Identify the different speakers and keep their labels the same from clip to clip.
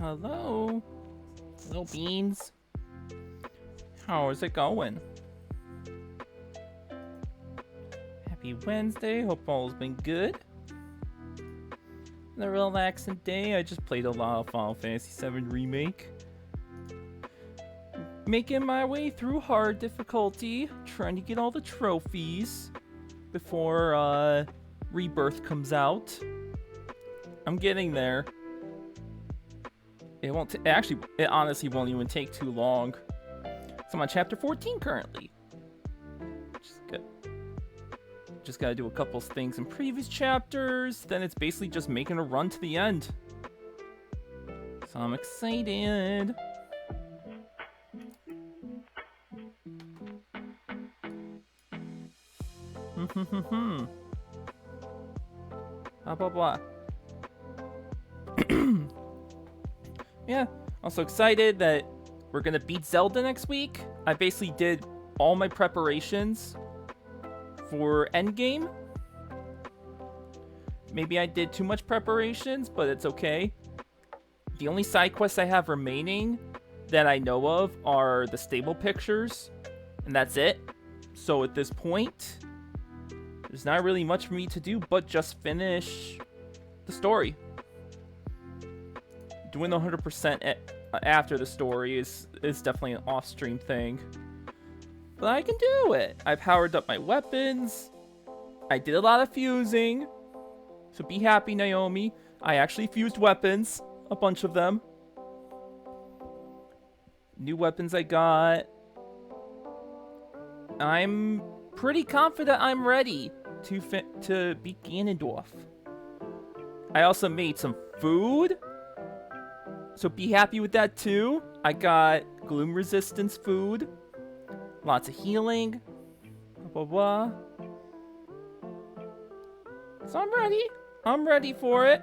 Speaker 1: Hello? Hello, Beans. How is it going? Happy Wednesday. Hope all's been good. A relaxing day. I just played a lot of Final Fantasy VII Remake. Making my way through hard difficulty. Trying to get all the trophies before Rebirth comes out. I'm getting there. It won't actually, it honestly won't even take too long. So I'm on chapter 14 currently. Just gotta do a couple things in previous chapters, then it's basically just making a run to the end. So I'm excited. Blah blah blah. Yeah, also excited that we're gonna beat Zelda next week. I basically did all my preparations for Endgame. Maybe I did too much preparations, but it's okay. The only side quests I have remaining that I know of are the stable pictures, and that's it. So at this point, there's not really much for me to do but just finish the story. Doing 100% after the story is definitely an off-stream thing. But I can do it. I powered up my weapons. I did a lot of fusing. So be happy, Naomi. I actually fused weapons. A bunch of them. New weapons I got. I'm pretty confident I'm ready to beat Ganondorf. I also made some food. So be happy with that too. I got gloom resistance food. Lots of healing. Blah, blah, blah. So I'm ready. I'm ready for it.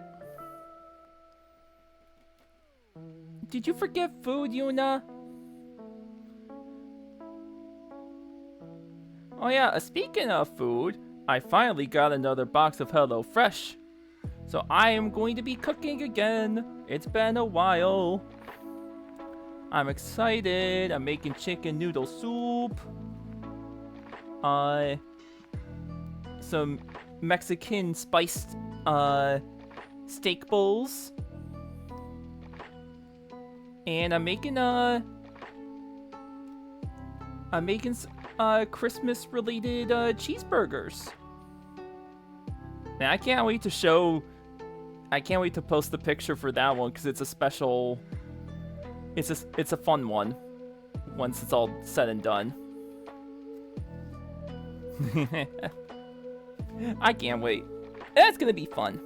Speaker 1: Did you forget food, Yuna? Oh yeah, speaking of food, I finally got another box of HelloFresh. So I am going to be cooking again. It's been a while. I'm excited. I'm making chicken noodle soup. Some Mexican spiced steak bowls. And I'm making Christmas related cheeseburgers. And I can't wait to post the picture for that one because it's a special. It's a fun one. Once it's all said and done. I can't wait. That's gonna be fun.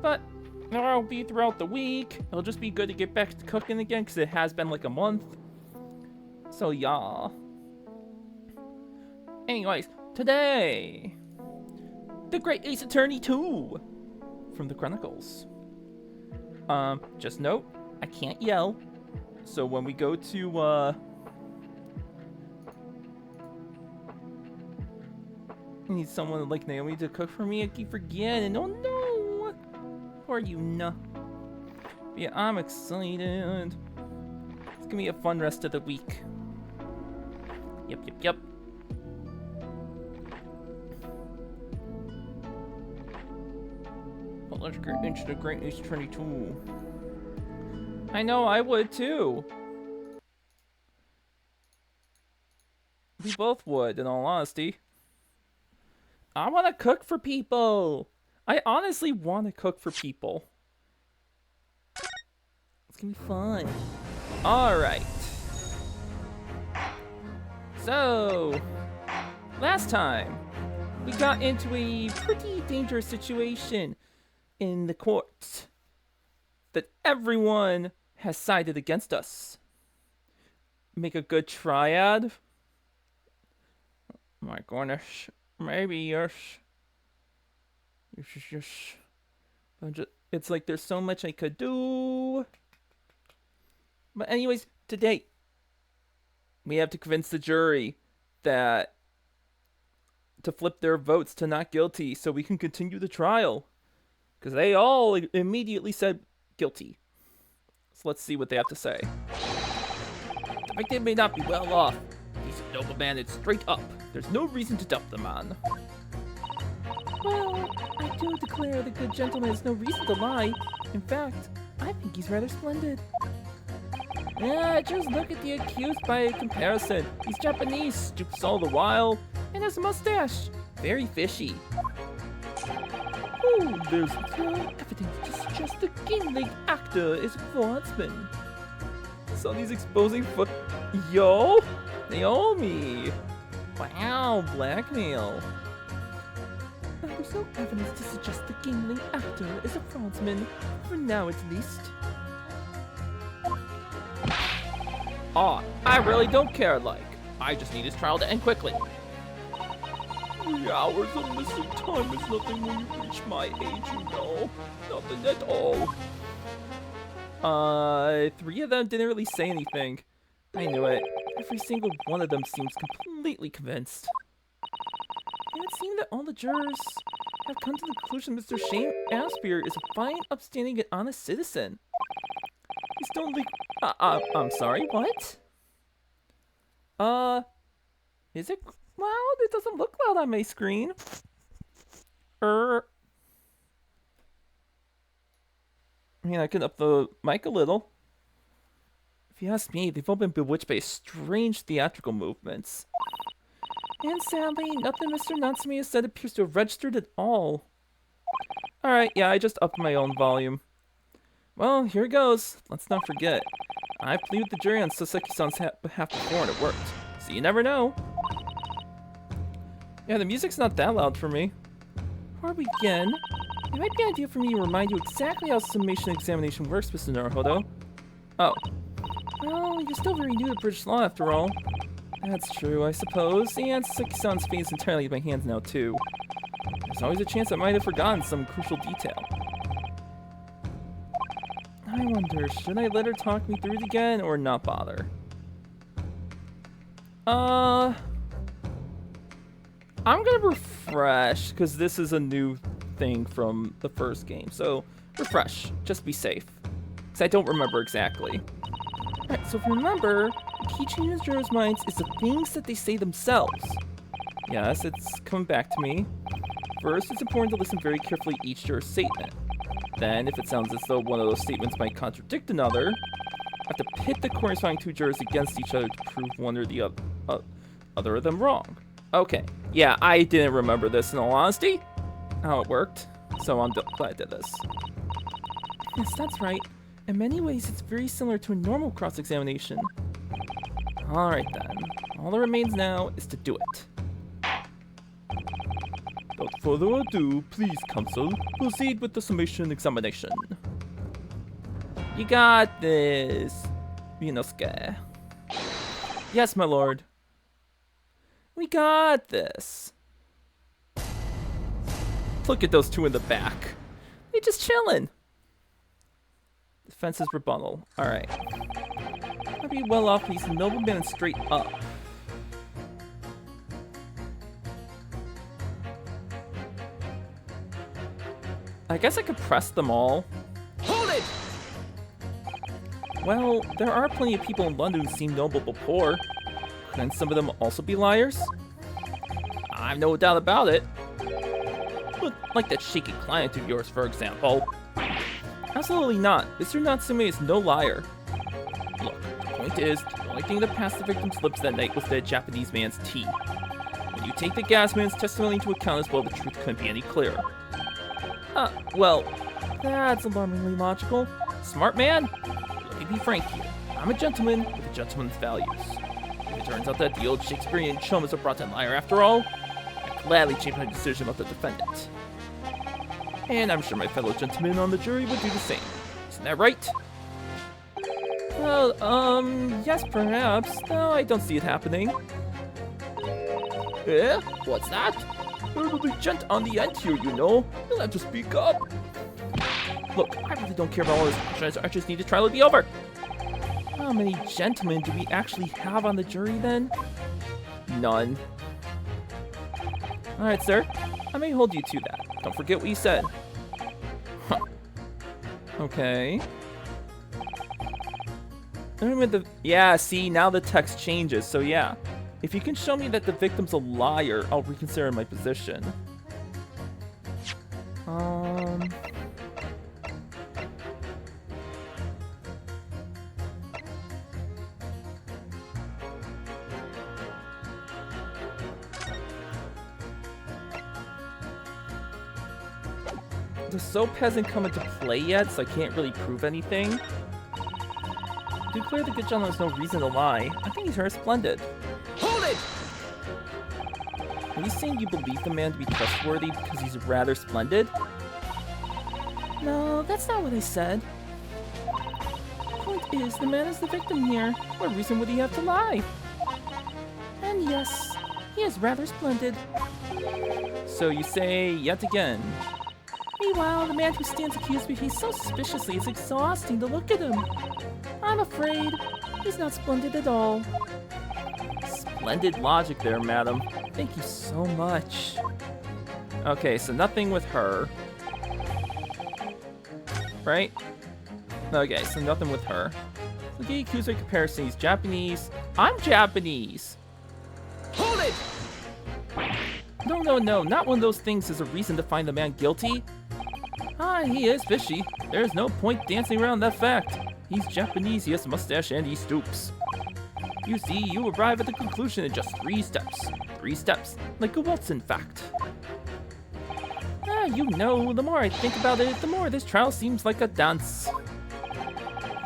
Speaker 1: But that'll be throughout the week. It'll just be good to get back to cooking again because it has been like a month. So yeah. Anyways, today, the Great Ace Attorney 2 from the Chronicles. Just note, I can't yell. So when we go to I need someone like Naomi to cook for me. I keep forgetting. Oh no! Poor Yuna. Yeah, I'm excited. It's gonna be a fun rest of the week. Yep. But let's get into the Great Ace Attorney 2. I know, I would too. We both would, in all honesty. I want to cook for people. I honestly want to cook for people. It's gonna be fun. Alright. So, last time, we got into a pretty dangerous situation in the courts that everyone has sided against us. Make a good triad? My goodness. Maybe, yes. Yes. It's like there's so much I could do. But anyways, today, we have to convince the jury that to flip their votes to not guilty so we can continue the trial. Because they all immediately said guilty. So let's see what they have to say. The victim may not be well off. He's a nobleman and straight up. There's no reason to doubt the man.
Speaker 2: Well, I do declare the good gentleman has no reason to lie. In fact, I think he's rather splendid.
Speaker 1: Yeah, just look at the accused by comparison. He's Japanese, stoops all the while, and has a mustache. Very fishy.
Speaker 2: Oh, there's no evidence to suggest the king-league actor is a fraudsman.
Speaker 1: So he's exposing Yo! Naomi! Wow, blackmail.
Speaker 2: There's no evidence to suggest the king-league actor is a fraudsman, for now at least.
Speaker 1: Aw, I really don't care, like. I just need his trial to end quickly. 3 hours of missing time is nothing when you reach my age, you know. Nothing at all. 3 of them didn't really say anything. I knew it. Every single one of them seems completely convinced.
Speaker 2: And it seems that all the jurors have come to the conclusion Mr. Shane Aspire is a fine, upstanding, and honest citizen. He's don't leak.
Speaker 1: I'm sorry, what? Is it? Well, it doesn't look loud on my screen. I mean, I can up the mic a little. If you ask me, they've all been bewitched by strange theatrical movements.
Speaker 2: And sadly, nothing Mr. Natsumi has said appears to have registered at all.
Speaker 1: Alright, yeah, I just upped my own volume. Well, here it goes. Let's not forget. I plead with the jury on Sasaki-san's behalf before and it worked. So you never know. Yeah, the music's not that loud for me.
Speaker 2: Before we begin, it might be an idea for me to remind you exactly how summation examination works, Mr. Naruhodo.
Speaker 1: Oh.
Speaker 2: Well, you're still very new to British law after all.
Speaker 1: That's true, I suppose. And Sasaki-san's fate is entirely in my hands now, too. There's always a chance I might have forgotten some crucial detail. I wonder, should I let her talk me through it again, or not bother? I'm gonna refresh, because this is a new thing from the first game. So, refresh. Just be safe. Because I don't remember exactly.
Speaker 2: Alright, so if you remember, the key change in the jurors' minds is the things that they say themselves.
Speaker 1: Yes, it's coming back to me. First, it's important to listen very carefully to each juror's statement. Then, if it sounds as though one of those statements might contradict another, I have to pit the corresponding 2 jurors against each other to prove one or the other of them wrong. Okay, yeah, I didn't remember this in all honesty, how it worked, so I'm glad I did this.
Speaker 2: Yes, that's right. In many ways, it's very similar to a normal cross-examination.
Speaker 1: Alright then, all that remains now is to do it. Without further ado, please, counsel, proceed with the summation examination. You got this, Inosuke. Yes, my lord. We got this. Look at those 2 in the back. They just chillin'. Defense's rebuttal. Alright. I'd be well off he's a nobleman and straight up. I guess I could press them all. Hold it! Well, there are plenty of people in London who seem noble before. Couldn't some of them also be liars? I've no doubt about it. But like that shaky client of yours, for example. Absolutely not. Mr. Natsume is no liar. Look, the point is, the only thing that passed the victim's lips that night was the Japanese man's tea. When you take the gas man's testimony into account as well, the truth couldn't be any clearer. Well, that's alarmingly logical. Smart man? Let me be frank here. I'm a gentleman with a gentleman's values. If it turns out that the old Shakespearean chum is a rotten liar after all, I gladly change my decision about the defendant. And I'm sure my fellow gentlemen on the jury would do the same. Isn't that right? Well, yes, perhaps. No, I don't see it happening. Eh? What's that? There's a big gent on the end here, you know. You'll have to speak up. Look, I really don't care about all this. I just need the trial to be over. How many gentlemen do we actually have on the jury then? None. Alright, sir. I may hold you to that. Don't forget what you said. Huh. Okay. Yeah, see, now the text changes, so yeah. If you can show me that the victim's a liar, I'll reconsider my position. The soap hasn't come into play yet, so I can't really prove anything. To declare the good gentleman has no reason to lie. I think he's very splendid. Hold it! Are you saying you believe the man to be trustworthy because he's rather splendid?
Speaker 2: No, that's not what I said. The point is, the man is the victim here.
Speaker 1: What reason would he have to lie?
Speaker 2: And yes, he is rather splendid.
Speaker 1: So you say, yet again.
Speaker 2: Meanwhile, the man who stands accused behaves so suspiciously it's exhausting to look at him. I'm afraid he's not splendid at all.
Speaker 1: Splendid logic there, madam. Thank you so much. Okay, so nothing with her. Right? Okay, so nothing with her. Look at accused by comparison. He's Japanese. I'm Japanese! Hold it! No, no, no. Not one of those things is a reason to find the man guilty. Ah, he is fishy. There's no point dancing around that fact. He's Japanese, he has a mustache, and he stoops. You see, you arrive at the conclusion in just 3 steps. 3 steps, like a waltz, in fact. Ah, you know, the more I think about it, the more this trial seems like a dance.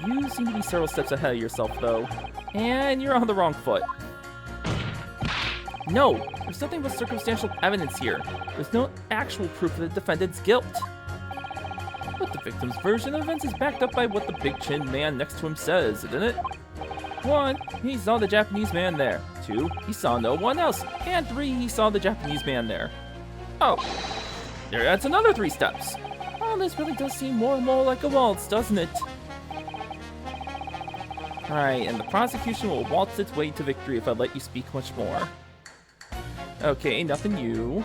Speaker 1: You seem to be several steps ahead of yourself, though. And you're on the wrong foot. No, there's nothing but circumstantial evidence here. There's no actual proof of the defendant's guilt. But the victim's version of events is backed up by what the big chin man next to him says, isn't it? 1, he saw the Japanese man there. 2, he saw no one else. And 3, he saw the Japanese man there. Oh, that's another 3 steps.
Speaker 2: Oh, this really does seem more and more like a waltz, doesn't it?
Speaker 1: Alright, and the prosecution will waltz its way to victory if I let you speak much more. Okay, nothing new.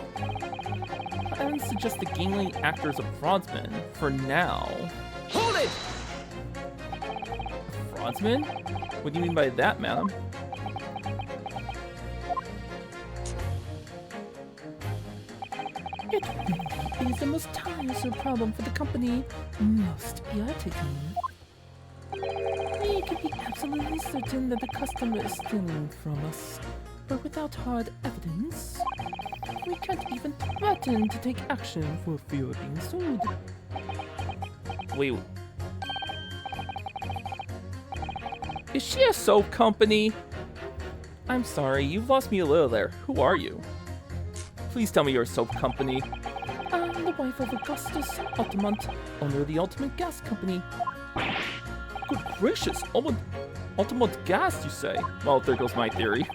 Speaker 1: I suggest the gangling actor is a fraudsman, for now. Hold it! A fraudsman? What do you mean by that, madam?
Speaker 2: It really is the most tiresome problem for the company. Most irritating. We can be absolutely certain that the customer is stealing from us, but without hard evidence, we can't even threaten to take action for fear of being sued.
Speaker 1: Wait. Is she a soap company? I'm sorry, you've lost me a little there. Who are you? Please tell me you're a soap company.
Speaker 2: I'm the wife of Augustus Altamont, owner of the Ultimate Gas Company.
Speaker 1: Good gracious, Altamont Gas, you say? Well, there goes my theory.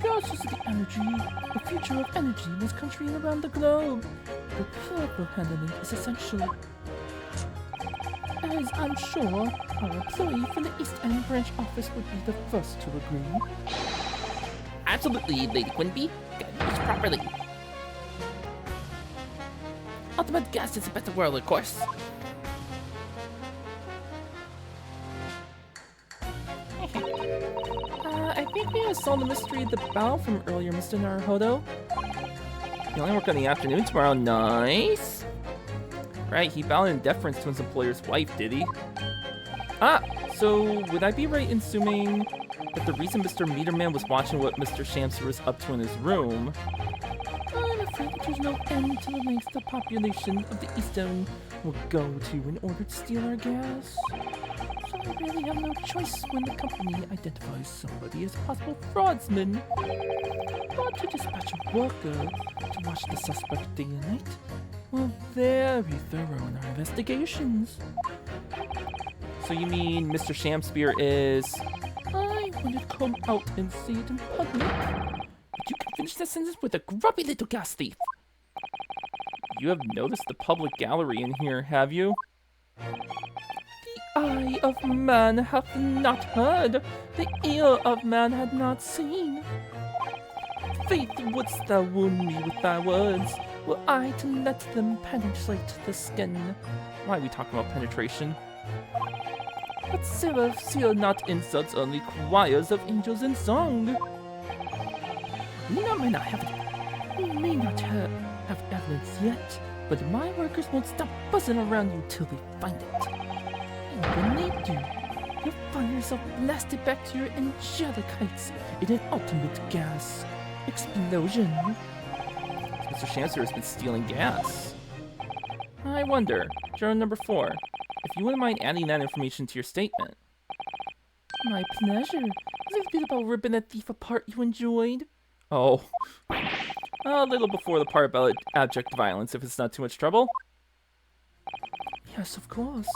Speaker 2: Gas is the energy, the future of energy in this country and around the globe. The proper handling is essential. As I'm sure our employee from the East End branch office would be the first to agree.
Speaker 3: Absolutely, Lady Quinby. Gotta use properly. Ultimate Gas is a better world, of course.
Speaker 2: I think we solved the mystery of the bow from earlier, Mr. Naruhodo.
Speaker 1: You only work on the afternoon tomorrow. Nice. Right, he bowed in deference to his employer's wife, did he? Ah, so would I be right in assuming that the reason Mr. Meterman was watching what Mr. Shamster was up to in his room?
Speaker 2: I'm afraid that there's no end to the lengths the population of the East End will go to in order to steal our gas. So I really have no choice when the company identifies somebody as a possible fraudsman. But to dispatch a worker to watch the suspect day and night, we're very thorough in our investigations.
Speaker 1: So you mean Mr. Shamspear is...
Speaker 2: I wanted to come out and see it in public.
Speaker 1: But you can finish that sentence with a grubby little gas thief. You have noticed the public gallery in here, have you?
Speaker 2: The eye of man hath not heard, the ear of man had not seen. faith, wouldst thou wound me with thy words? Were I to let them penetrate the skin?
Speaker 1: Why are we talking about penetration?
Speaker 2: But Sarah, fear not insults, only choirs of angels in song. We may not have evidence yet, but my workers won't stop buzzing around you till they find it. And when they do, you'll find yourself blasted back to your angelic heights in an ultimate gas explosion.
Speaker 1: Mr. Shamster has been stealing gas. I wonder, journal number 4, if you wouldn't mind adding that information to your statement.
Speaker 2: My pleasure. Is it the bit about ripping that thief apart you enjoyed?
Speaker 1: Oh. A little before the part about abject violence, if it's not too much trouble.
Speaker 2: Yes, of course.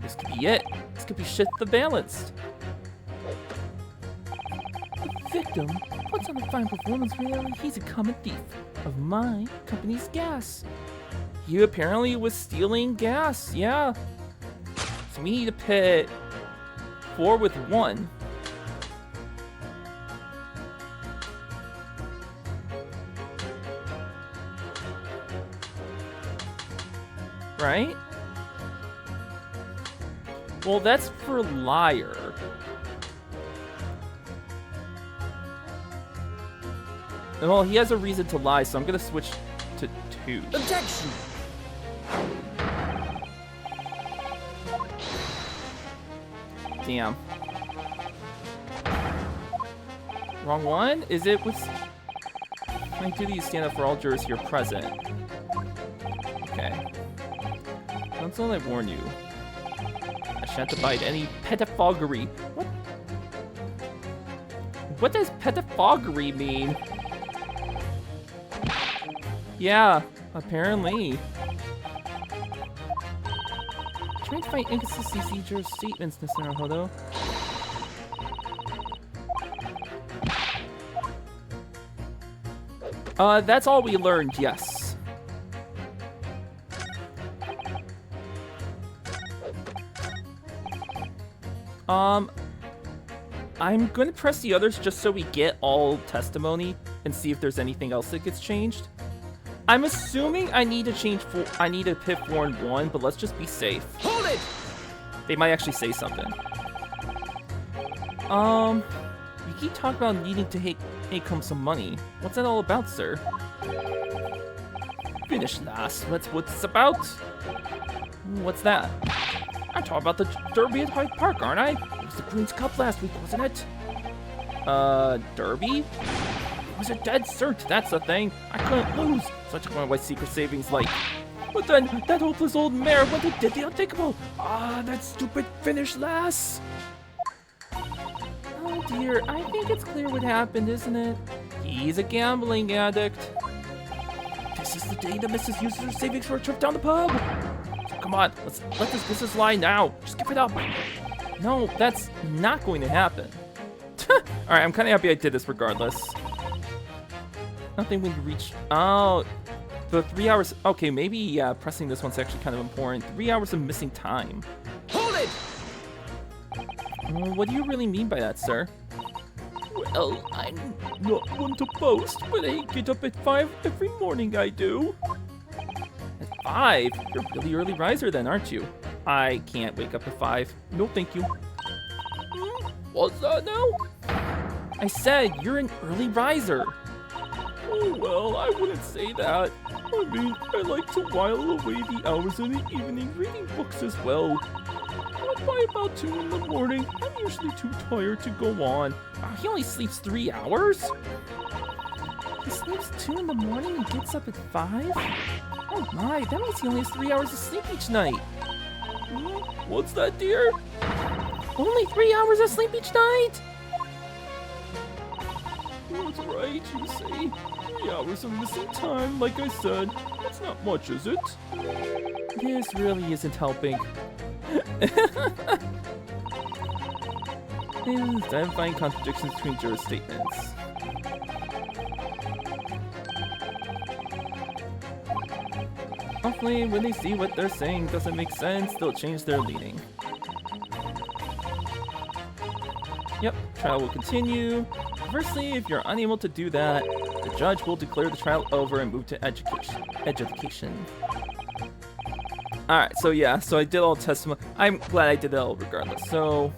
Speaker 1: This could be it. This could be shit the balanced.
Speaker 2: The victim puts on a fine performance when he's a common thief of my company's gas.
Speaker 1: You apparently was stealing gas, yeah. So we need to pit 4 with 1. Right? Well, that's for liar. Well, he has a reason to lie, so I'm gonna switch to 2.
Speaker 3: Objection!
Speaker 1: Damn. Wrong one? Is it with... My duty is stand up for all jurors here present. Okay. Counsel, I warn you. I shan't abide any pettifoggery. What? What does pettifoggery mean? Yeah, apparently. Trying to find inconsistencies in your statements, Mr. Naruhodo. That's all we learned, yes. I'm gonna press the others just so we get all testimony and see if there's anything else that gets changed. I'm assuming I need to pit 4 and 1, but let's just be safe.
Speaker 3: Hold it!
Speaker 1: They might actually say something. You keep talking about needing to take home some money. What's that all about, sir? Finish last. That's what it's about. What's that? I'm talking about the Derby at Hyde Park, aren't I? It was the Queen's Cup last week, wasn't it? Derby? It was a dead cert, that's the thing. I couldn't lose, so I took my wife's secret savings like... But then, that hopeless old mare went and did the unthinkable. Ah, that stupid finish last.
Speaker 2: Oh dear, I think it's clear what happened, isn't it?
Speaker 1: He's a gambling addict.
Speaker 2: This is the day that Mrs. uses her savings for a trip down the pub.
Speaker 1: So come on, let's let this business lie now. Just give it up. No, that's not going to happen. Alright, I'm kind of happy I did this regardless. Nothing when you reach... Oh, the 3 hours... Okay, maybe, yeah, pressing this one's actually kind of important. 3 hours of missing time.
Speaker 3: Hold it!
Speaker 1: What do you really mean by that, sir?
Speaker 2: Well, I'm not one to boast, but I get up at 5 every morning, I do.
Speaker 1: At 5? You're a really early riser then, aren't you? I can't wake up at 5. No, thank you.
Speaker 2: What's that now?
Speaker 1: I said, you're an early riser.
Speaker 2: Oh, well, I wouldn't say that. I mean, I like to while away the hours in the evening reading books as well. But by about 2 in the morning, I'm usually too tired to go on.
Speaker 1: He only sleeps 3 hours?
Speaker 2: He sleeps 2 in the morning and gets up at 5? Oh my, that means he only has 3 hours of sleep each night. What's that, dear?
Speaker 1: Only 3 hours of sleep each night?
Speaker 2: That's right, you say. 3 hours of missing time, like I said. That's not much, is it?
Speaker 1: This really isn't helping. Identifying contradictions between juror statements. Hopefully, when they see what they're saying doesn't make sense, they'll change their leaning. Yep, trial will continue. Conversely, if you're unable to do that, the judge will declare the trial over and move to education. Alright, so yeah, so I did all the testimony. I'm glad I did that all regardless. So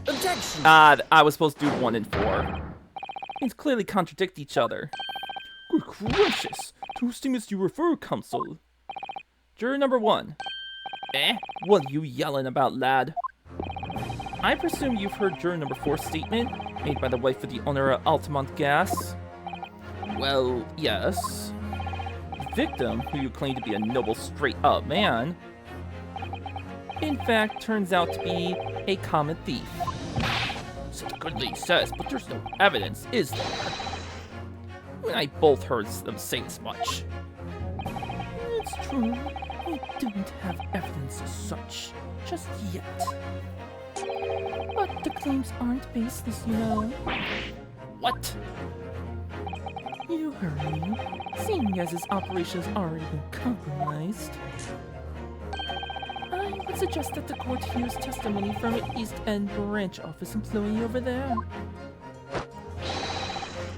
Speaker 3: Objection!
Speaker 1: I was supposed to do 1 and 4. These clearly contradict each other. Good gracious! To whose statements do you refer, counsel? Juror number 1. What are you yelling about, lad? I presume you've heard juror number 4's statement, made by the wife of the owner of Altamont Gas? Well, yes. The victim, who you claim to be a noble, straight-up man, in fact, turns out to be a common thief. So the good lady says, but there's no evidence, is there? You and I both heard them say as much.
Speaker 2: It's true. We don't have evidence as such, just yet. But the claims aren't baseless, you know.
Speaker 1: What?
Speaker 2: You heard me. Seeing as his operation's already been compromised, I would suggest that the court hears testimony from an East End branch office employee over there.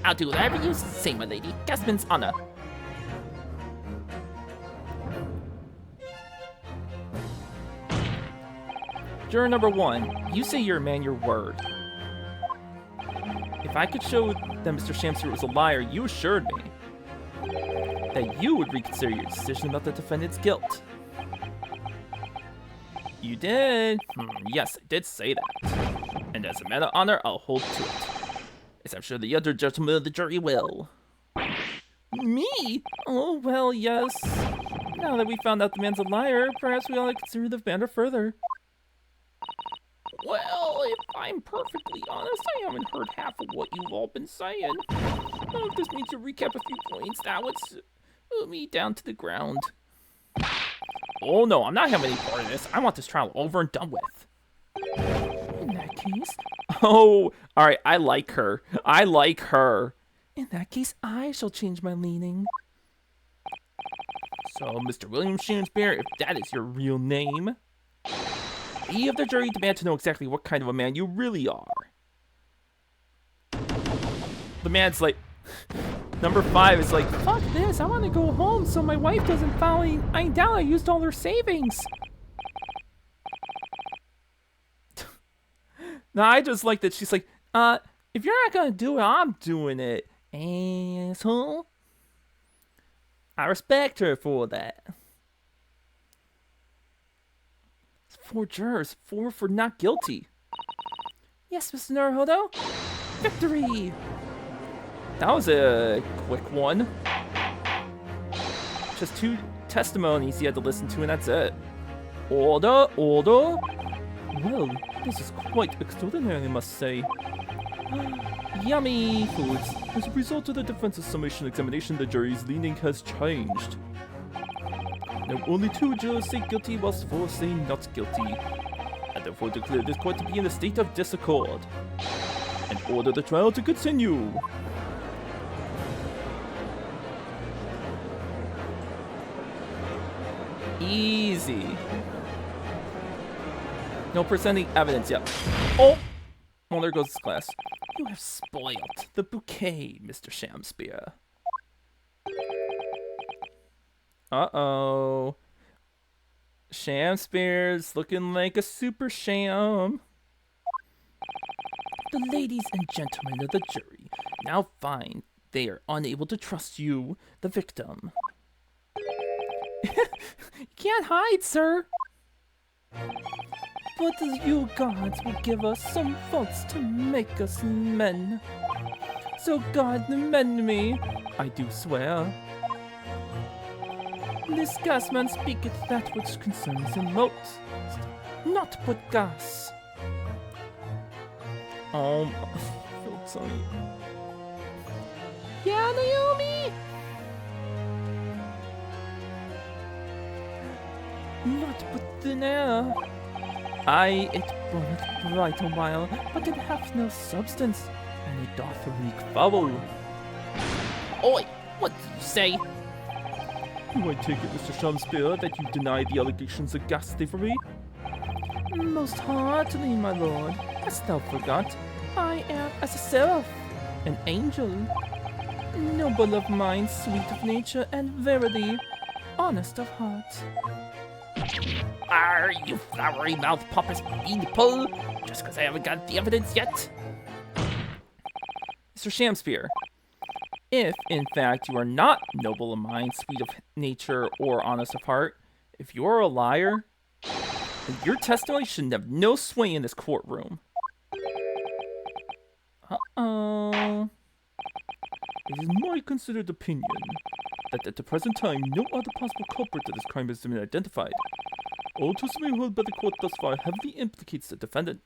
Speaker 3: I'll do whatever you say, my lady. Gaspman's honor.
Speaker 1: Juror number 1, you say you're a man your word. If I could show that Mr. Shamster was a liar, you assured me that you would reconsider your decision about the defendant's guilt. You did. Yes, I did say that. And as a matter of honor, I'll hold to it. As I'm sure the other gentlemen of the jury will.
Speaker 2: Me?
Speaker 1: Oh, well, yes. Now that we found out the man's a liar, perhaps we ought to consider the matter further.
Speaker 3: Well, if I'm perfectly honest, I haven't heard half of what you've all been saying.
Speaker 1: If this means to recap a few points, that would put me down to the ground. Oh no, I'm not having any part of this. I want this trial over and done with.
Speaker 2: In that case...
Speaker 1: Oh, alright, I like her. I like her.
Speaker 2: In that case, I shall change my leaning.
Speaker 1: So, Mr. William Shakespeare, if that is your real name, we of the jury demand to know exactly what kind of a man you really are. The man's like... Number 5 is like,
Speaker 2: fuck this, I want to go home so my wife doesn't find out I used all her savings.
Speaker 1: No, I just like that she's like, if you're not gonna do it, I'm doing it, asshole. I respect her for that. 4 jurors, 4 for not guilty.
Speaker 2: Yes, Mr. Naruhodo. Victory!
Speaker 1: That was a quick one. Just 2 testimonies he had to listen to, and that's it. Order, order. Well, this is quite extraordinary, I must say. Yummy foods. As a result of the defense's summation examination, the jury's leaning has changed. Now only 2 jurors say guilty, whilst 4 say not guilty. I therefore declare this court to be in a state of disaccord, and order the trial to continue. Easy. No presenting evidence yet. Oh! Well, there goes this glass. You have spoiled the bouquet, Mr. Shamspeare. Uh-oh. Shamspeare's looking like a super sham. The ladies and gentlemen of the jury now find they are unable to trust you, the victim.
Speaker 2: You can't hide, sir. But you gods will give us some faults to make us men. So God mend me, I do swear. This gasman speaketh that which concerns him most, not but gas.
Speaker 1: Feel tight.
Speaker 2: Yeah, Naomi? Not but thin air. Aye, it burneth bright a while, but it hath no substance, and it doth reek foul.
Speaker 3: Oi, what did you say?
Speaker 1: Do I take it, Mr. Shamspeare, that you deny the allegations of gas thievery?
Speaker 2: Most heartily, my lord. Hast thou forgot? I am as a seraph, an angel. Noble of mind, sweet of nature, and verily, honest of heart.
Speaker 3: Are you flowery mouth pompous people? Just because I haven't got the evidence yet?
Speaker 1: Mr. Shamspear, if, in fact, you are not noble of mind, sweet of nature, or honest of heart, if you are a liar, then your testimony should have no sway in this courtroom. Uh-oh. It is my considered opinion that at the present time, no other possible culprit of this crime has been identified. All testimony held by the court thus far heavily implicates the defendant.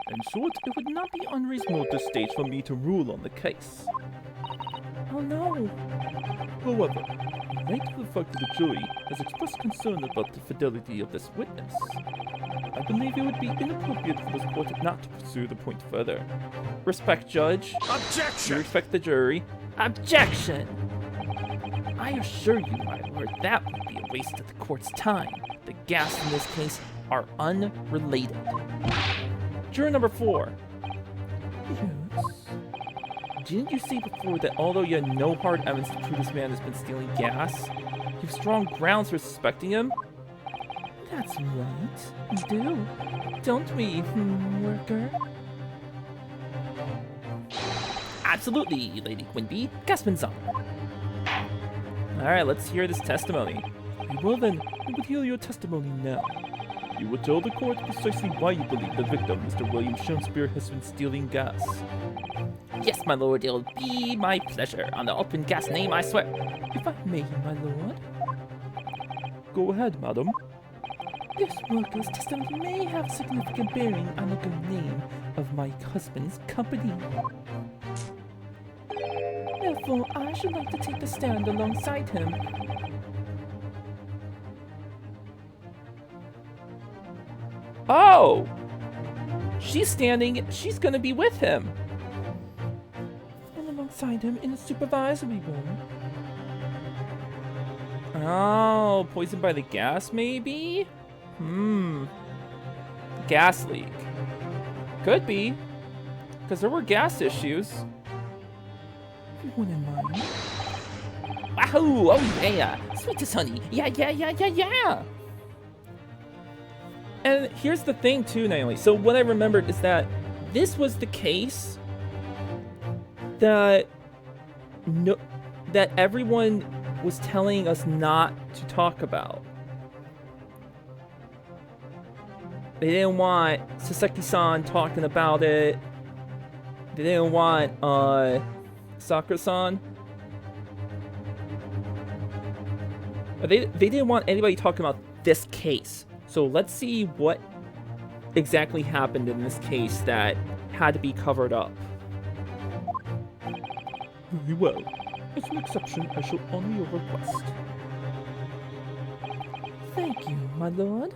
Speaker 1: In short, it would not be unreasonable at this stage for me to rule on the case.
Speaker 2: Oh no.
Speaker 1: However, in light of the fact that the jury has expressed concern about the fidelity of this witness, I believe it would be inappropriate for this court not to pursue the point further. Respect, Judge.
Speaker 3: Objection!
Speaker 1: You respect the jury.
Speaker 2: Objection!
Speaker 1: I assure you, my lord, that would be a waste of the court's time. The gas in this case are unrelated. Juror number 4.
Speaker 2: Yes.
Speaker 1: Didn't you say before that although you had no hard evidence to prove this man has been stealing gas, you have strong grounds for suspecting him?
Speaker 2: That's right. We do. Don't we, worker?
Speaker 1: Absolutely, Lady Quimby. Gaspin's on. Alright, let's hear this testimony. Well then, we will hear your testimony now. You will tell the court precisely why you believe the victim, Mr. William Shamspear, has been stealing gas.
Speaker 3: Yes, my lord, it'll be my pleasure. On the open gas name, I swear.
Speaker 2: If I may, my lord.
Speaker 1: Go ahead, madam.
Speaker 2: This worker's testimony may have significant bearing on the good name of my husband's company. Therefore, I should like to take the stand alongside him.
Speaker 1: Oh! She's gonna be with him.
Speaker 2: And alongside him in the supervisory room.
Speaker 1: Oh, poisoned by the gas, maybe? Gas leak. Could be. Because there were gas issues.
Speaker 2: Everyone in mind.
Speaker 3: Wahoo! Oh yeah! Sweetest honey! Yeah!
Speaker 1: And here's the thing too, Naomi. So what I remembered is that this was the case that that everyone was telling us not to talk about. They didn't want Saseki-san talking about it. They didn't want Sakura-san. They didn't want anybody talking about this case. So let's see what exactly happened in this case that had to be covered up. Very well. As an exception, I shall honor your request.
Speaker 2: Thank you, my lord.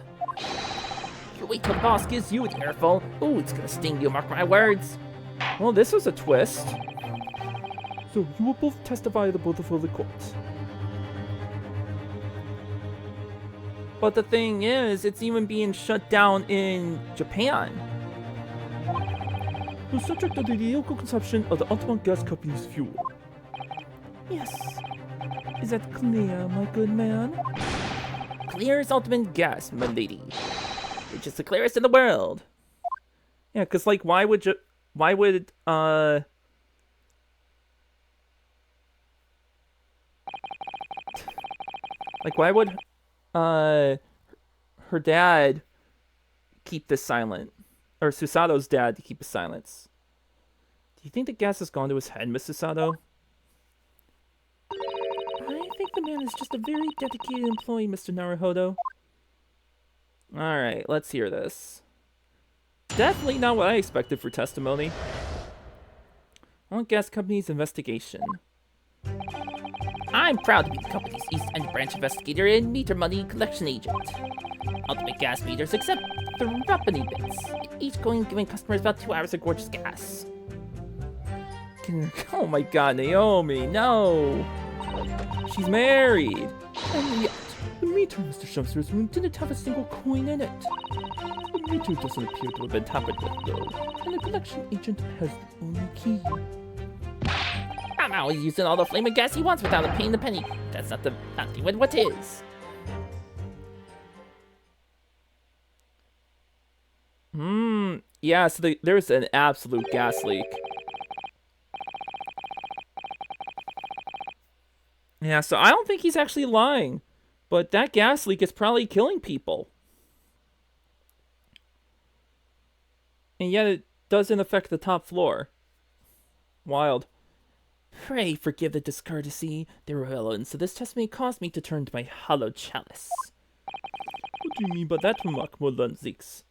Speaker 3: You wait till the boss gives you an earful. Ooh, it's gonna sting you, mark my words.
Speaker 1: Well, this was a twist. So you will both testify before the court. But the thing is, it's even being shut down in Japan. The subject of the illegal consumption of the Ultimate Gas Company's fuel.
Speaker 2: Yes. Is that clear, my good man?
Speaker 3: Clear as ultimate gas, my lady. Which is the clearest in the world.
Speaker 1: Yeah, because, like, why would her dad keep this silent? Or Susato's dad to keep his silence? Do you think the gas has gone to his head, Miss Susato?
Speaker 2: I think the man is just a very dedicated employee, Mr. Naruhodo.
Speaker 1: Alright, let's hear this. Definitely not what I expected for testimony. On gas company's investigation.
Speaker 3: I'm proud to be the company's East End branch investigator and meter money collection agent. Ultimate gas meters accept threepenny bits, each going giving customers about 2 hours of gorgeous gas.
Speaker 1: Oh my god, Naomi, no! She's married!
Speaker 2: And yet, the meter meter in Mr. Shumster's room didn't have a single coin in it. The meter doesn't appear to have been tampered with, though, and the collection agent has the only key.
Speaker 3: I'm always using all the flaming gas he wants without paying the penny. That's not even what is.
Speaker 1: Yeah, so there's an absolute gas leak. Yeah, so I don't think he's actually lying. But that gas leak is probably killing people. And yet it doesn't affect the top floor. Wild.
Speaker 3: Pray forgive the discourtesy. There were elements of this test may cause me to turn to my hollow chalice.
Speaker 2: What do you mean by that, Makmolunzix?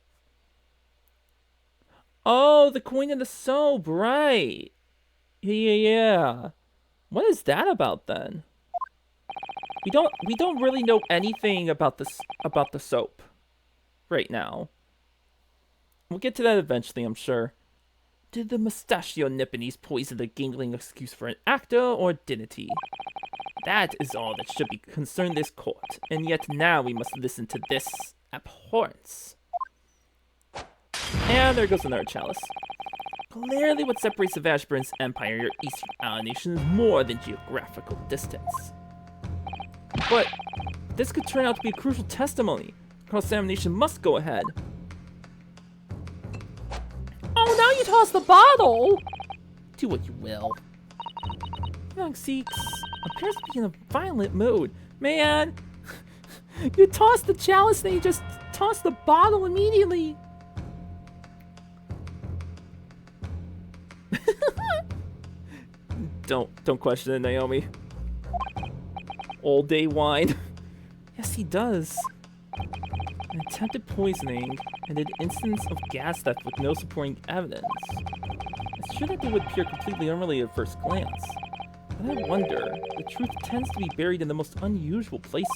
Speaker 1: Oh, the coin in the soap, right. Yeah. What is that about then? We don't really know anything about the soap right now. We'll get to that eventually, I'm sure. Did the mustachio nippies poison the gangling excuse for an actor, or didn't he? That is all that should be concern this court, and yet now we must listen to this abhorrence. And there goes another chalice. Clearly what separates the Vashburn's empire and your eastern Isle nation is more than geographical distance. But this could turn out to be a crucial testimony. Cross-examination must go ahead.
Speaker 3: Oh, now you toss the bottle! Do what you will.
Speaker 1: Young Seeks appears to be in a violent mood. Man, you tossed the chalice and you just tossed the bottle immediately. Don't question it, Naomi. Old day wine. Yes, he does. An attempted poisoning and an instance of gas theft with no supporting evidence. It's true that they would appear completely unrelated at first glance, but I wonder, the truth tends to be buried in the most unusual places.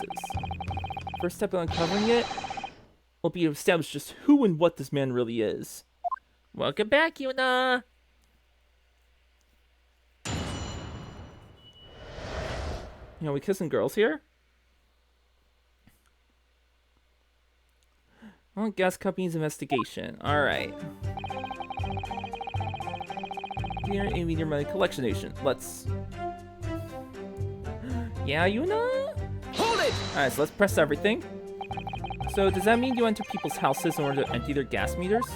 Speaker 1: First step in uncovering it will be to establish just who and what this man really is.
Speaker 3: Welcome back, Yuna!
Speaker 1: You know, we kissing girls here? Well, gas company's investigation. Alright. Dear A Meteor Money Collection Agent. Let's... Yeah, Yuna?
Speaker 3: Hold it!
Speaker 1: Alright, so let's press everything. So, does that mean you enter people's houses in order to empty their gas meters?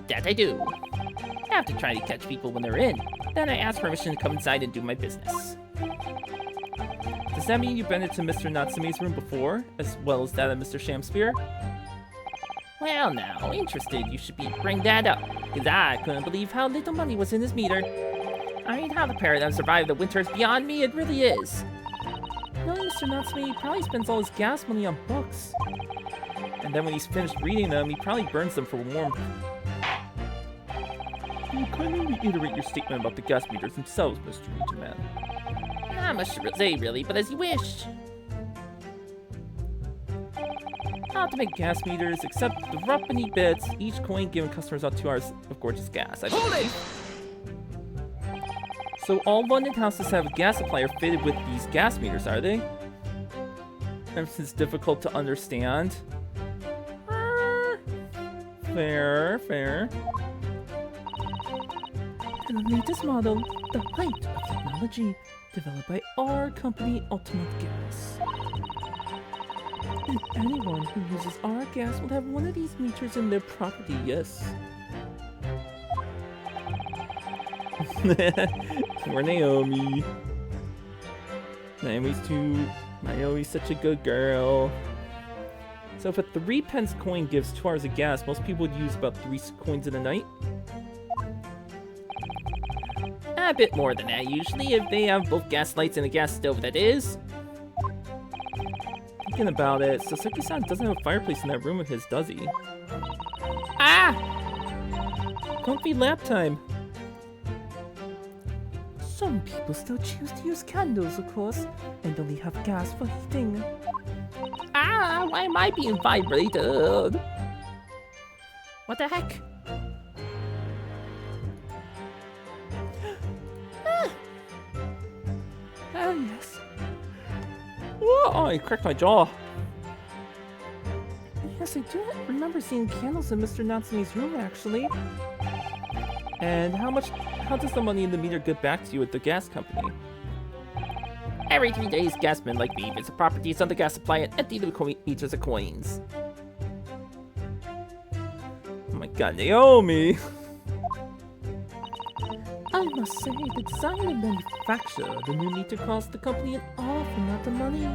Speaker 3: That I do. I have to try to catch people when they're in. Then I ask permission to come inside and do my business.
Speaker 1: Does that mean you've been into Mr. Natsume's room before, as well as that of Mr. Shamspear?
Speaker 3: Well now, interested you should bring that up, because I couldn't believe how little money was in his meter. I mean, how the pair of them survived the winter is beyond me, it really is.
Speaker 1: Knowing Mr. Natsume, he probably spends all his gas money on books. And then when he's finished reading them, he probably burns them for warmth. Can you kindly reiterate your statement about the gas meters themselves, Mr. Meter Man?
Speaker 3: Not much to say, really, but as you wish.
Speaker 1: Ultimate gas meters, except the rough-beneath bits, each coin giving customers about 2 hours of gorgeous gas.
Speaker 3: Hold it!
Speaker 1: So all London houses have a gas supplier fitted with these gas meters, are they? It's difficult to understand. Fair.
Speaker 2: And the latest model, the height of technology, developed by our company, Ultimate Gas. And anyone who uses our gas will have one of these meters in their property, yes.
Speaker 1: Poor Naomi. Naomi's such a good girl. So if a 3 pence coin gives 2 hours of gas, most people would use about 3 coins in a night?
Speaker 3: A bit more than that, usually, if they have both gas lights and a gas stove, that is.
Speaker 1: Thinking about it, Sasaki-san doesn't have a fireplace in that room of his, does he?
Speaker 3: Ah!
Speaker 1: Comfy lap time.
Speaker 2: Some people still choose to use candles, of course, and only have gas for heating.
Speaker 3: Ah, why am I being vibrated? What the heck?
Speaker 2: Ah, yes.
Speaker 1: Whoa! Oh, you cracked my jaw.
Speaker 2: Yes, I do remember seeing candles in Mr. Natsume's room, actually.
Speaker 1: And how does the money in the meter get back to you at the gas company?
Speaker 3: Every 3 days, gasmen like me visit properties on the gas supply and empty the meters of coins.
Speaker 1: Oh my god, Naomi!
Speaker 2: I must say, the design and manufacture of the new meter cost the company an awful lot of money.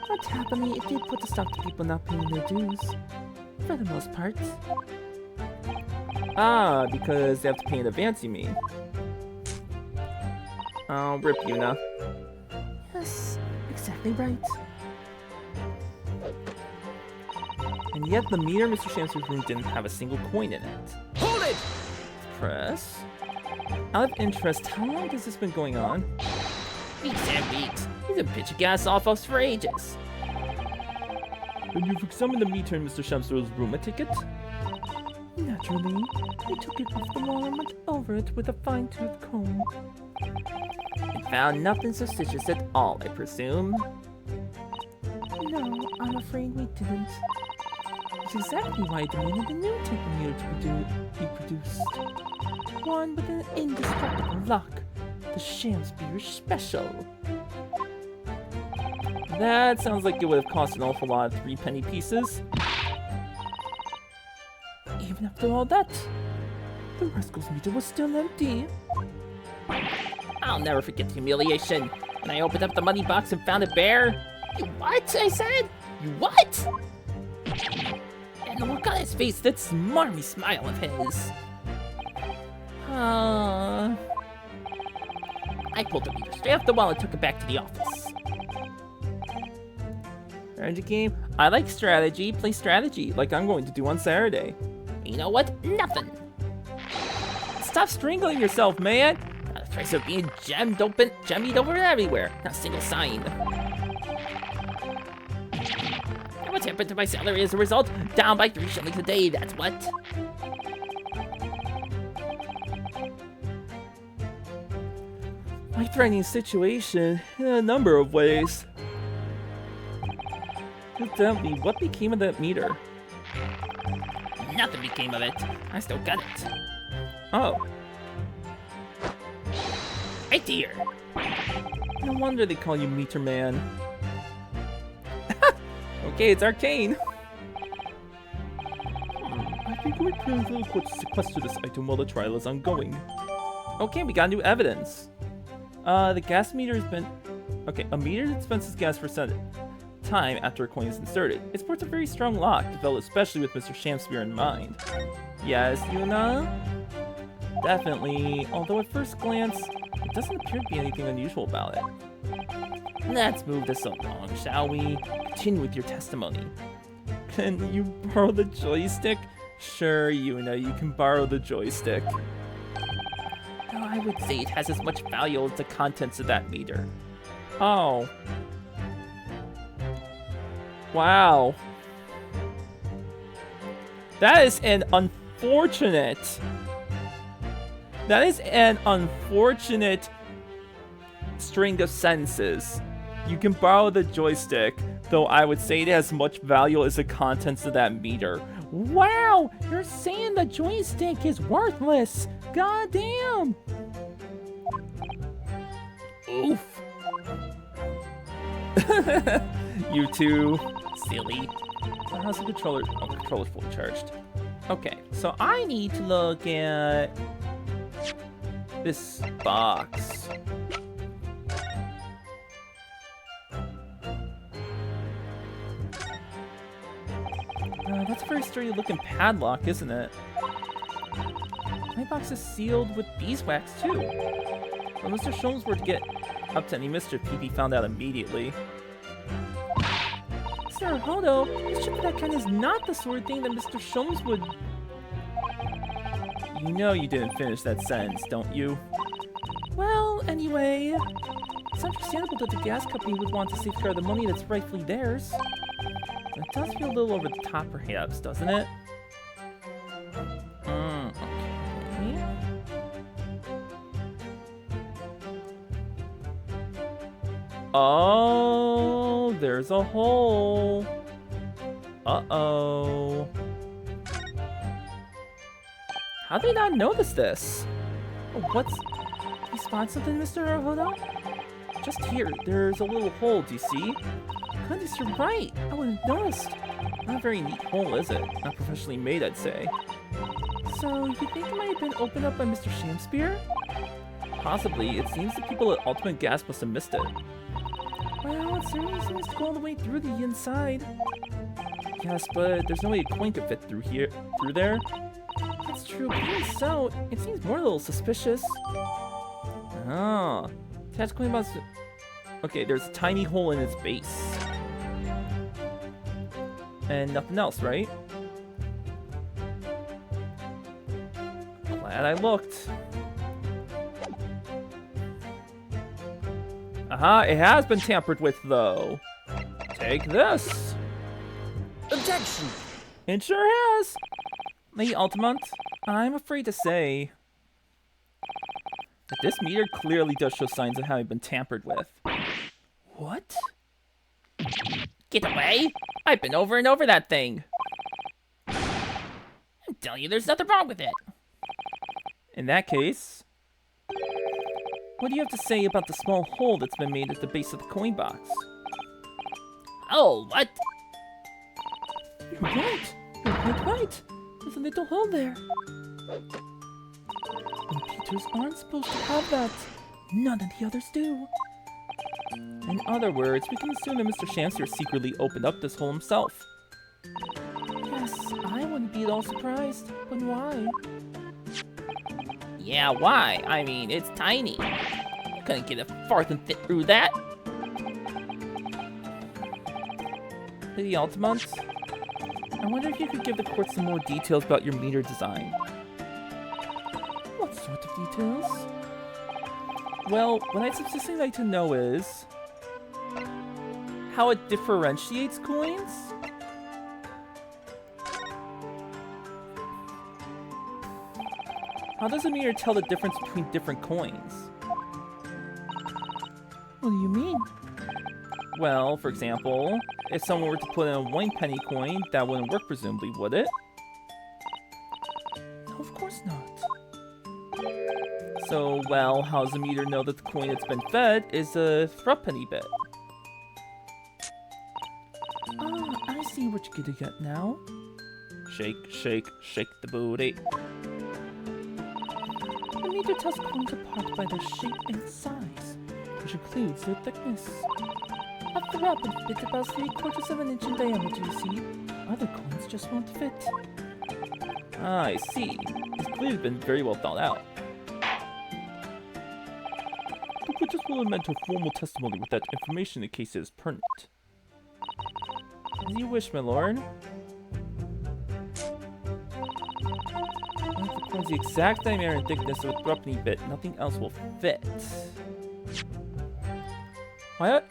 Speaker 2: But happily, it did put a stop to people not paying their dues. For the most part.
Speaker 1: Ah, because they have to pay in advance, you mean? Oh, rip Yuna.
Speaker 2: Yes, exactly right.
Speaker 1: And yet the meter in Mr. Shams's room didn't have a single coin in it.
Speaker 3: Hold it!
Speaker 1: Press. Out of interest, how long has this been going on?
Speaker 3: Weeks and weeks. He's been pitching gas off us for ages.
Speaker 1: When you've examined the meter in Mr. Shams's room, I take it?
Speaker 2: Naturally, I took it off the wall and went over it with a fine-tooth comb.
Speaker 3: And found nothing suspicious at all, I presume.
Speaker 2: No, I'm afraid we didn't. It's exactly why I demanded a new type of meter to be produced. One with an indestructible lock. The Shamspear Special.
Speaker 1: That sounds like it would have cost an awful lot of 3-penny pieces.
Speaker 2: Even after all that, the rascal's meter was still empty.
Speaker 3: I'll never forget the humiliation when I opened up the money box and found it bare. You what? I said. You what? And the look on his face, that smarmy smile of his. I pulled the meter straight off the wall and took it back to the office.
Speaker 1: Strategy game? I like strategy. Play strategy, like I'm going to do on Saturday.
Speaker 3: You know what? Nothing.
Speaker 1: Stop strangling yourself, man!
Speaker 3: Not a trace of being gemmed over everywhere. Not a single sign. And what's happened to my salary as a result? Down by 3 shillings a day, that's what.
Speaker 1: Life-threatening situation in a number of ways. Tell me, what became of that meter?
Speaker 3: Nothing became of it. I still got it.
Speaker 1: Oh,
Speaker 3: Right here.
Speaker 1: no wonder they call you Meter Man. Okay, it's arcane. I think we're trying to sequester this item while the trial is ongoing. Okay, we got new evidence. The gas meter has been... Okay, a meter dispenses gas for time after a coin is inserted. It sports a very strong lock, developed especially with Mr. Shamspear in mind. Yes, Yuna? Definitely, although at first glance, it doesn't appear to be anything unusual about it.
Speaker 3: Let's move this along, shall we?
Speaker 1: Continue with your testimony. Can you borrow the joystick? Sure, Yuna, you can borrow the joystick.
Speaker 3: Though I would say it has as much value as the contents of that meter.
Speaker 1: Oh. Wow. That is an unfortunate... That is an unfortunate string of sentences. You can borrow the joystick, though I would say it has much value as the contents of that meter. Wow! You're saying the joystick is worthless! God damn!
Speaker 3: Oof.
Speaker 1: You two.
Speaker 3: Silly.
Speaker 1: How's the controller? Oh, the controller's fully charged. Okay, so I need to look at this box. That's a very sturdy looking padlock, isn't it? My box is sealed with beeswax too. If Mr. Sholmes were to get up to any mischief, he'd be found out immediately. Sir, Hodo, this chip of that kind is not the sort of thing that Mr. Sholmes would... You know you didn't finish that sentence, don't you? Well, anyway, it's understandable that the gas company would want to safeguard the money that's rightfully theirs. It does feel a little over the top, perhaps, doesn't it? Okay. Oh, there's a hole. Uh-oh. How did I not notice this?
Speaker 2: Oh, what's... You spot something, Mr. Naruhodo?
Speaker 1: Just here, there's a little hole, do you see?
Speaker 2: Goodness, you're right. I wouldn't have noticed.
Speaker 1: Not a very neat hole, is it? Not professionally made, I'd say.
Speaker 2: So, you think it might have been opened up by Mr. Shamspear?
Speaker 1: Possibly. It seems the people at Ultimate Gas must have missed it.
Speaker 2: Well, it certainly seems to go all the way through the inside.
Speaker 1: Yes, but there's no way a coin could fit through there.
Speaker 2: That's true, but even so, it seems more a little suspicious.
Speaker 1: Ah. Attached coin box. Okay, there's a tiny hole in its base. And nothing else, right? Glad I looked. Aha, it has been tampered with, though. Take this.
Speaker 3: Objection!
Speaker 1: It sure has. Lady Altamont, I'm afraid to say that this meter clearly does show signs of having been tampered with.
Speaker 2: What?
Speaker 3: Get away! I've been over and over that thing. I'm telling you, there's nothing wrong with it.
Speaker 1: In that case, what do you have to say about the small hole that's been made at the base of the coin box?
Speaker 3: Oh, what?
Speaker 2: You're right. You're quite right. There's a little hole there. Computers aren't supposed to have that. None of the others do.
Speaker 1: In other words, we can assume that Mr. Shamster secretly opened up this hole himself.
Speaker 2: Yes, I wouldn't be at all surprised. But why?
Speaker 3: Yeah, why? I mean, it's tiny. You couldn't get a farthing fit through that.
Speaker 1: Lady Altamont, I wonder if you could give the court some more details about your meter design.
Speaker 2: What sort of details?
Speaker 1: Well, what I'd substantially like to know is how it differentiates coins? How does a meter tell the difference between different coins?
Speaker 2: What do you mean?
Speaker 1: Well, for example, if someone were to put in a 1 penny coin, that wouldn't work presumably, would it?
Speaker 2: No, of course not.
Speaker 1: So, well, how does the meter know that the coin that's been fed is a threepenny bit?
Speaker 2: Ah, I see what you're getting at now.
Speaker 1: Shake, shake, shake the booty.
Speaker 2: The meter tells coins apart by their shape and size, which includes their thickness. A threepenny bit about 3/4 of an inch in diameter, you see. Other coins just won't fit.
Speaker 1: Ah, I see. It's clearly been very well thought out. The witness will amend her formal testimony with that information in case it is pertinent. As you wish, my lord. If the coin's the exact diameter and thickness of a threepenny bit, nothing else will fit. Why?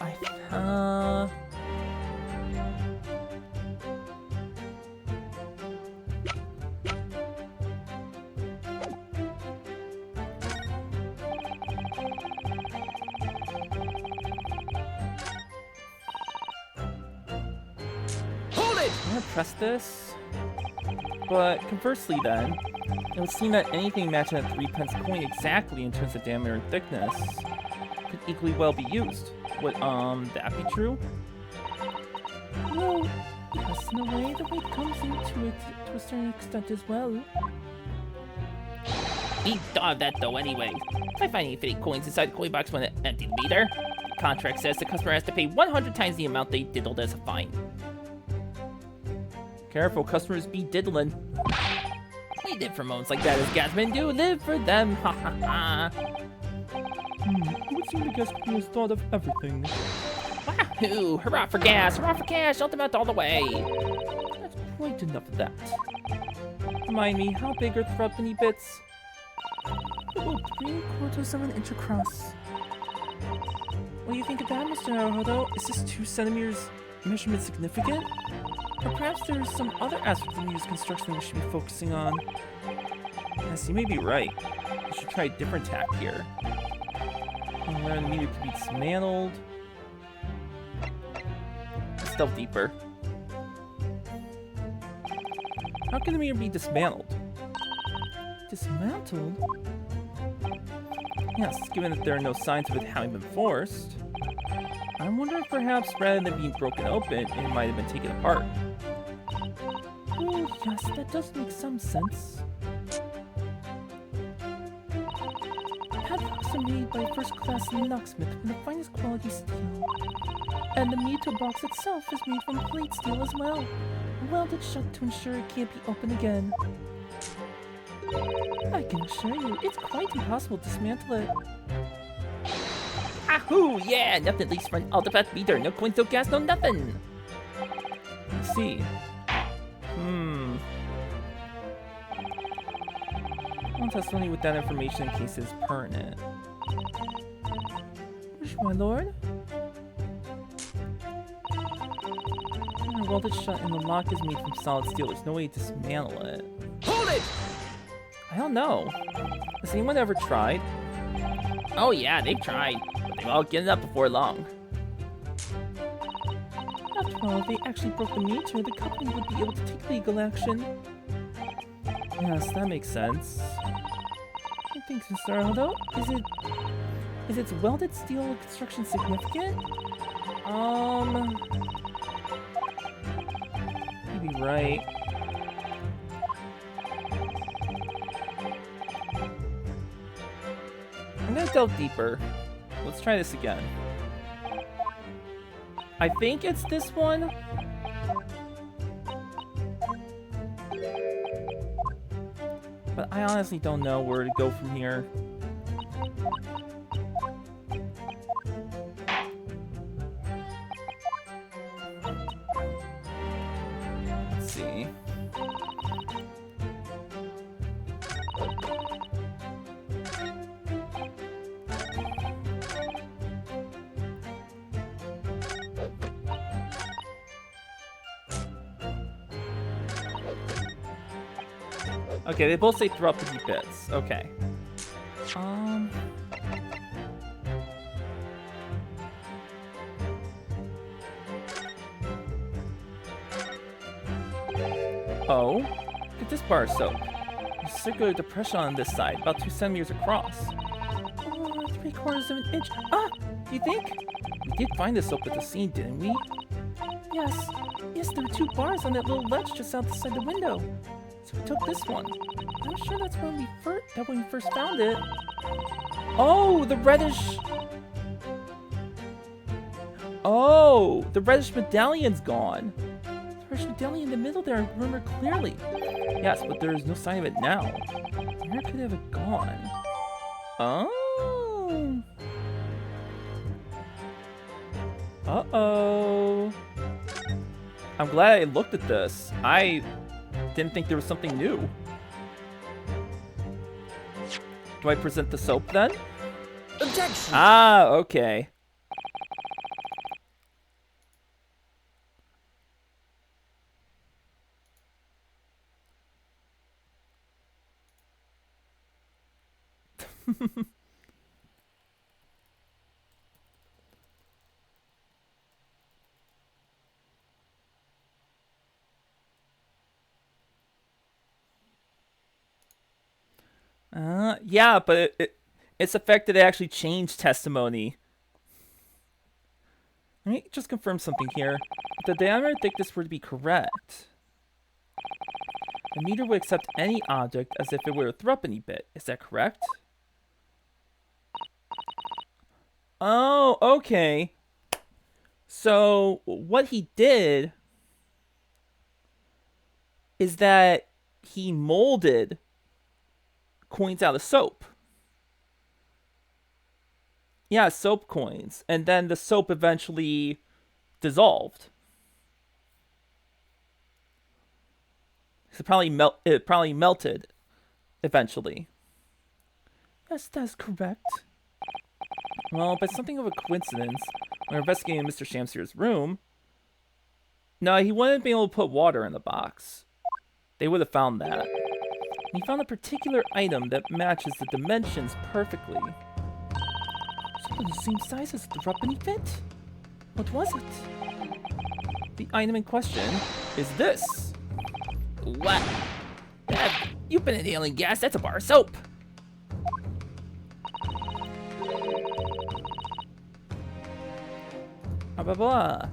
Speaker 3: Hold it!
Speaker 1: I'm gonna press this. But conversely then, it would seem that anything matching a 3-pence coin exactly in terms of diameter and thickness could equally well be used. Would, that be true?
Speaker 2: Well, yes, in a way, the weight comes into it to a certain extent as well.
Speaker 3: We thought of that though anyway. If I find any fitting coins inside the coin box when it empty the meter, the contract says the customer has to pay 100 times the amount they diddled as a fine.
Speaker 1: Careful, customers be diddling.
Speaker 3: We live for moments like that as gasmen do. Live for them, ha ha ha.
Speaker 2: It would seem the guest who has thought of everything.
Speaker 3: Wahoo! Hurrah for gas! Hurrah for cash! Ultimate all the way!
Speaker 1: That's quite enough of that. Remind me, how big are threepenny bits?
Speaker 2: About 3/4 of an inch across. What do you think of that, Mr. Naruhodo? Is this 2 centimeters measurement significant? Or perhaps there's some other aspect of the meter's construction we should be focusing on?
Speaker 1: Yes, you may be right. I should try a different tack here. Where the meter can be dismantled, let's delve deeper. How can the meter be dismantled?
Speaker 2: Dismantled?
Speaker 1: Yes, given that there are no signs of it having been forced. I'm wondering if perhaps rather than being broken open, it might have been taken apart.
Speaker 2: Oh, yes, that does make some sense. Padlocks are made by a first-class locksmith from the finest quality steel. And the meter box itself is made from plate steel as well, welded shut to ensure it can't be opened again. I can assure you, it's quite impossible to dismantle it.
Speaker 3: Ahoo! Yeah, nothing leaks for an ultra-fast meter. No coins, no gas, no nothing.
Speaker 1: Let's see. I'll test only with that information in case it's pertinent.
Speaker 2: My lord?
Speaker 1: Welded shut and the lock is made from solid steel. There's no way to dismantle it.
Speaker 3: Hold it!
Speaker 1: I don't know. Has anyone ever tried?
Speaker 3: Oh yeah, they've tried, but they've all given up before long.
Speaker 2: After all, if they actually broke the meter, the company would be able to take legal action.
Speaker 1: Yes, that makes sense.
Speaker 2: I think so, Mr. Aldo. Is its welded steel construction significant?
Speaker 1: You'd be right. I'm gonna delve deeper. Let's try this again. I think it's this one. But I honestly don't know where to go from here. Let's see. Okay, they both say throw up the bits. Okay. Oh, look at this bar of soap. There's a circular depression on this side, about 2 centimeters across.
Speaker 2: Oh, 3/4 of an inch. Ah! Do you think?
Speaker 1: We did find this soap at the scene, didn't we?
Speaker 2: Yes. Yes, there were 2 bars on that little ledge just outside the window. So we took this one. I'm sure that's when we first found it.
Speaker 1: Oh, the reddish... Oh, the reddish medallion's gone.
Speaker 2: The reddish medallion in the middle there, I remember clearly.
Speaker 1: Yes, but there is no sign of it now.
Speaker 2: Where could it have gone?
Speaker 1: Oh. Uh-oh. I'm glad I looked at this. I didn't think there was something new. Do I present the soap then?
Speaker 3: Objection!
Speaker 1: Ah, okay. Yeah, but it's the fact that it actually changed testimony. Let me just confirm something here. If the diameter and thickness were to be correct, the meter would accept any object as if it were a threepenny bit. Is that correct? Oh, okay. So what he did is that he molded coins out of soap. Yeah, soap coins. And then the soap eventually dissolved. So it probably melted eventually.
Speaker 2: Yes, that's correct.
Speaker 1: Well, by something of a coincidence, when investigating Mr. Shamsier's room, no, he wouldn't be able to put water in the box. They would have found that. And he found a particular item that matches the dimensions perfectly.
Speaker 2: Something the same size as the threepenny bit? What was it?
Speaker 1: The item in question is this.
Speaker 3: What? You've been inhaling gas. That's a bar of soap.
Speaker 1: Blah, blah, blah.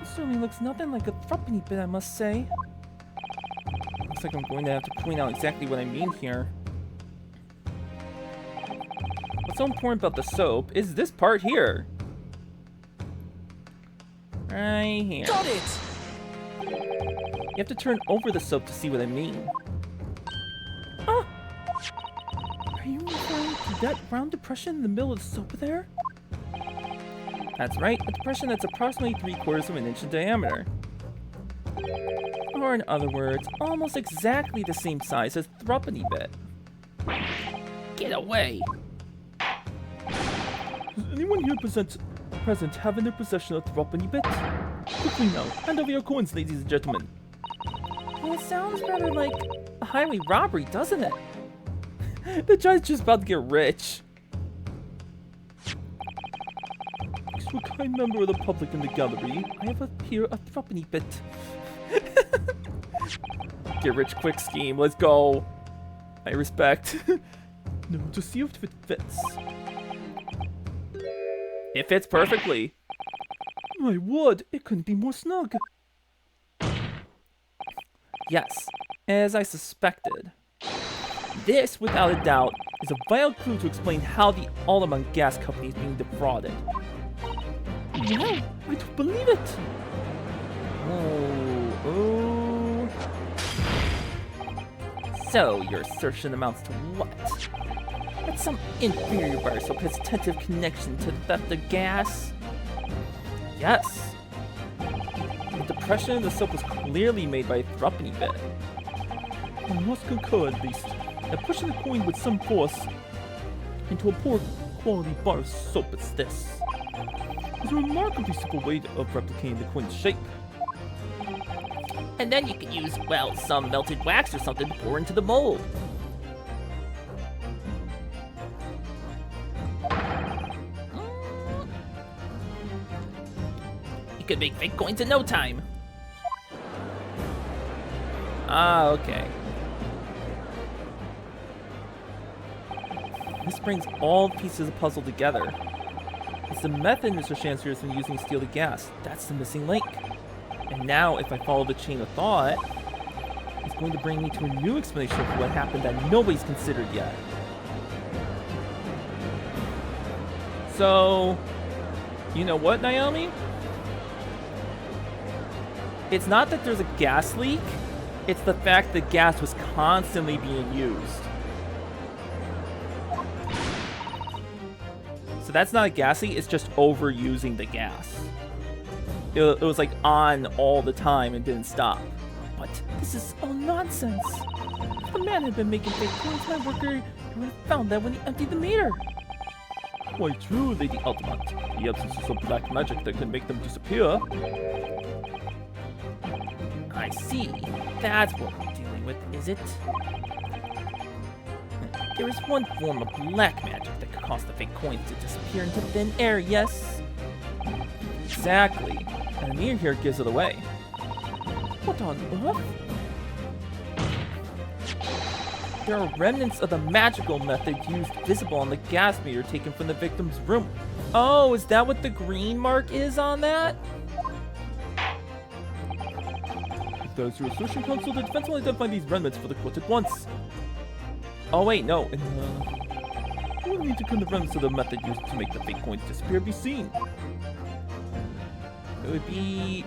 Speaker 1: This certainly looks nothing like a threepenny bit, I must say. Looks like I'm going to have to point out exactly what I mean here. What's so important about the soap is this part here. Right here.
Speaker 2: Got it!
Speaker 1: You have to turn over the soap to see what I mean. Ah! Are you referring to that round depression in the middle of the soap there? That's right, a depression that's approximately 3/4 of an inch in diameter. Or in other words, almost exactly the same size as threepenny bit.
Speaker 3: Get away.
Speaker 2: Does anyone here present have in their possession a threepenny bit? Quickly now, hand over your coins, ladies and gentlemen.
Speaker 1: Well, it sounds rather like a highway robbery, doesn't it? The guy's just about to get rich.
Speaker 2: Thanks to a kind member of the public in the gallery, I have here a threepenny bit.
Speaker 1: Get rich quick scheme, let's go. I respect.
Speaker 2: Now, to see if it fits.
Speaker 1: It fits perfectly.
Speaker 2: My word, it couldn't be more snug.
Speaker 1: Yes, as I suspected. This, without a doubt, is a vital clue to explain how the Alderman Gas Company is being defrauded.
Speaker 2: Wow, I don't believe it.
Speaker 1: Oh. So, your assertion amounts to what? That some inferior bar soap has tentative connection to the theft of gas? Yes. The depression in the soap was clearly made by a threepenny bit.
Speaker 2: I must concur at least that pushing the coin with some force into a poor quality bar of soap as this is a remarkably simple way of replicating the coin's shape.
Speaker 3: And then you can use, well, some melted wax or something to pour into the mold. You could make fake coins in no time.
Speaker 1: Ah, okay. This brings all the pieces of the puzzle together. It's the method Mr. Shancer has been using to steal the gas. That's the missing link. And now, if I follow the chain of thought, it's going to bring me to a new explanation of what happened that nobody's considered yet. So, you know what, Naomi? It's not that there's a gas leak, it's the fact that gas was constantly being used. So that's not a gas leak, it's just overusing the gas. It was like on all the time and didn't stop.
Speaker 2: But this is all nonsense. If the man had been making fake coins, my worker would have found that when he emptied the meter.
Speaker 1: Quite true, Lady Altamont. The absence of some black magic that can make them disappear. I see. That's what we're dealing with, is it? There is one form of black magic that could cause the fake coins to disappear into thin air, yes? Exactly. And Amir here gives it away.
Speaker 2: What on earth?
Speaker 1: There are remnants of the magical method used visible on the gas meter taken from the victim's room. Oh, is that what the green mark is on that?
Speaker 2: If that is your assertion, counsel, the defense will identify these remnants for the court at once.
Speaker 1: Oh wait, no.
Speaker 2: You will need to can the remnants of the method used to make the fake coins disappear be seen.
Speaker 1: It would be...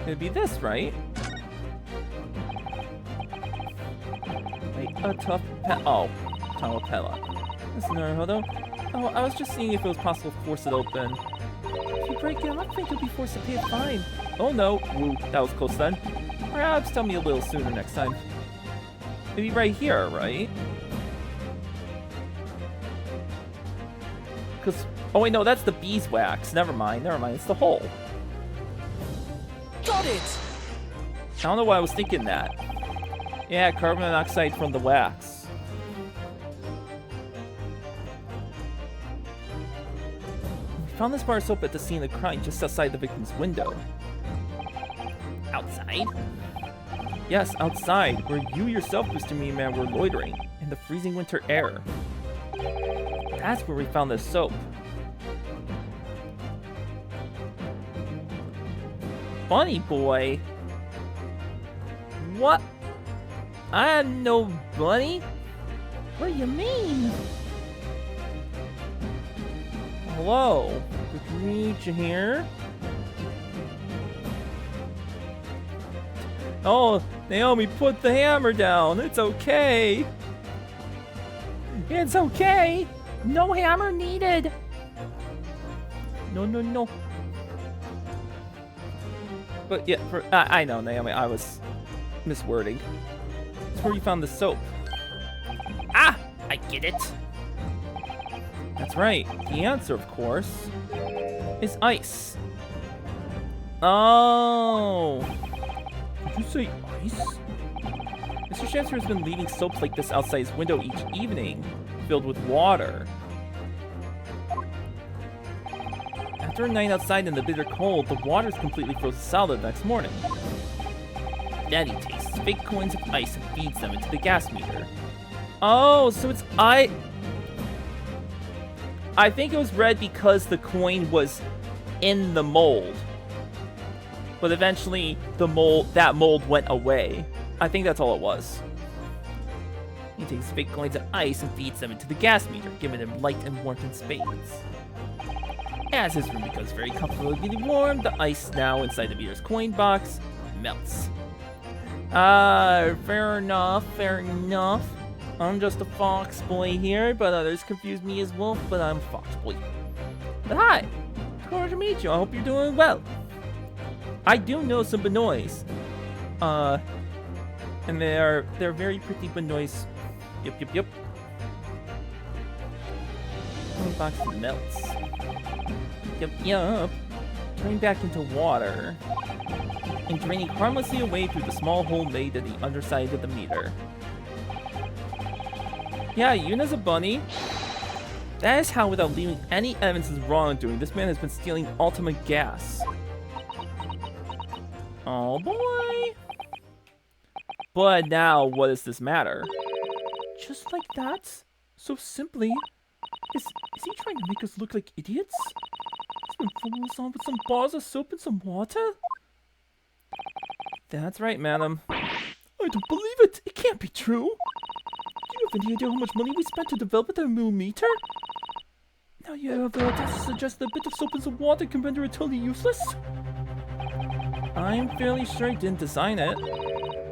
Speaker 1: It'd be this, right? Wait, a tough Talepella. Listen, Naruhodo. Oh, I was just seeing if it was possible to force it open.
Speaker 2: If you break it, I think you'll be forced to pay a fine.
Speaker 1: Oh no, woo, that was close then. Perhaps tell me a little sooner next time. Maybe right here, right? Cause, oh wait, no, that's the beeswax. Never mind, it's the hole.
Speaker 2: Got it!
Speaker 1: I don't know why I was thinking that. Yeah, carbon monoxide from the wax. found this bar of soap at the scene of the crime just outside the victim's window.
Speaker 3: Outside?
Speaker 1: Yes, outside, where you yourself, Mr. Mean Man, were loitering in the freezing winter air. That's where we found this soap. Bunny boy? What? I am no bunny?
Speaker 2: What do you mean?
Speaker 1: Hello, good to meet you here. Oh, Naomi, put the hammer down. It's okay. It's okay.
Speaker 2: No hammer needed.
Speaker 1: No, no, no. But yeah, I know, Naomi, I was miswording. It's where you found the soap.
Speaker 3: Ah! I get it.
Speaker 1: That's right. The answer, of course, is ice. Oh. Did you say ice? Mr. Chancer has been leaving soaps like this outside his window each evening, filled with water. After a night outside in the bitter cold, the water's completely frozen solid the next morning. Then he tastes fake coins of ice and feeds them into the gas meter. Oh, so it's I think it was red because the coin was in the mold. But eventually that mold went away. I think that's all it was. He takes fake coins of ice and feeds them into the gas meter, giving them light and warmth in spades. As his room becomes very comfortably warm, the ice now inside the meter's coin box melts. Fair enough, fair enough. I'm just a fox boy here, but others confuse me as wolf, but I'm a fox boy. But hi, it's glad to meet you. I hope you're doing well. I do know some Benoys. And they're very pretty Benoys. Yep. Coin box melts. Yup. Turning back into water. And draining harmlessly away through the small hole made in the underside of the meter. Yeah, Yuna's a bunny. That is how, without leaving any evidence of wrongdoing, this man has been stealing ultimate gas. Oh boy. But now, what does this matter?
Speaker 2: Just like that? So simply? Is he trying to make us look like idiots? He's been fooling us on with some bars of soap and some water?
Speaker 1: That's right, madam.
Speaker 2: I don't believe it! It can't be true! Do you have any idea how much money we spent to develop that new meter? Now you have the audacity to suggest that a bit of soap and some water can render it totally useless?
Speaker 1: I'm fairly sure I didn't design it.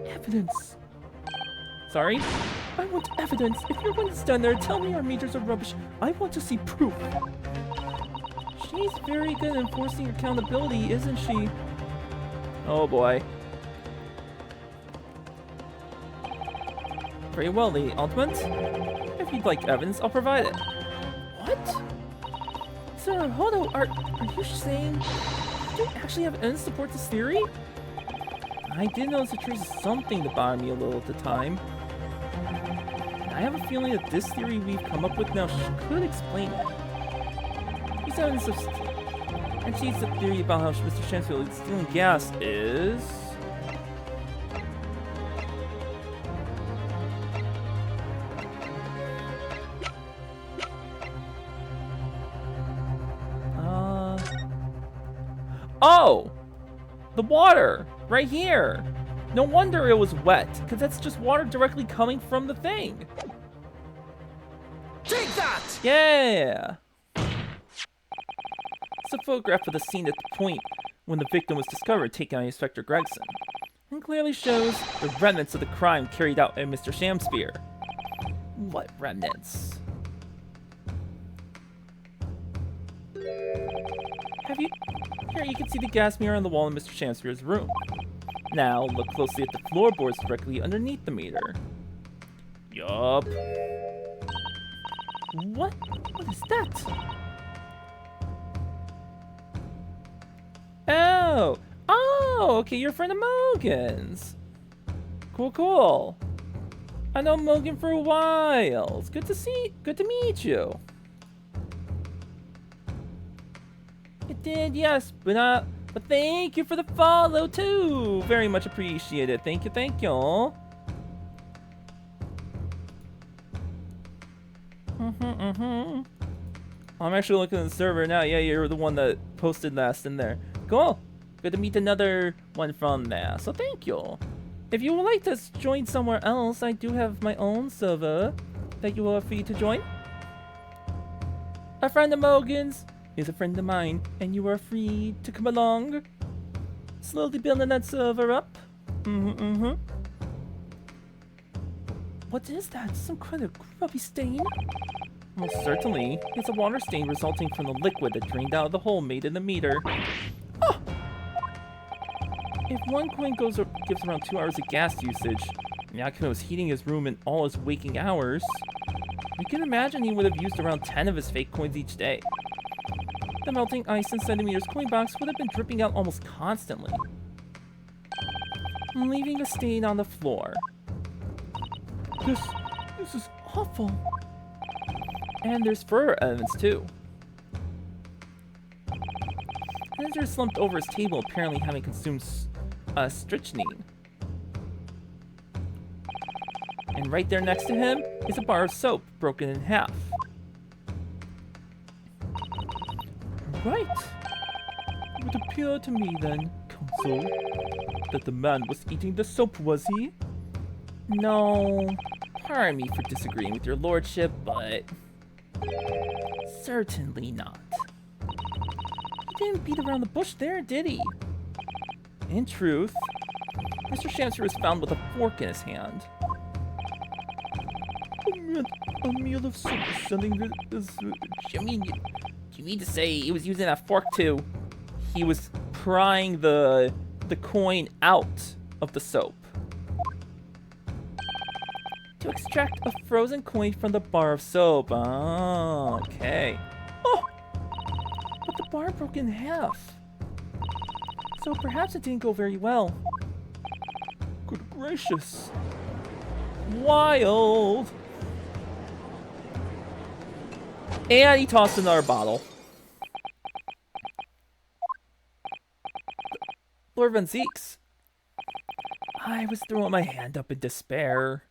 Speaker 2: Evidence.
Speaker 1: Sorry?
Speaker 2: I want evidence. If you're going to stand there and tell me our meters are rubbish, I want to see proof.
Speaker 1: She's very good at enforcing accountability, isn't she? Oh boy. Very well, Lady Ultimate. If you'd like evidence, I'll provide it.
Speaker 2: What? Sir, hold on. Are you saying you actually have evidence to support this theory?
Speaker 1: I did notice the trace of something to bother me a little at the time. I have a feeling that this theory we've come up with now could explain it. These evidence of and she's the theory about how Mr. Shansfield is stealing gas is... Oh! The water! Right here! No wonder it was wet, because that's just water directly coming from the thing.
Speaker 4: Take that!
Speaker 1: Yeah! It's a photograph of the scene at the point when the victim was discovered taken by Inspector Gregson, and clearly shows the remnants of the crime carried out by Mr. Shamspear. What remnants? Here you can see the gas mirror on the wall in Mr. Shamspear's room. Now, look closely at the floorboards directly underneath the meter. Yup.
Speaker 2: What is that?
Speaker 1: Oh, okay, you're a friend of Mogan's. Cool. I know Mogan for a while. It's good to meet you. It did, yes, but thank you for the follow too. Very much appreciated. Thank you, thank you. I'm actually looking at the server now. Yeah, you're the one that posted last in there. Cool. Good to meet another one from there. So thank you. If you would like to join somewhere else, I do have my own server that you are free to join. A friend of Mogan's is a friend of mine, and you are free to come along. Slowly building that server up. What is that? Some kind of grubby stain? Most certainly. It's a water stain resulting from the liquid that drained out of the hole made in the meter. Oh! If one coin gives around 2 hours of gas usage, Yakuno was heating his room in all his waking hours, we can imagine he would have used around 10 of his fake coins each day. The melting ice in Centimeter's coin box would have been dripping out almost constantly, leaving a stain on the floor.
Speaker 2: This is awful.
Speaker 1: And there's further evidence too. Ezra slumped over his table, apparently having consumed strychnine. And right there next to him is a bar of soap, broken in half.
Speaker 2: Right. It would appear to me then, Counsel, that the man was eating the soap, was he?
Speaker 1: No, pardon me for disagreeing with your lordship, but certainly not. He didn't beat around the bush there, did he? In truth, Mr. Shamster was found with a fork in his hand.
Speaker 2: A meal of soap sending this.
Speaker 3: You mean to say he was using that fork too?
Speaker 1: He was prying the coin out of the soap to extract a frozen coin from the bar of soap. Oh, okay.
Speaker 2: Oh! But the bar broke in half. So perhaps it didn't go very well. Good gracious.
Speaker 1: Wild. And he tossed another bottle. Lord Van Zeeks. I was throwing my hand up in despair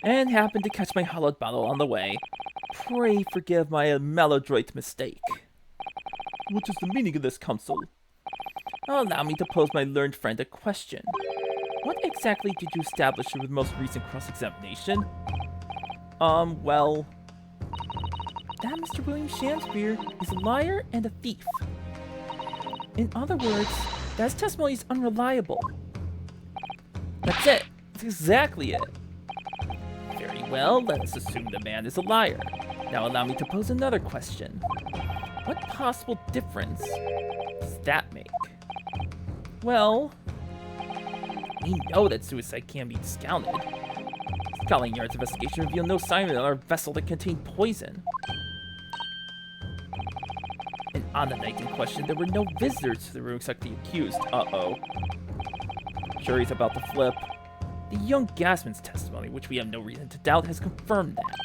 Speaker 1: and happened to catch my hollowed bottle on the way. Pray forgive my maladroit mistake.
Speaker 2: What is the meaning of this, Counsel?
Speaker 1: Allow me to pose my learned friend a question. What exactly did you establish in the most recent cross-examination? Well, that Mr. William Shakespeare is a liar and a thief. In other words, that his testimony is unreliable. That's it. That's exactly it. Very well, let us assume the man is a liar. Now allow me to pose another question. What possible difference does that make? Well, we know that suicide can be discounted. Scotland Yard's investigation revealed no sign on our vessel that contained poison. And on the night in question, there were no visitors to the room except the accused. Uh-oh. Jury's about to flip. The young gasman's testimony, which we have no reason to doubt, has confirmed that.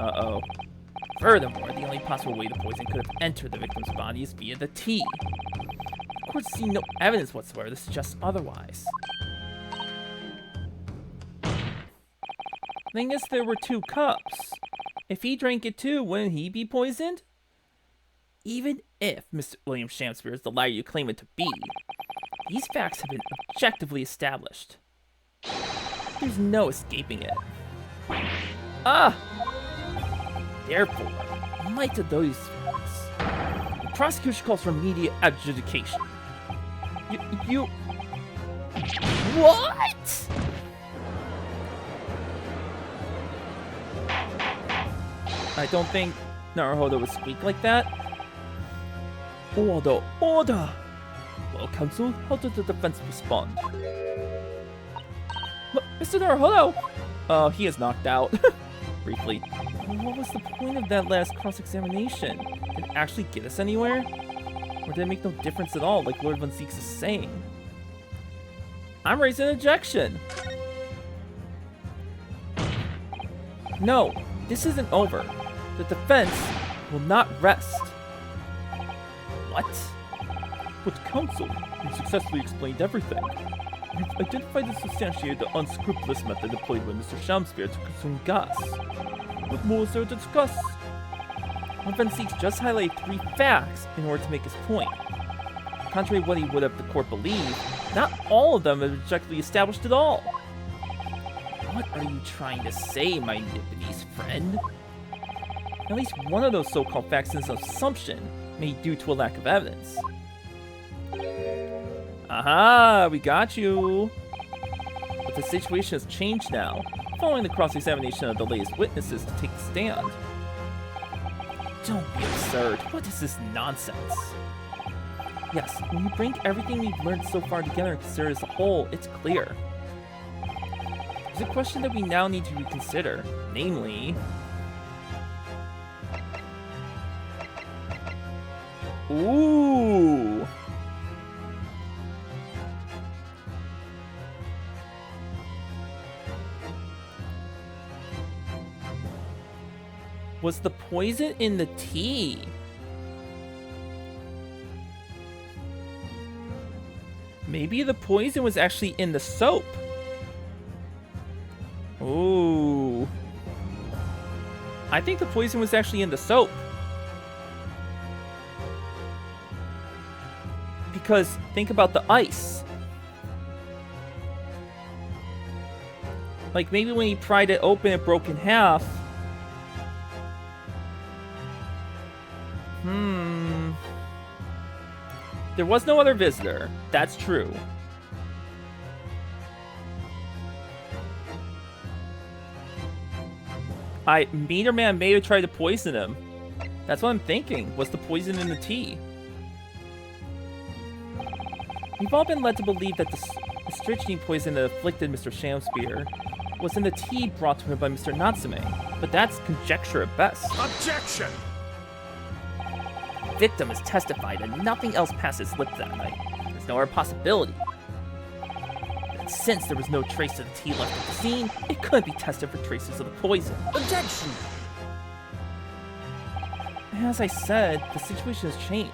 Speaker 1: Uh-oh. Furthermore, the only possible way the poison could have entered the victim's body is via the tea. The court see no evidence whatsoever to suggest otherwise. Thing is, there were 2 cups. If he drank it too, wouldn't he be poisoned? Even if Mr. William Shakespeare is the liar you claim him to be, these facts have been objectively established. There's no escaping it. Ah! Therefore, in light of those facts, the prosecution calls for immediate adjudication. You... What?! I don't think Naruhodo would speak like that.
Speaker 2: Order! Order! Well, Counsel, how did the defense respond?
Speaker 1: Mr. Naruhodo! He is knocked out. Briefly. What was the point of that last cross-examination? Did it actually get us anywhere? Or did it make no difference at all, like Lord Van Zeeks is saying? I'm raising an objection! No, this isn't over. The defense will not rest.
Speaker 3: What?
Speaker 1: But counsel, you've successfully explained everything. You've identified and substantiated the unscrupulous method employed by Mr. Shamspear to consume gas. What more is there to discuss?
Speaker 3: Van Seeks just highlighted 3 facts in order to make his point. Contrary to what he would have the court believe, not all of them are objectively established at all. What are you trying to say, my Nipponese friend? At least one of those so-called facts is an assumption made due to a lack of evidence. Aha, we got you. But the situation has changed now, following the cross-examination of the latest witnesses to take the stand. Don't be absurd. What is this nonsense? Yes, when you bring everything we've learned so far together and consider as a whole, it's clear. There's a question that we now need to reconsider, namely... Ooh! Was the poison in the tea? Maybe the poison was actually in the soap. Ooh. I think the poison was actually in the soap. Because think about the ice. Like maybe when he pried it open, it broke in half. There was no other visitor. That's true. Meter Man may have tried to poison him. That's what I'm thinking. Was the poison in the tea? We've all been led to believe that the strychnine poison that afflicted Mr. Shamspear was in the tea brought to him by Mr. Natsume, but that's conjecture at best.
Speaker 4: Objection!
Speaker 3: The victim has testified that nothing else passed his lips that night. There's no other possibility. And since there was no trace of the tea left at the scene, it couldn't be tested for traces of the poison.
Speaker 4: Objection!
Speaker 3: As I said, the situation has changed.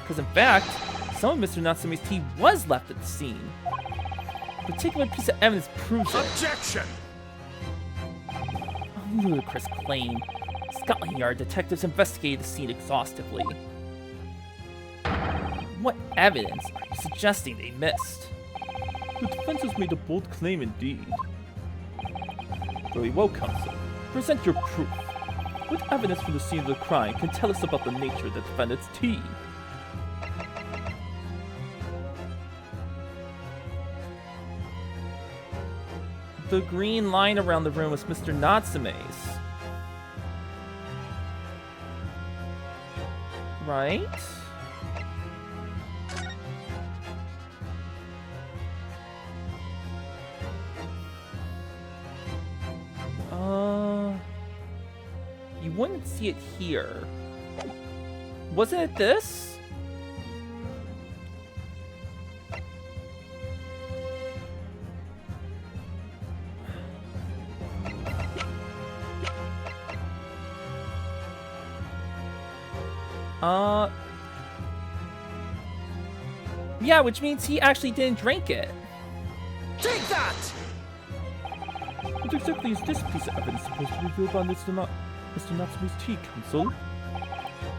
Speaker 3: Because in fact, some of Mr. Natsume's tea was left at the scene. A particular piece of evidence proves it.
Speaker 4: Objection!
Speaker 3: A ludicrous claim. Scotland Yard detectives investigated the scene exhaustively. What evidence are you suggesting they missed?
Speaker 1: The defense has made a bold claim indeed. Very well, counsel. Present your proof. What evidence from the scene of the crime can tell us about the nature of the defendant's tea?
Speaker 3: The green line around the room was Mr. Natsume's. Right? You wouldn't see it here. Wasn't it this? Yeah, which means he actually didn't drink it.
Speaker 4: Take that!
Speaker 1: What exactly is this piece of evidence supposed to reveal about Mr. Natsume's tea, counsel?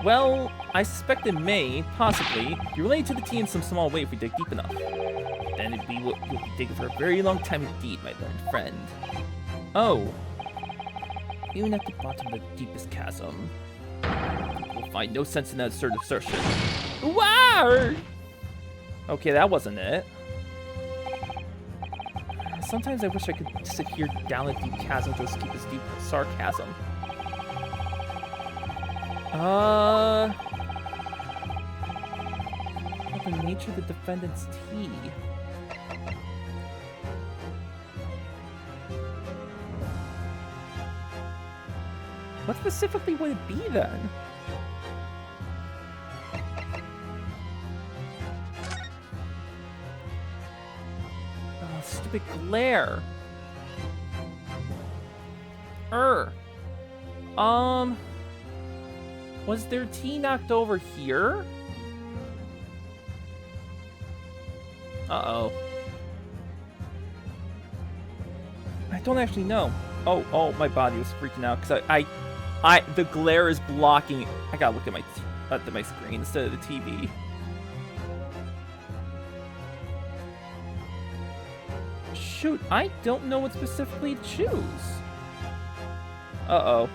Speaker 3: Well, I suspect it may, possibly, be related to the tea in some small way if we dig deep enough. Then you'll be digging for a very long time indeed, my learned friend. Oh. Even at the bottom of the deepest chasm, we'll find no sense in that absurd assertion. Wow! Okay, that wasn't it. Sometimes I wish I could disappear down a deep chasm to escape his deep sarcasm. What the nature of the defendant's tea? What specifically would it be then? Oh, stupid glare. Was their tea knocked over here?
Speaker 1: Uh-oh. I don't actually know. Oh, my body was freaking out because the glare is blocking. I gotta look at my screen instead of the TV. Shoot, I don't know what specifically to choose. Uh-oh.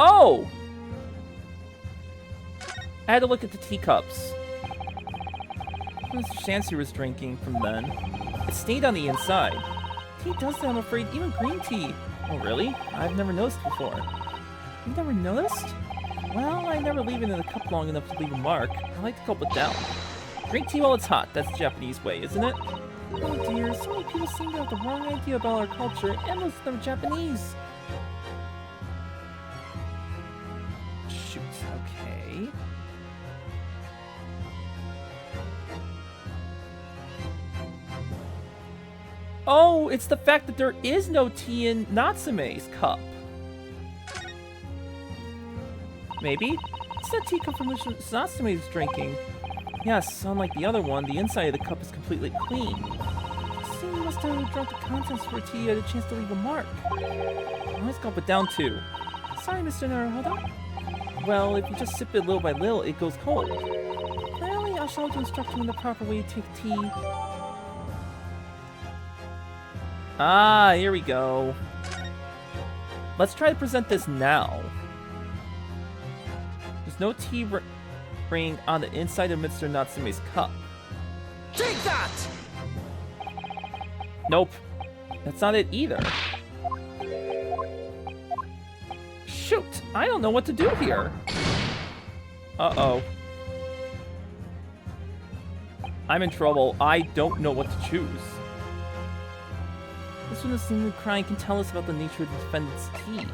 Speaker 1: Oh! I had to look at the teacups. Mr. Shancy was drinking from then. It stayed on the inside. Tea does that, I'm afraid, even green tea. Oh, really? I've never noticed before. You've never noticed? Well, I never leave it in the cup long enough to leave a mark. I like to gulp it down. Drink tea while it's hot. That's the Japanese way, isn't it? Oh dear, so many people seem to have the wrong idea about our culture, and most of them are Japanese. Shoot, okay. Oh, it's the fact that there is no tea in Natsume's cup. Maybe? It's that teacup from which Natsume is drinking. Yes, unlike the other one, the inside of the cup is completely clean. So you must have drunk the contents for tea had a chance to leave a mark. Let's gulp it down too. Sorry, Mr. Naruhodo. Well, if you just sip it little by little, it goes cold. Clearly, I shall have to instruct you in the proper way to take tea. Ah, here we go. Let's try to present this now. There's no tea ring on the inside of Mr. Natsume's cup.
Speaker 4: Take that!
Speaker 1: Nope. That's not it either. Shoot! I don't know what to do here. Uh-oh. I'm in trouble. I don't know what to choose. This one, the seemingly crying, can tell us about the nature of the defendant's tea.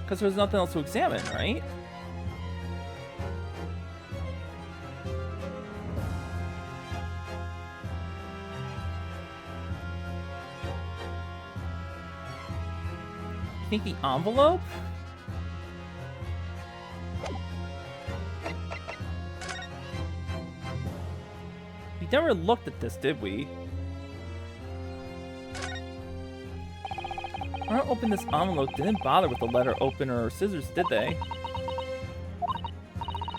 Speaker 1: Because there's nothing else to examine, right? You think the envelope? We never looked at this, did we? Whoever opened this envelope didn't bother with the letter opener or scissors, did they?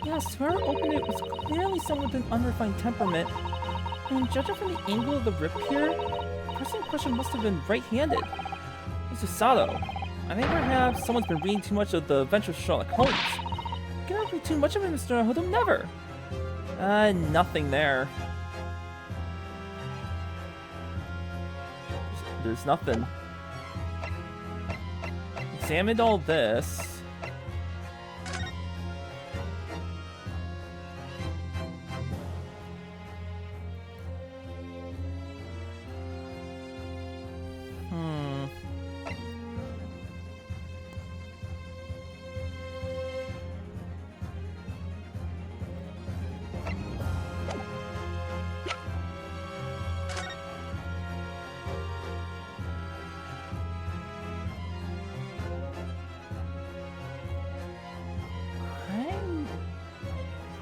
Speaker 1: Yes, whoever opened it was clearly someone with an unrefined temperament. And judging from the angle of the rip here, the person in question must have been right-handed. Mr. Sato, I think perhaps someone's been reading too much of the Adventures of Sherlock Holmes. You cannot read too much of it, Mr. Naruhodo, never! Nothing there. There's nothing. Examined all this.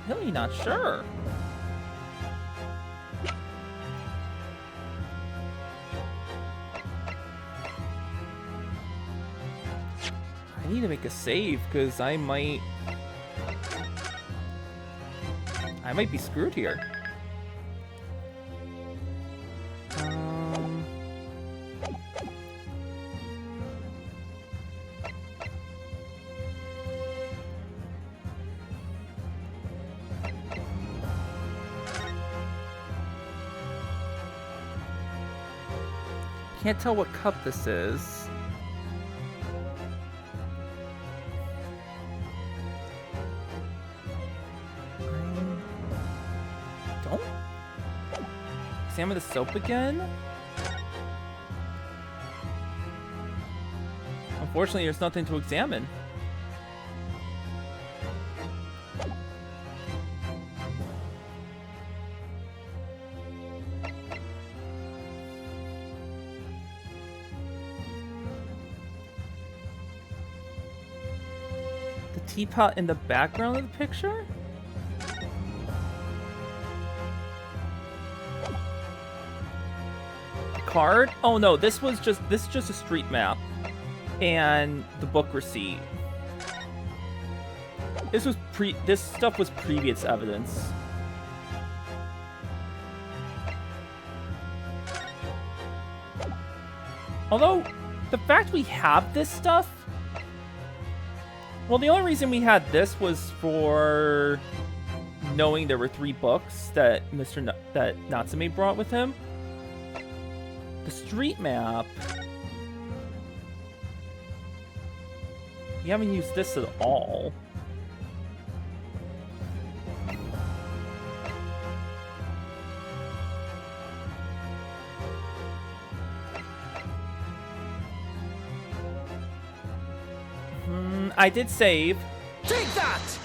Speaker 1: Really not sure. I need to make a save because I might be screwed here. Can't tell what cup this is. Don't examine the soap again. Unfortunately, there's nothing to examine. teapot in the background of the picture? Card? Oh no, this is just a street map and the book receipt. This stuff was previous evidence. Although the fact we have this stuff, well, the only reason we had this was for knowing there were 3 books that that Natsume brought with him. The street map. We haven't used this at all. I did save.
Speaker 4: Take that!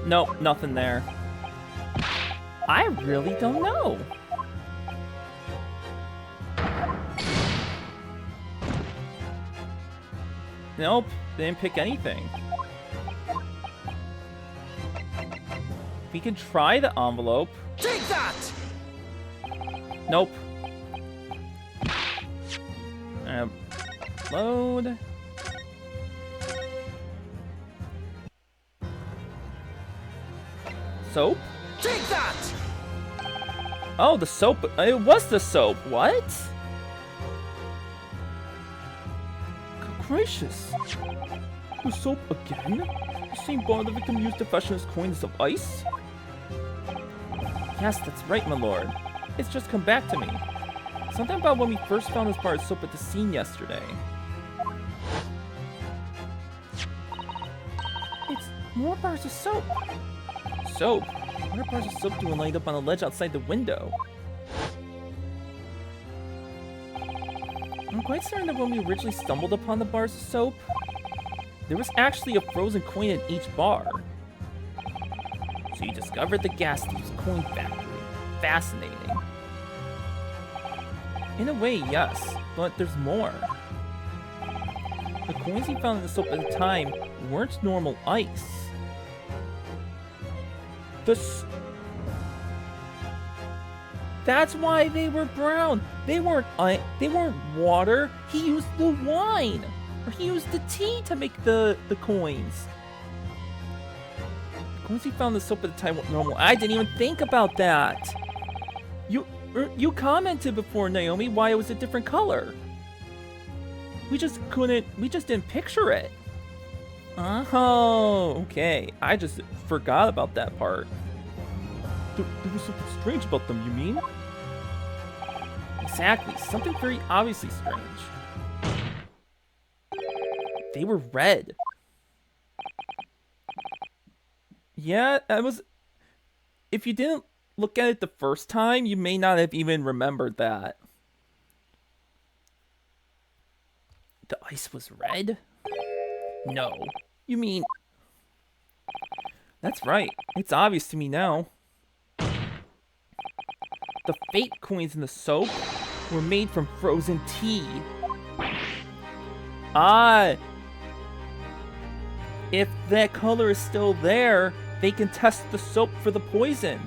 Speaker 1: Nope, nothing there. I really don't know. Nope, didn't pick anything. We can try the envelope.
Speaker 4: Take that!
Speaker 1: Nope. Load. Soap?
Speaker 4: Take that!
Speaker 1: Oh, the soap. It was the soap. What?
Speaker 2: Gracious! The soap again? The same bar the victim used to fashion his coins of ice?
Speaker 1: Yes, that's right, my lord. It's just come back to me. Something about when we first found this bar of soap at the scene yesterday.
Speaker 2: It's more bars of soap.
Speaker 1: Soap? What are bars of soap doing lined up on a ledge outside the window? I'm quite certain that when we originally stumbled upon the bars of soap, there was actually a frozen coin in each bar. So you discovered the gas thief's coin factory. Fascinating. In a way, yes, but there's more. The coins he found in the soap at the time weren't normal ice. That's why they were brown. They weren't water. He used the wine. Or he used the tea to make the coins. The coins he found in the soap at the time weren't normal. I didn't even think about that. You commented before, Naomi, why it was a different color. We just didn't picture it. Oh, okay. I just forgot about that part.
Speaker 2: There was something strange about them, you mean?
Speaker 1: Exactly. Something very obviously strange. They were red. Yeah, if you didn't look at it the first time, you may not have even remembered that. The ice was red? No. You mean... That's right. It's obvious to me now. The fake coins in the soap were made from frozen tea. Ah! If that color is still there, they can test the soap for the poison.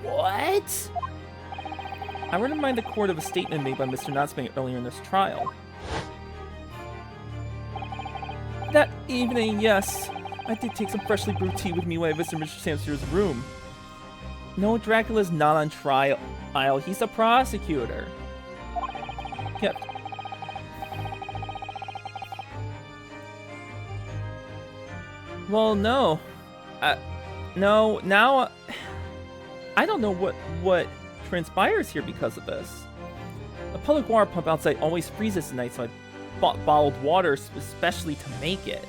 Speaker 1: What? I would remind the court of a statement made by Mr. Natsume earlier in this trial. That evening, yes, I did take some freshly brewed tea with me when I visited Mr. Samster's room. No, Dracula's not on trial. He's a prosecutor. Yep. Well, no. No, now... I don't know what transpires here because of this. The public water pump outside always freezes at night, so I bought bottled water especially to make it.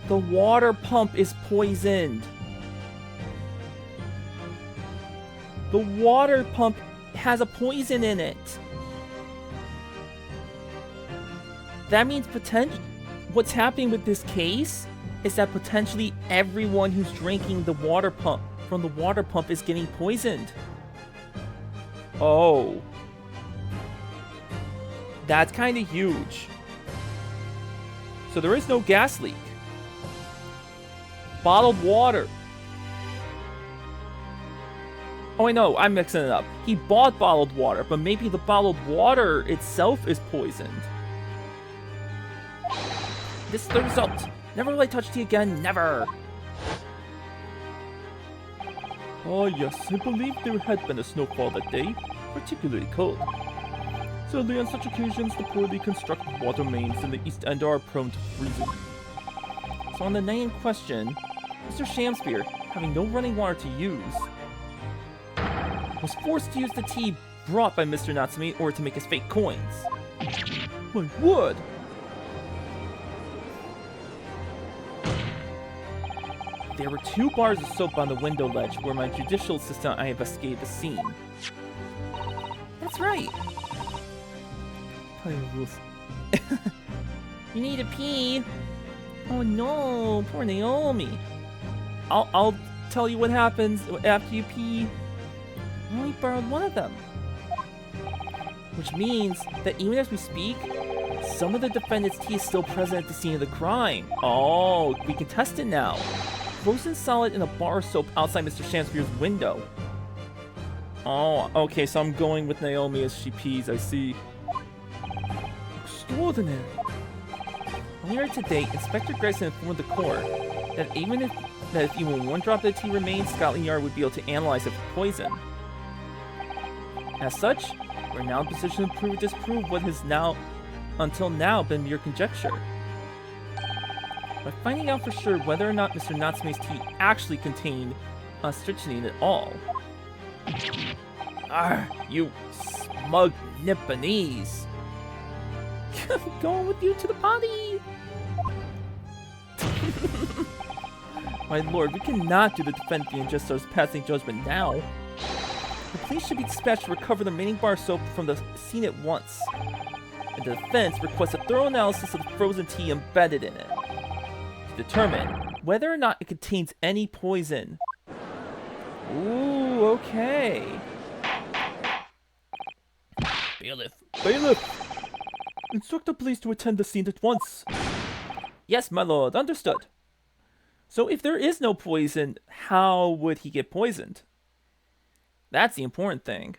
Speaker 1: The water pump is poisoned. The water pump has a poison in it. That means what's happening with this case is that potentially everyone who's drinking the water pump from the water pump is getting poisoned. Oh. That's kind of huge. So there is no gas leak. Bottled water. Oh, I know, I'm mixing it up. He bought bottled water, but maybe the bottled water itself is poisoned. This is the result. Never will I touch tea again, never.
Speaker 2: Oh yes, I believe there had been a snowfall that day, particularly cold. Sadly, on such occasions, the poorly constructed water mains in the East End are prone to freezing.
Speaker 1: So on the night in question, Mr. Shamspeare, having no running water to use, was forced to use the tea brought by Mr. Natsume in order to make his fake coins.
Speaker 2: My word!
Speaker 1: There were 2 bars of soap on the window ledge where my judicial assistant and I investigated the scene. That's right. You need to pee. Oh no, poor Naomi. I'll tell you what happens after you pee. I only borrowed one of them. Which means that even as we speak, some of the defendant's tea is still present at the scene of the crime. Oh, we can test it now. Frozen solid in a bar of soap outside Mr. Shamspeare's window. Oh, okay, so I'm going with Naomi as she pees, I see.
Speaker 2: Extraordinary.
Speaker 1: Earlier today, Inspector Gregson informed the court that if even one drop of the tea remained, Scotland Yard would be able to analyze it for poison. As such, we're now in position to prove or disprove what has until now been mere conjecture. By finding out for sure whether or not Mr. Natsume's tea actually contained strychnine at all. Arr, you smug Nipponese!
Speaker 3: Going with you to the party!
Speaker 1: My lord, we cannot do the defendant the injustice passing judgment now. The police should be dispatched to recover the remaining bar of soap from the scene at once. And the defense requests a thorough analysis of the frozen tea embedded in it, to determine whether or not it contains any poison. Ooh, okay.
Speaker 3: Bailiff.
Speaker 2: Bailiff! Instruct the police to attend the scene at once.
Speaker 1: Yes, my lord, understood. So if there is no poison, how would he get poisoned? That's the important thing.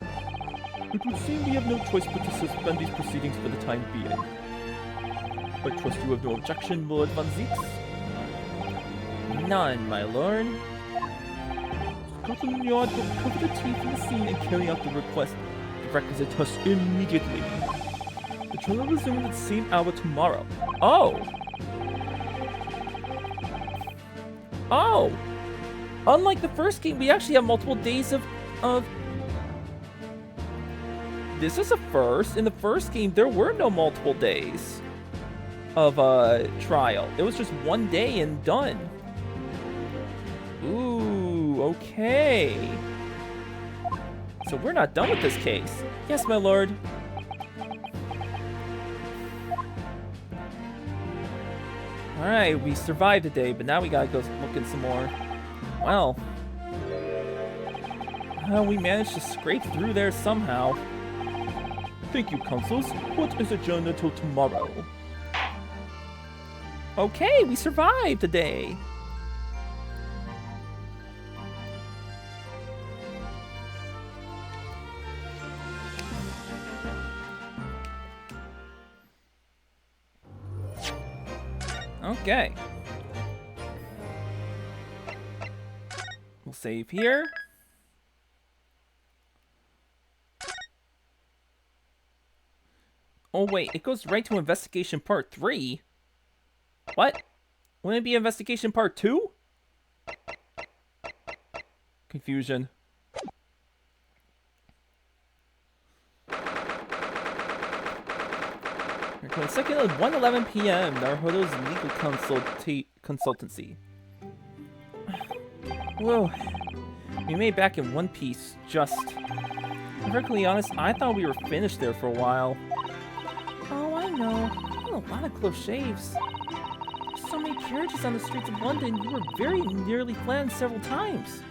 Speaker 2: It would seem we have no choice but to suspend these proceedings for the time being. I trust you have no objection, Lord Van Zieks?
Speaker 1: None, my lord.
Speaker 2: Scotland Yard will recover the tea from the scene and carry out the request. The requisite test immediately. The trial will resume at the same hour tomorrow.
Speaker 1: Oh! Oh! Unlike the first game, we actually have multiple days of... This is a first. In the first game, there were no multiple days of trial. It was just one day and done. Ooh, okay. So we're not done with this case. Yes, my lord. Alright, we survived the day, but now we gotta go look at some more. Well, we managed to scrape through there somehow.
Speaker 2: Thank you, counsels. Court is adjourned until tomorrow.
Speaker 1: Okay, we survived the day. Okay. We'll save here. Oh wait, it goes right to investigation part 3. What? Wouldn't it be investigation part 2? Confusion. We're going second at 1:11 p.m. Naruhodo's legal consultancy. Whoa. We made it back in one piece, just... To be perfectly honest, I thought we were finished there for a while. Oh, I know. A lot of close shaves. So many carriages on the streets of London, you were very nearly flattened several times.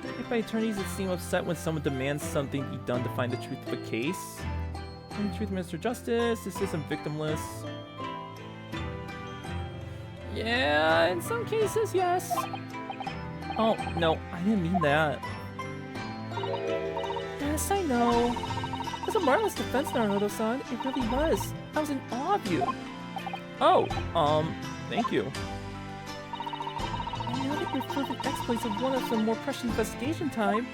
Speaker 1: I by attorneys that seem upset when someone demands something be done to find the truth of a case. And the truth, Mr. Justice, this isn't victimless. Yeah, in some cases, yes. Oh, no, I didn't mean that. Yes, I know. It was a marvelous defense, Naruto-san. It really was. I was in awe of you. Oh, thank you. And now that your perfect exploits have won us some more precious investigation time,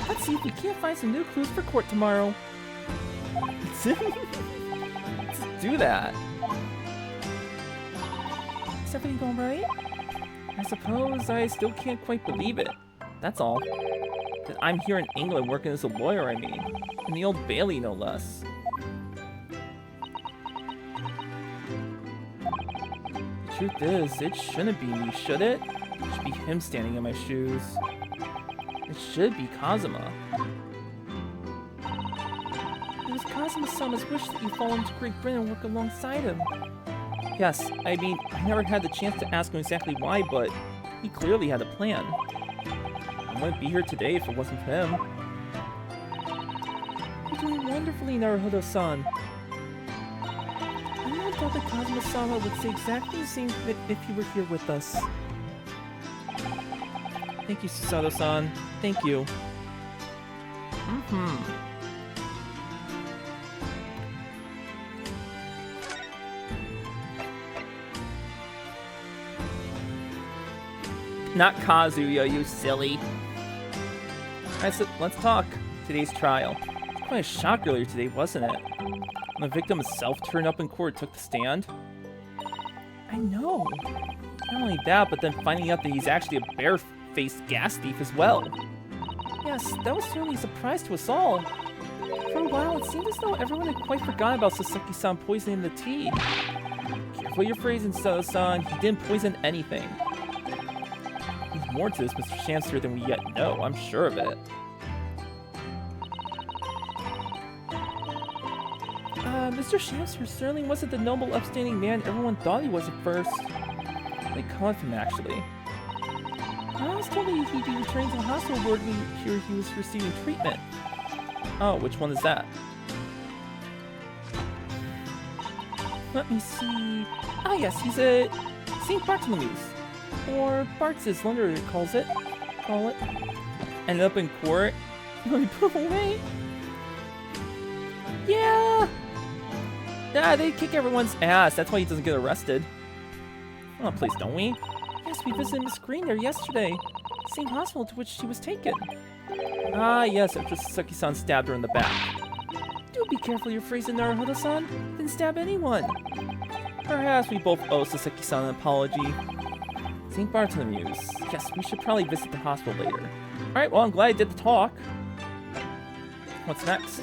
Speaker 1: let's see if we can't find some new clues for court tomorrow. Let's do that. Is everything going right? I suppose I still can't quite believe it. That's all. That I'm here in England working as a lawyer, I mean. In the Old Bailey, no less. The truth is, it shouldn't be me, should it? It should be him standing in my shoes. It should be Kazuma. It was Kazuma-sama's wish that you fall into Great Britain and work alongside him. Yes, I mean, I never had the chance to ask him exactly why, but he clearly had a plan. I wouldn't be here today if it wasn't for him. You're doing wonderfully, Naruto-san. I never thought that Kazuma-sama would say exactly the same thing if he were here with us. Thank you, Susato-san. Thank you. Not Kazuya, you silly. Alright, so let's talk. Today's trial. It was quite a shock earlier today, wasn't it? When the victim himself turned up in court and took the stand. I know. Not only that, but then finding out that he's actually a bare-faced gas thief as well. Yes, that was certainly a surprise to us all. For a while, it seemed as though everyone had quite forgotten about Sasaki-san poisoning the tea. Careful your phrasing, Sato-san. He didn't poison anything. There's more to this, Mr. Shamster, than we yet know. I'm sure of it. Mr. Shamster certainly wasn't the noble, upstanding man everyone thought he was at first. They caught him, actually. I was told that he'd be returning to the hospital ward we hear he was receiving treatment. Oh, which one is that? Let me see. Ah, yes, he's at St. Bartholomew's. Or Bart's, as London calls it. Ended up in court. Really put him away. Yeah! Yeah, they kick everyone's ass. That's why he doesn't get arrested. Oh, please, don't we? Yes, we visited Miss Green there yesterday. Same hospital to which she was taken. Ah, yes, after Sasaki-san stabbed her in the back. Do be careful your phrasing, Naruto-san. Didn't stab anyone. Perhaps we both owe Sasaki-san an apology. St. Bartholomew's. Yes, we should probably visit the hospital later. Alright, well, I'm glad I did the talk. What's next?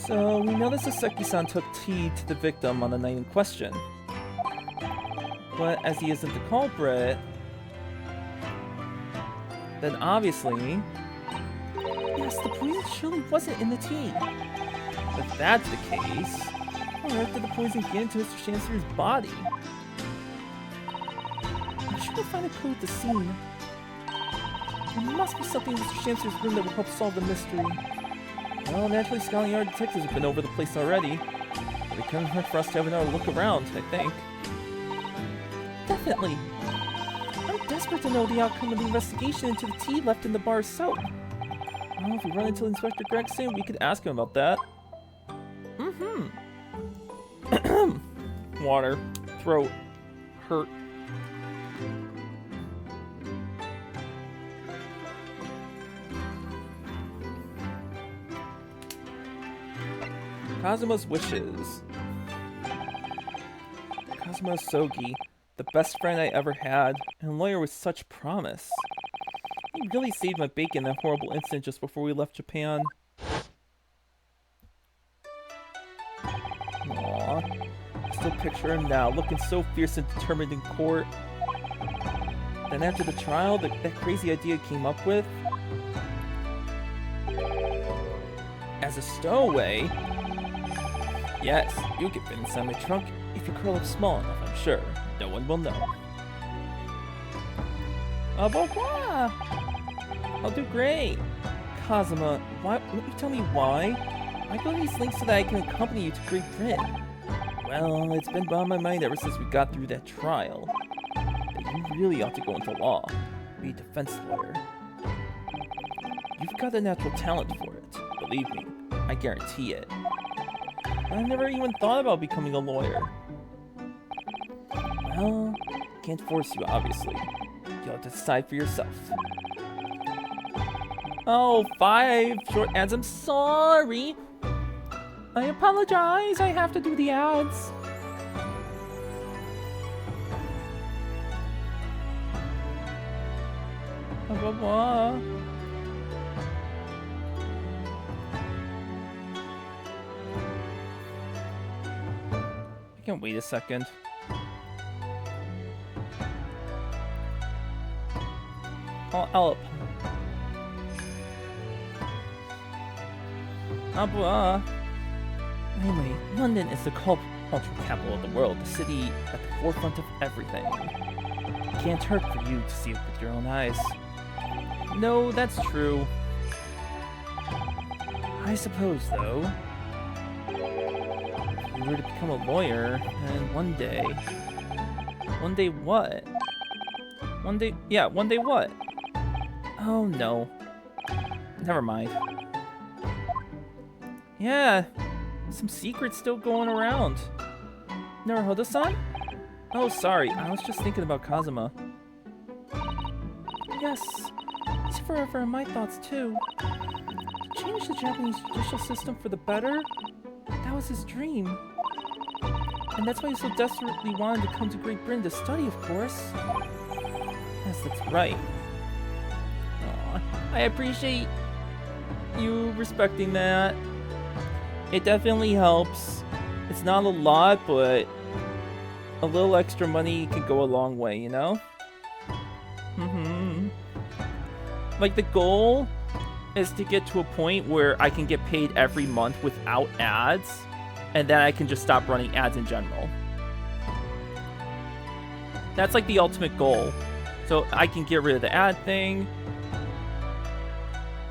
Speaker 1: So, we know that Sasaki-san took tea to the victim on the night in question. But as he isn't the culprit, then obviously... Yes, the poison surely wasn't in the tea. If that's the case, how on earth did the poison get into Mr. Shamster's body? I'm sure we'll find a clue at the scene. There must be something in Mr. Shamster's room that will help solve the mystery. Well, naturally, Scotland Yard detectives have been over the place already. But it couldn't hurt for us to have another look around, I think. Definitely. I'm desperate to know the outcome of the investigation into the tea left in the bar's soap. Well, if we run into Inspector Gregson, we could ask him about that. Water. Throat. Hurt. Kazuma's wishes. Kazuma Sogi, the best friend I ever had, and a lawyer with such promise. He really saved my bacon in that horrible incident just before we left Japan. Aww. I still picture him now, looking so fierce and determined in court. Then after the trial, that crazy idea he came up with. As a stowaway? Yes, you can fit inside my trunk if you curl up small enough, I'm sure. No one will know. Au revoir. I'll do great. Kazuma, why won't you tell me why? I go to these links so that I can accompany you to Great Britain. Well, it's been on my mind ever since we got through that trial. But you really ought to go into law. Be a defense lawyer. You've got a natural talent for it. Believe me, I guarantee it. I never even thought about becoming a lawyer. Well, can't force you, obviously. You'll have to decide for yourself. Oh, 5 short ads. I'm sorry. I apologize. I have to do the ads. Blah, blah, blah. I can wait a second. I'll Anyway, London is the cultural capital of the world, the city at the forefront of everything. It can't hurt for you to see it with your own eyes. No, that's true. I suppose, though, if you were to become a lawyer, and one day what? One day what? Oh no. Never mind. Yeah, some secrets still going around. Naruhodo-san? Oh, sorry, I was just thinking about Kazuma.
Speaker 2: Yes, he's forever in my thoughts too. To change the Japanese judicial system for the better, that was his dream. And that's why he so desperately wanted to come to Great Britain to study, of course.
Speaker 1: Yes, that's right. Aw, I appreciate you respecting that. It definitely helps. It's not a lot, but a little extra money can go a long way, you know? Like, the goal is to get to a point where I can get paid every month without ads, and then I can just stop running ads in general. That's like the ultimate goal. So I can get rid of the ad thing,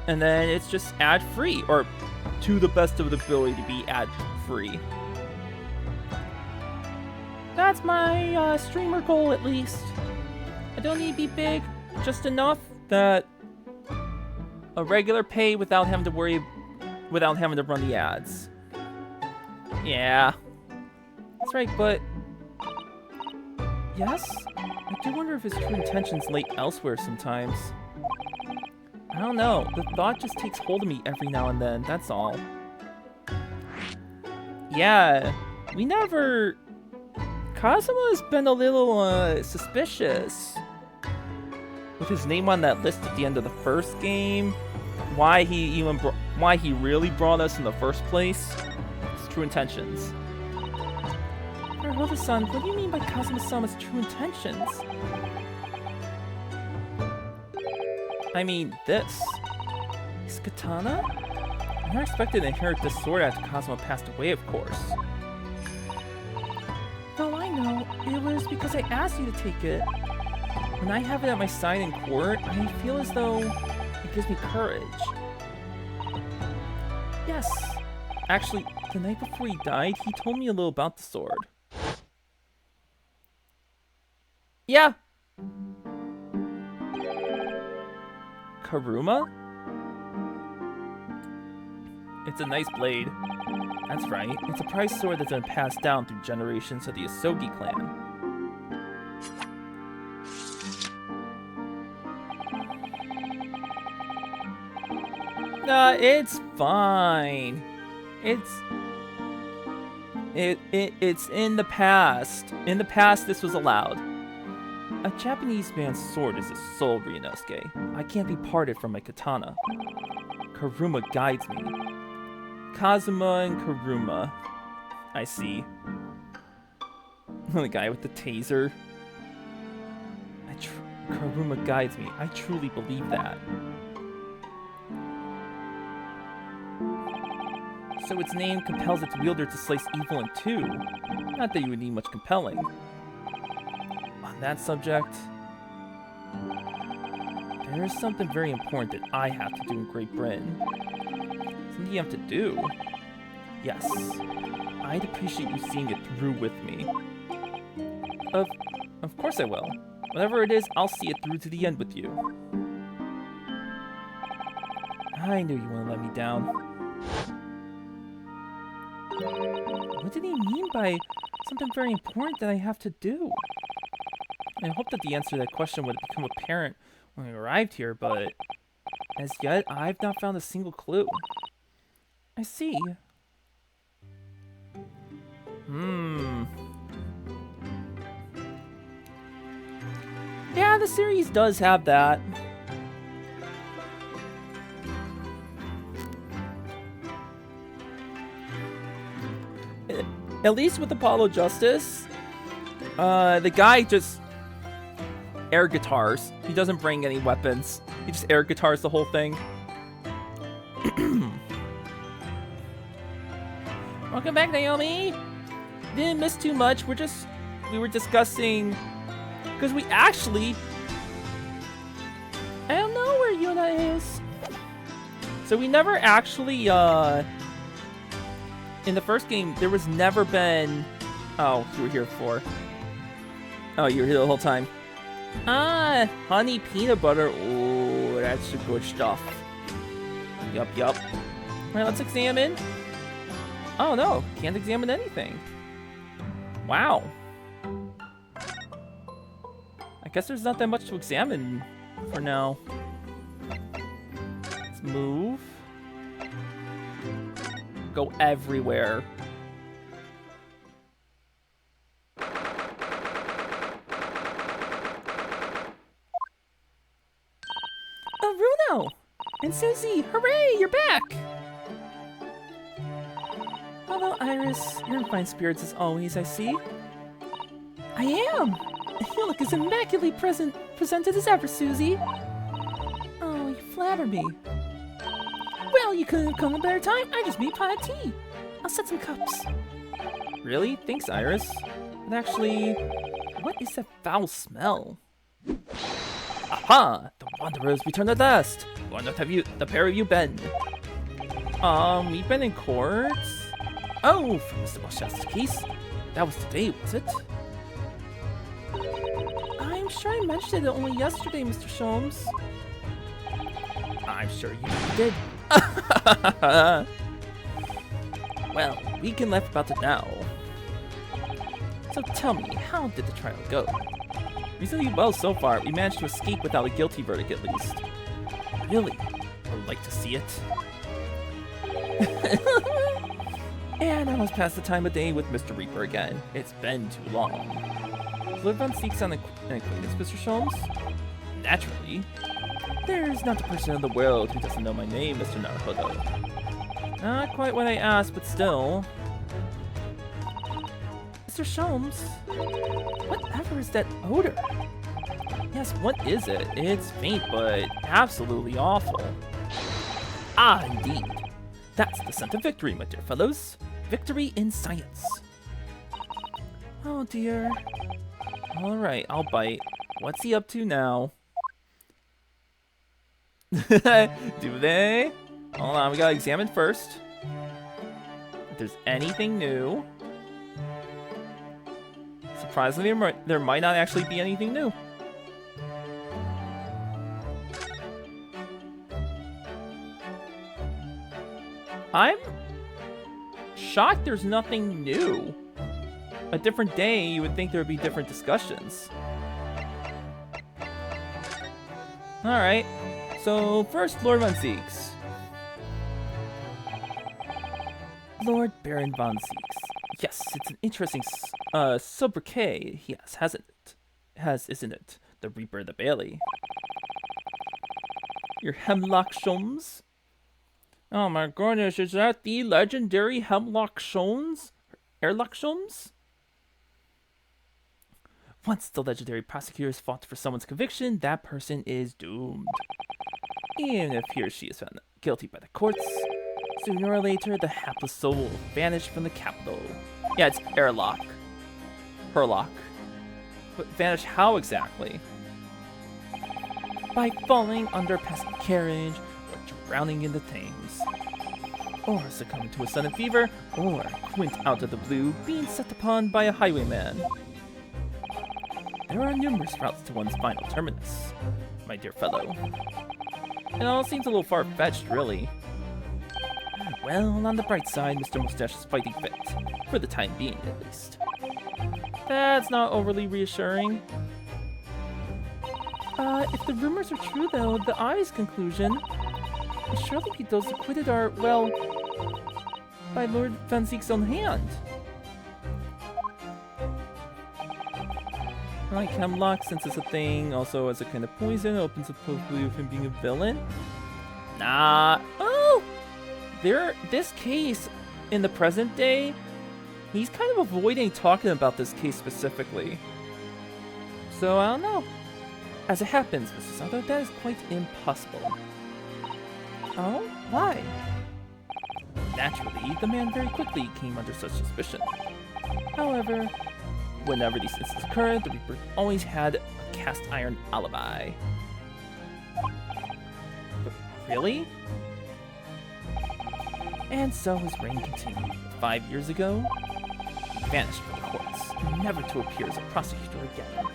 Speaker 1: and then it's just ad-free, or to the best of the ability to be ad-free.
Speaker 2: That's my streamer goal, at least. I don't need to be big, just enough
Speaker 1: that a regular pay without having to run the ads. Yeah. That's right, but yes? I do wonder if his true intentions lay elsewhere sometimes. I don't know. The thought just takes hold of me every now and then, that's all. Yeah, we never... Kazuma's been a little, suspicious. With his name on that list at the end of the first game, why he really brought us in the first place, his true intentions.
Speaker 2: Naruhodo-san, what do you mean by Kazuma-sama's true intentions?
Speaker 1: I mean, this. His katana? I never expected to inherit this sword after Kazuma passed away, of course.
Speaker 2: No, I know. It was because I asked you to take it.
Speaker 1: When I have it at my side in court, I feel as though it gives me courage.
Speaker 2: Yes.
Speaker 1: Actually, the night before he died, he told me a little about the sword. Yeah. Karuma? It's a nice blade. That's right. It's a prized sword that's been passed down through generations of the Asogi clan. It's fine. It's in the past. In the past, this was allowed. A Japanese man's sword is his soul, Ryunosuke. I can't be parted from my katana. Karuma guides me. Kazuma and Karuma. I see. The guy with the taser. Karuma guides me. I truly believe that. So its name compels its wielder to slice evil in two. Not that you would need much compelling. On that subject, There's something very important that I have to do in Great Britain. Something you have to do? Yes. I'd appreciate you seeing it through with me. Of course I will. Whatever it is, I'll see it through to the end with you. I knew you wouldn't let me down. What did he mean by something very important that I have to do? I hope that the answer to that question would become apparent when we arrived here, but as yet, I've not found a single clue. I see. Yeah, the series does have that. At least with Apollo Justice, the guy just air guitars. He doesn't bring any weapons. He just air guitars the whole thing. Welcome back, Naomi. Didn't miss too much. We were discussing, because we actually, I don't know where Yuna is. So we never actually, in the first game, there was never been, oh, you were here before. Oh, you were here the whole time. Ah, honey peanut butter. Oh, that's the good stuff. Yup. Alright, let's examine. Oh no, can't examine anything. Wow. I guess there's not that much to examine for now. Let's move. Go everywhere. Oh, Runo! And Susie! Hooray! You're back! Hello, Iris. You're in fine spirits as always, I see. I am! You look as immaculately presented as ever, Susie. Oh, you flatter me. Well, you couldn't have come at a better time. I just made pot of tea. I'll set some cups. Really? Thanks, Iris. But actually, what is that foul smell? Aha! The Wanderers returned at last. Where have you, the pair of you been? We've been in court. Oh, for Mr. Belshazzar's case. That was today, was it? I'm sure I mentioned it only yesterday, Mr. Sholmes. I'm sure you did. Well, we can laugh about it now. So tell me, how did the trial go? Reasonably well so far. We managed to escape without a guilty verdict at least. Really? I would like to see it. And I must pass the time of day with Mr. Reaper again. It's been too long. Lord Von Seeks on an acquaintance, Mr. Sholmes? Naturally. There's not a person in the world who doesn't know my name, Mr. Naruhodo. Not quite what I asked, but still. Mr. Sholmes, whatever is that odor? Yes, what is it? It's faint, but absolutely awful. Ah, indeed. That's the scent of victory, my dear fellows. Victory in science. Oh dear. Alright, I'll bite. What's he up to now? Do they? Hold on, we gotta examine first. If there's anything new. Surprisingly, there might not actually be anything new. I'm shocked there's nothing new. A different day, you would think there would be different discussions. Alright, so first, Lord Von Seeks. Lord Baron Von Seeks. Yes, it's an interesting sobriquet he hasn't it? Isn't it? The Reaper of the Bailey. Your Hemlock Sholmes? Oh my goodness, is that the legendary Hemlock Sholmes? Airlock Sholmes? Once the legendary prosecutors fought for someone's conviction, that person is doomed. Even if he or she is found guilty by the courts, sooner or later the hapless soul will vanish from the capital. Yeah, it's airlock. Herlock. But vanish how exactly? by falling under a passing carriage or drowning in the Thames, or succumbing to a sudden fever, or quint out of the blue being set upon by a highwayman. There are numerous routes to one's final terminus, my dear fellow. It all seems a little far-fetched, really. Well, on the bright side, Mr. Mustache is fighting fit. For the time being, at least. That's not overly reassuring.
Speaker 2: If the rumors are true, though, the Eye's conclusion will surely be those acquitted are, well, by Lord Van Zeek's own hand.
Speaker 1: Like hemlock, since it's a thing, also as a kind of poison, opens the possibility of him being a villain. Nah. Oh! This case, in the present day, he's kind of avoiding talking about this case specifically. So, I don't know. As it happens, Mr. Sato, that is quite impossible.
Speaker 2: Oh? Why?
Speaker 1: Naturally, the man very quickly came under such suspicion. However, whenever these incidents occurred, the Reaper always had a cast iron alibi. But really? And so his reign continued. 5 years ago, he vanished from the courts, never to appear as a prosecutor again.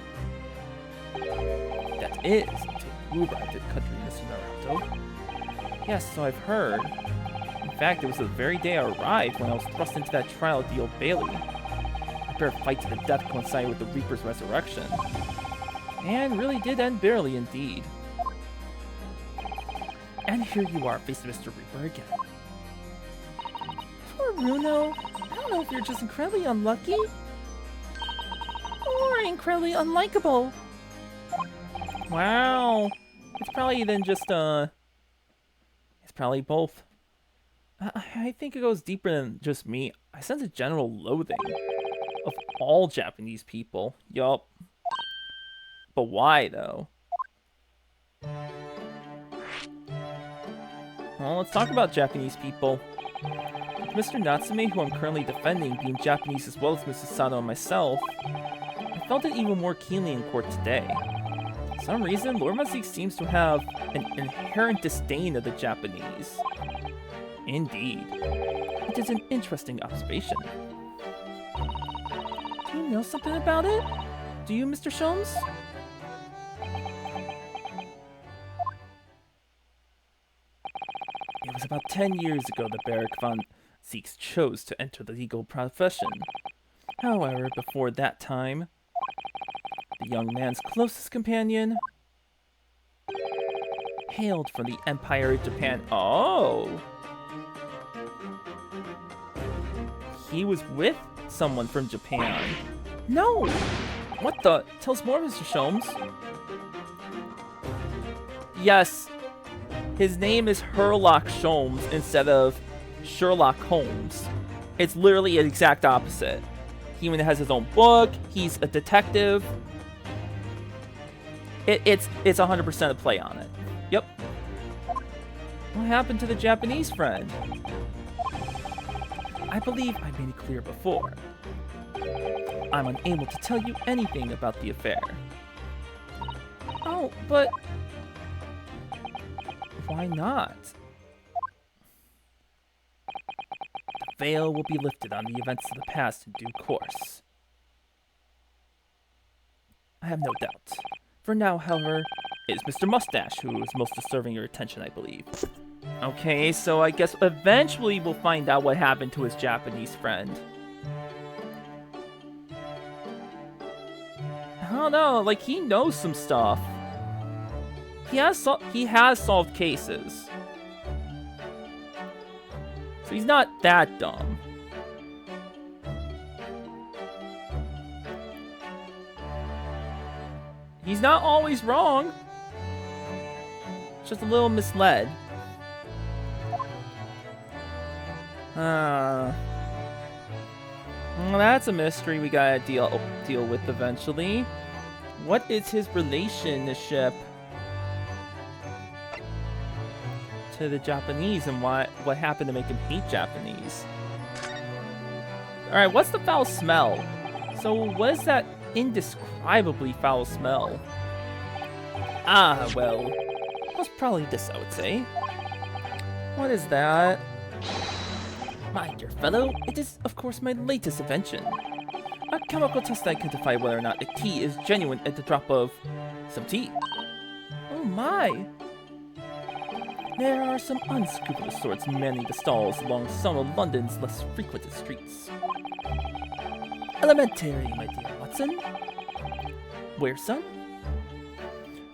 Speaker 1: That is, until you arrived at the country, Mr. Naruto. Yes, so I've heard. In fact, it was the very day I arrived when I was thrust into that trial at the Old Bailey. A fair fight to the death coincided with the Reaper's resurrection. And really did end barely indeed. And here you are, facing Mr. Reaper again.
Speaker 2: Poor Bruno. I don't know if you're just incredibly unlucky or incredibly unlikable.
Speaker 1: Wow. It's probably then just, it's probably both. I think it goes deeper than just me. I sense a general loathing of all Japanese people. Yup. But why, though? Well, let's talk about Japanese people. With Mr. Natsume, who I'm currently defending, being Japanese as well as Mrs. Sato and myself, I felt it even more keenly in court today. For some reason, Lord Mazik seems to have an inherent disdain of the Japanese. Indeed. It is an interesting observation.
Speaker 2: Do you know something about it? Do you, Mr. Sholmes?
Speaker 1: It was about 10 years ago that Barak von Zeeks chose to enter the legal profession. However, before that time, the young man's closest companion hailed from the Empire of Japan. Oh! He was with someone from Japan.
Speaker 2: No!
Speaker 1: What the? Tell us more, Mr. Sholmes. Yes, his name is Herlock Sholmes instead of Sherlock Holmes. It's literally an exact opposite. He even has his own book. He's a detective. It's 100% a play on it. Yep. What happened to the Japanese friend? I believe I made it clear before. I'm unable to tell you anything about the affair.
Speaker 2: Oh, but
Speaker 1: why not? The veil will be lifted on the events of the past in due course. I have no doubt. For now, however, it is Mr. Mustache who is most deserving your attention, I believe. Okay, so I guess eventually we'll find out what happened to his Japanese friend. I don't know, like, he knows some stuff. He has solved cases. So he's not that dumb. He's not always wrong. Just a little misled. Well, that's a mystery we gotta deal with eventually. What is his relationship to the Japanese, and what happened to make him hate Japanese? Alright, what's the foul smell? So what is that indescribably foul smell? Ah, well, it was probably this, I would say. What is that? My dear fellow, it is, of course, my latest invention. A chemical test to identify whether or not a tea is genuine at the drop of some tea.
Speaker 2: Oh my!
Speaker 1: There are some unscrupulous sorts manning the stalls along some of London's less frequented streets. Elementary, my dear Watson. Where, son?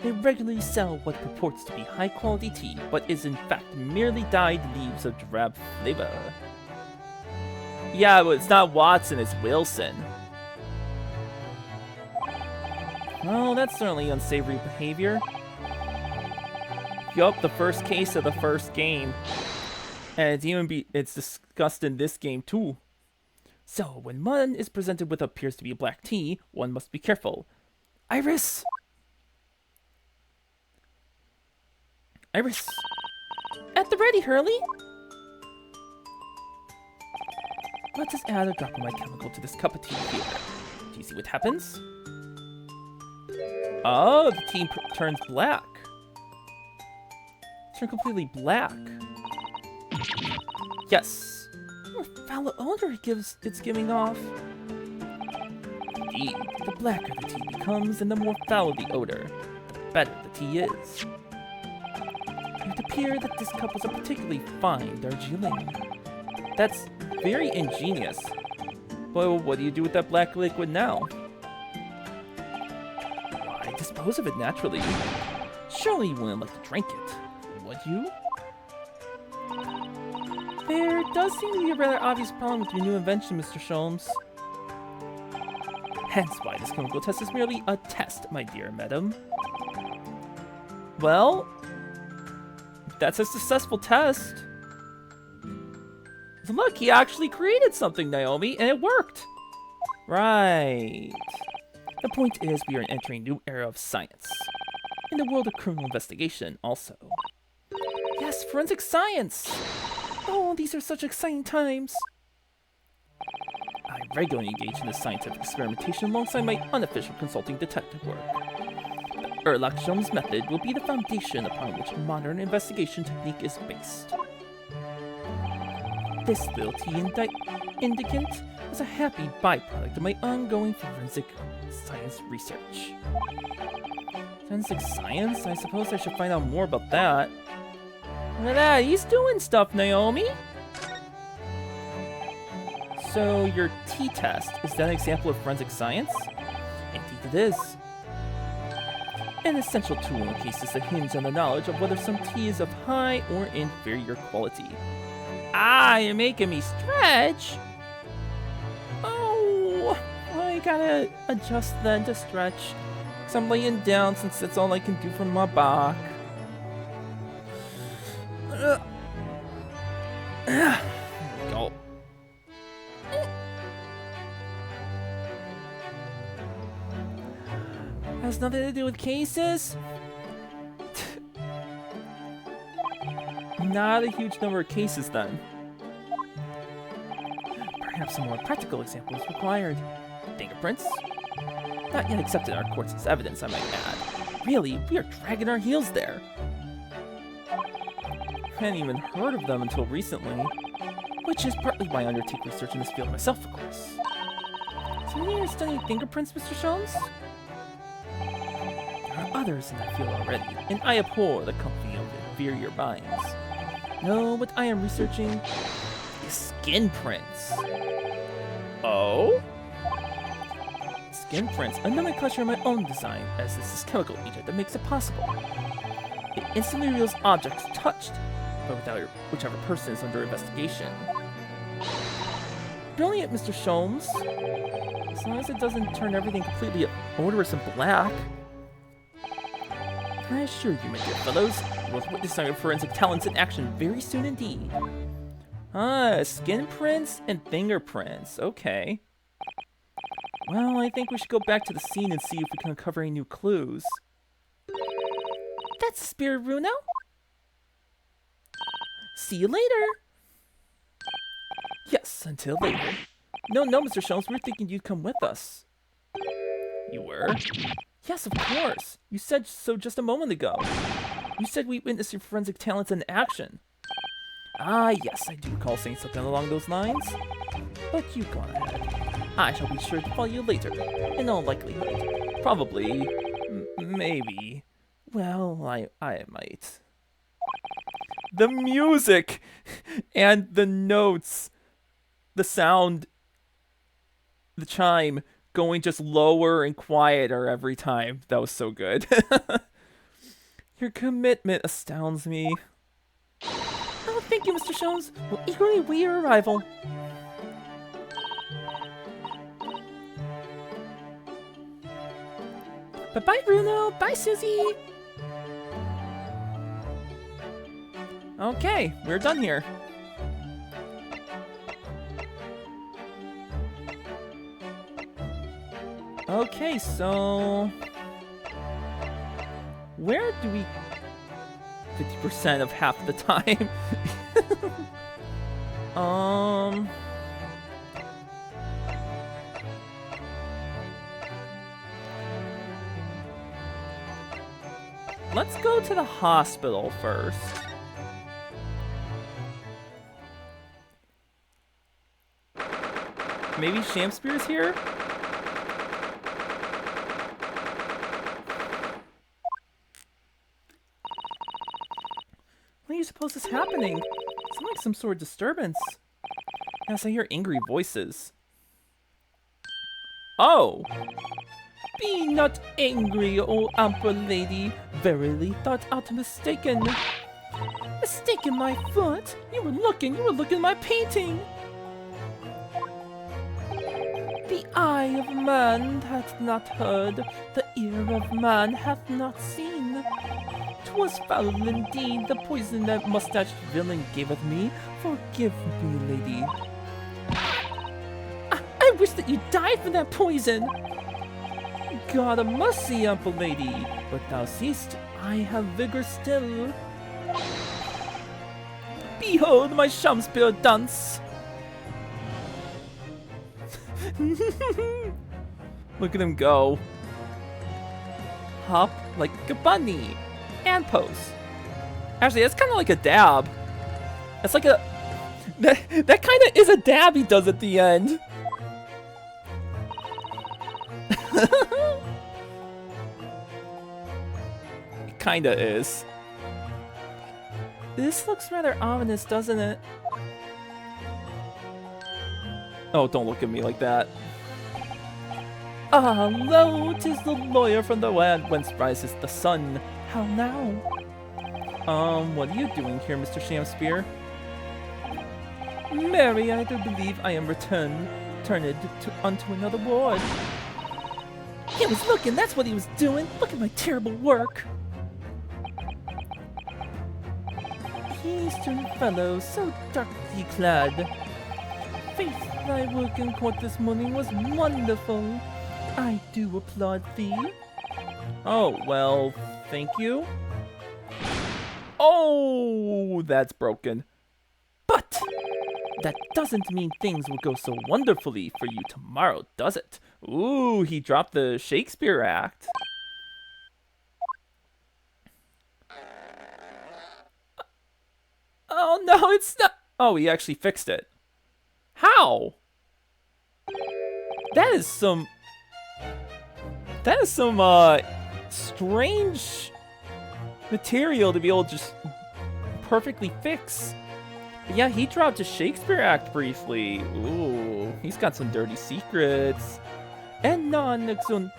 Speaker 1: They regularly sell what purports to be high-quality tea, but is in fact merely dyed leaves of drab flavor. Yeah, but it's not Watson, it's Wilson. Well, that's certainly unsavory behavior. Yup, the first case of the first game. And it's discussed in this game too. So, when one is presented with what appears to be black tea, one must be careful. Iris! Iris!
Speaker 2: At the ready, Hurley!
Speaker 1: Let us add a drop of my chemical to this cup of tea here. Do you see what happens? Oh, the tea turns black. Turn completely black. Yes.
Speaker 2: What foul odor it's giving off.
Speaker 1: Indeed, the blacker the tea becomes and the more foul the odor, the better the tea is. It would appear that this cup was a particularly fine Darjeeling. That's very ingenious. But what do you do with that black liquid now? Why, dispose of it naturally. Surely you wouldn't like to drink it, would you?
Speaker 2: There does seem to be a rather obvious problem with your new invention, Mr. Sholmes.
Speaker 1: Hence why this chemical test is merely a test, my dear madam. Well, that's a successful test. Look, he actually created something, Naomi, and it worked. Right. The point is, we are entering a new era of science. In the world of criminal investigation, also.
Speaker 2: Yes, forensic science! Oh, these are such exciting times.
Speaker 1: I regularly engage in this scientific experimentation alongside my unofficial consulting detective work. The Sholmes method will be the foundation upon which modern investigation technique is based. This little tea indicant was a happy byproduct of my ongoing forensic science research. Forensic science? I suppose I should find out more about that. Look at that, he's doing stuff, Naomi! So, your tea test, is that an example of forensic science? Indeed it is. An essential tool in cases that hinge on the knowledge of whether some tea is of high or inferior quality. Ah, you're making me stretch!
Speaker 2: Oh, I gotta adjust then to stretch. Because I'm laying down since that's all I can do from my back.
Speaker 1: Go.
Speaker 2: Has nothing to do with cases?
Speaker 1: Not a huge number of cases, then. Perhaps a more practical example is required. Fingerprints? Not yet accepted in our courts as evidence, I might add. Really, we are dragging our heels there. I hadn't even heard of them until recently. Which is partly why I undertake research in this field myself, of course.
Speaker 2: So you're studying fingerprints, Mr. Sholmes?
Speaker 1: There are others in that field already, and I abhor the company of inferior minds. No, what I am researching is skin prints. Oh? Skin prints, a nomenclature of my own design, as this is chemical agent that makes it possible. It instantly reveals objects touched, but without whichever person is under investigation.
Speaker 2: Brilliant, Mr. Sholmes.
Speaker 1: As long as it doesn't turn everything completely odorous and black. I assure you, my dear fellows, you will witness our forensic talents in action very soon indeed. Ah, skin prints and fingerprints. Okay. Well, I think we should go back to the scene and see if we can uncover any new clues.
Speaker 2: That's the spirit, Bruno. See you later.
Speaker 1: Yes, until later.
Speaker 2: No, Mr. Sholmes, we were thinking you'd come with us.
Speaker 1: You were? Yes, of course. You said so just a moment ago. You said we witnessed your forensic talents in action. Ah, yes, I do recall saying something along those lines. But you go ahead. I shall be sure to follow you later, in all likelihood. Probably. Maybe. Well, I might. The music! And the notes. The sound. The chime going just lower and quieter every time. That was so good. Your commitment astounds me.
Speaker 2: Oh, thank you, Mr. Jones. We'll eagerly await your arrival. Bye-bye, Bruno. Bye, Susie.
Speaker 1: Okay, we're done here. Okay, so... where do we... 50% of half the time? Let's go to the hospital first. Maybe Shamspeare's here? What do you suppose is happening? It's like some sort of disturbance. Yes, I hear angry voices. Oh!
Speaker 2: Be not angry, O ample lady. Verily thought out mistaken. Mistaken my foot? You were looking at my painting. The eye of man hath not heard, the ear of man hath not seen. 'Twas foul indeed, the poison that mustached villain gaveth me. Forgive me, lady. I wish that you died from that poison. God of mercy, ample lady, but thou seest, I have vigor still. Behold my Shakespeare dance.
Speaker 1: Look at him go. Hop like a bunny. And pose. Actually, that's kind of like a dab. That's like a... That kind of is a dab he does at the end. It kind of is.
Speaker 2: This looks rather ominous, doesn't it?
Speaker 1: Oh, don't look at me like that.
Speaker 2: Ah, lo, 'tis the lawyer from the land whence rises the sun. How now?
Speaker 1: What are you doing here, Mr. Shamspeare?
Speaker 2: Mary, I do believe I am turned unto another ward. He was looking, that's what he was doing. Look at my terrible work. Eastern fellow, so darkly clad. Faith, thy work in court this morning was wonderful. I do applaud thee.
Speaker 1: Oh, well, thank you. Oh, that's broken.
Speaker 2: But that doesn't mean things will go so wonderfully for you tomorrow, does it?
Speaker 1: Ooh, he dropped the Shakespeare act. Oh, no, it's not. Oh, he actually fixed it. How? That is some strange material to be able to just perfectly fix. But yeah, he dropped a Shakespeare act briefly. Ooh, he's got some dirty secrets.
Speaker 2: And non-exunt.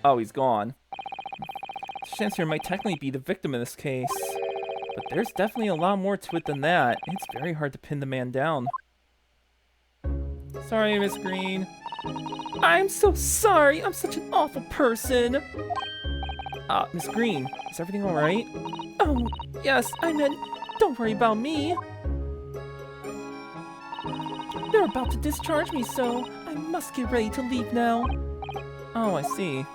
Speaker 1: Oh, he's gone. Chancellor might technically be the victim in this case. But there's definitely a lot more to it than that. It's very hard to pin the man down. Sorry, Miss Green.
Speaker 2: I'm so sorry. I'm such an awful person.
Speaker 1: Miss Green, is everything alright?
Speaker 2: Oh, yes, I meant, don't worry about me. They're about to discharge me, so I must get ready to leave now.
Speaker 1: Oh, I see.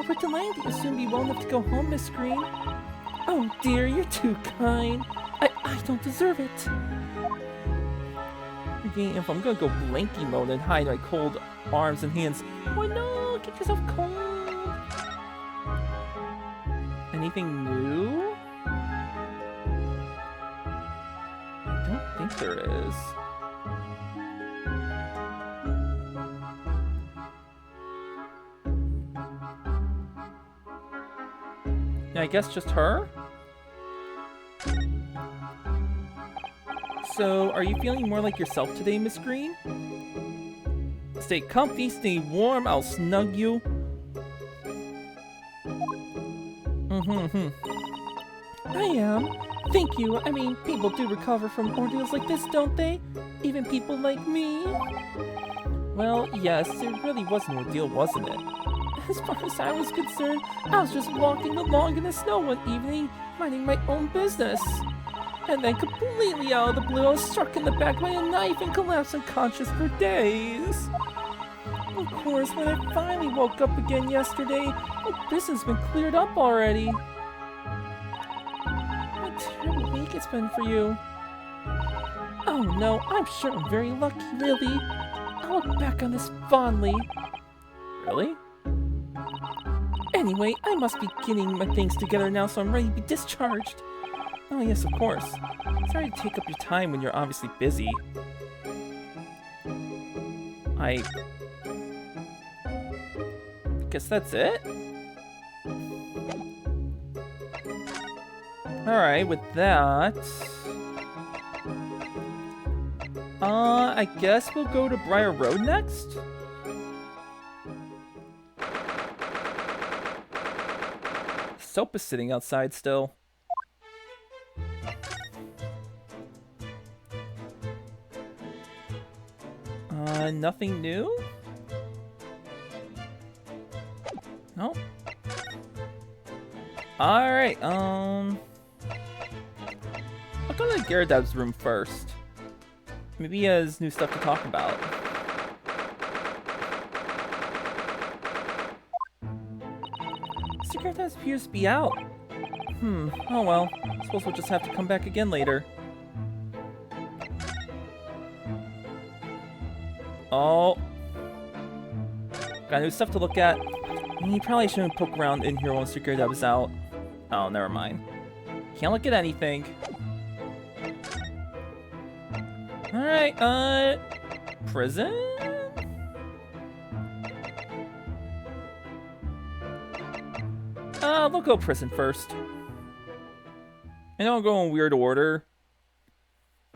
Speaker 2: We're delighted that you'll soon be well enough to go home, Miss Green. Oh dear, you're too kind. I don't deserve it.
Speaker 1: Regain info. I'm gonna go blanky mode and hide my cold arms and hands. Oh no, get yourself cold. Anything new? I don't think there is. Yeah, I guess just her? So, are you feeling more like yourself today, Miss Green? Stay comfy, stay warm, I'll snug you.
Speaker 2: I am. Thank you. I mean, people do recover from ordeals like this, don't they? Even people like me.
Speaker 1: Well, yes, it really was an ordeal, wasn't it?
Speaker 2: As far as I was concerned, I was just walking along in the snow one evening, minding my own business. And then completely out of the blue, I was struck in the back by a knife and collapsed unconscious for days. Of course, when I finally woke up again yesterday, well, this has been cleared up already. What a terrible week it's been for you. Oh no, I'm sure I'm very lucky, really. I look back on this fondly.
Speaker 1: Really?
Speaker 2: Anyway, I must be getting my things together now so I'm ready to be discharged.
Speaker 1: Oh yes, of course. Sorry to take up your time when you're obviously busy. I guess that's it? Alright, with that... I guess we'll go to Briar Road next? Soap is sitting outside still. Nothing new? No? Alright, I'll go to Gyarados' room first. Maybe he has new stuff to talk about. Mr. Gyarados appears to be out. Oh well. Suppose we'll just have to come back again later. Oh. Got new stuff to look at. You probably shouldn't poke around in here once your Gyarados is out. Oh, never mind. Can't look at anything. Alright, prison? We'll go prison first. I know I'm going in weird order.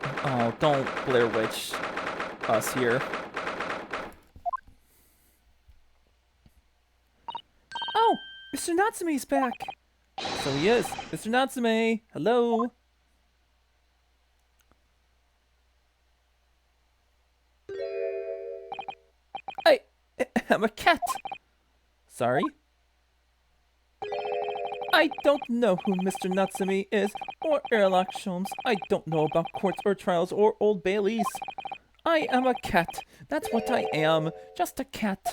Speaker 1: Oh, don't Blair Witch us here.
Speaker 2: Oh, Mr. Natsume's back.
Speaker 1: So he is. Mr. Natsume, hello. I'm a cat. Sorry?
Speaker 2: I don't know who Mr. Natsume is, or airlock shomes. I don't know about courts or trials or Old Baileys. I am a cat. That's what I am. Just a cat.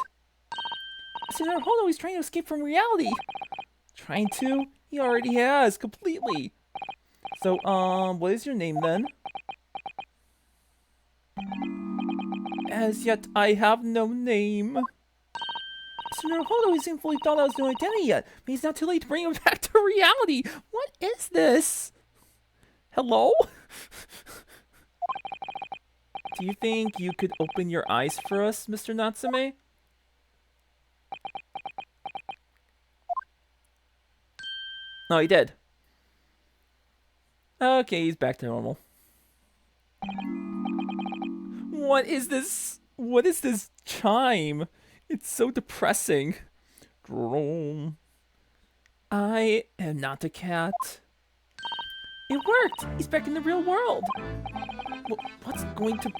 Speaker 2: Mr. Naruhodo is trying to escape from reality.
Speaker 1: Trying to? He already has, completely. So, what is your name then?
Speaker 2: As yet, I have no name. Mr. Naruhodo hasn't fully thought out his new identity yet, but he's not too late to bring him back to reality. What is this? Hello?
Speaker 1: Do you think you could open your eyes for us, Mr. Natsume? No, he did. Okay, he's back to normal. What is this? What is this chime? It's so depressing.
Speaker 2: I am not a cat. It worked! He's back in the real world! What's going to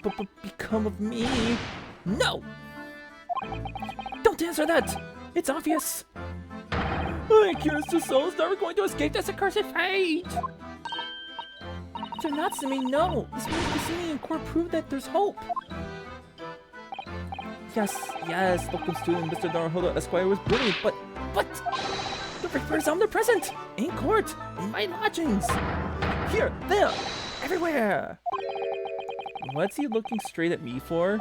Speaker 2: become of me? No! Don't answer that! It's obvious!
Speaker 1: My cursed soul is never going to escape this accursed fate!
Speaker 2: Mr. Natsume, no! This means proceeding in court proved that there's hope!
Speaker 1: Yes, local student Mr. Naruhodo Esquire was brilliant, but
Speaker 2: the Reaper is omnipresent! In court! In my lodgings! Here! There! Everywhere!
Speaker 1: What's he looking straight at me for?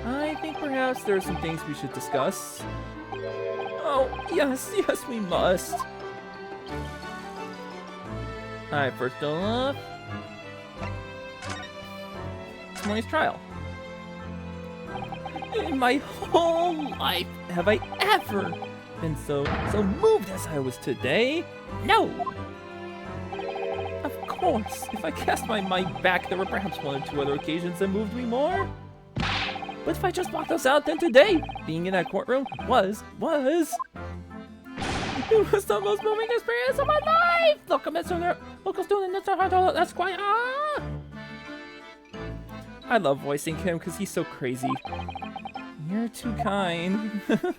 Speaker 1: I think perhaps there are some things we should discuss. Oh, yes, yes, we must. Alright, first off, this morning's trial. In my whole life, have I ever been so moved as I was today? No! Of course, if I cast my mind back, there were perhaps one or two other occasions that moved me more. But if I just block those out, then today, being in that courtroom was it was the most moving experience of my life! Local student, that's quite I love voicing him because he's so crazy. You're too kind. Sky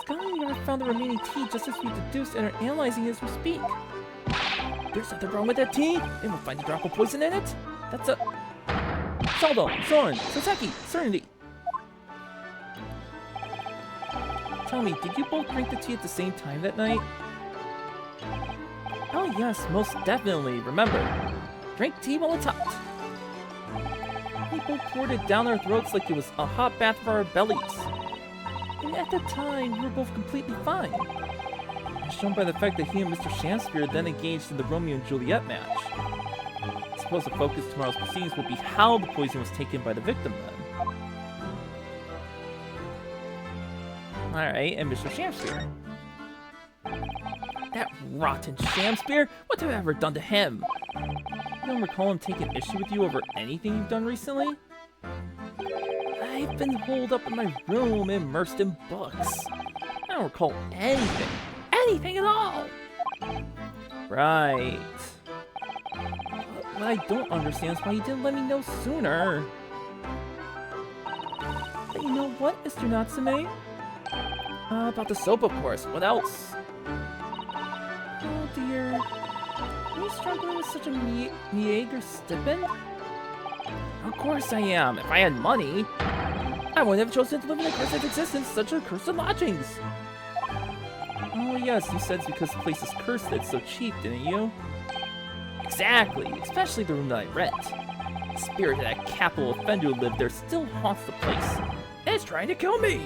Speaker 1: and I found the remaining tea just as we deduced and are analyzing as we speak. There's something wrong with that tea? They will find a drop of poison in it? That's a... Saldo, Soren, Sasaki, Serenity. Tell me, did you both drink the tea at the same time that night? Oh yes, most definitely. Remember, drink tea while it's hot. We both poured it down our throats like it was a hot bath for our bellies. And at the time, we were both completely fine. As shown by the fact that he and Mr. Shakespeare then engaged in the Romeo and Juliet match. I suppose the focus of tomorrow's proceedings will be how the poison was taken by the victim then. Alright, and Mr. Shakespeare. That rotten Shakespeare? What have I ever done to him? You don't recall him taking issue with you over anything you've done recently? I've been holed up in my room, immersed in books. I don't recall anything. Anything at all! Right. What I don't understand is why you didn't let me know sooner. But you know what, Mr. Natsume? About the soap, of course. What else? Oh dear. Are you struggling with such a meager stipend? Of course I am. If I had money, I wouldn't have chosen to live in a cursed existence, such a cursed lodgings. Oh yes, you said it's because the place is cursed that it's so cheap, didn't you? Exactly, especially the room that I rent. The spirit of that capital offender who lived there still haunts the place. And it's trying to kill me!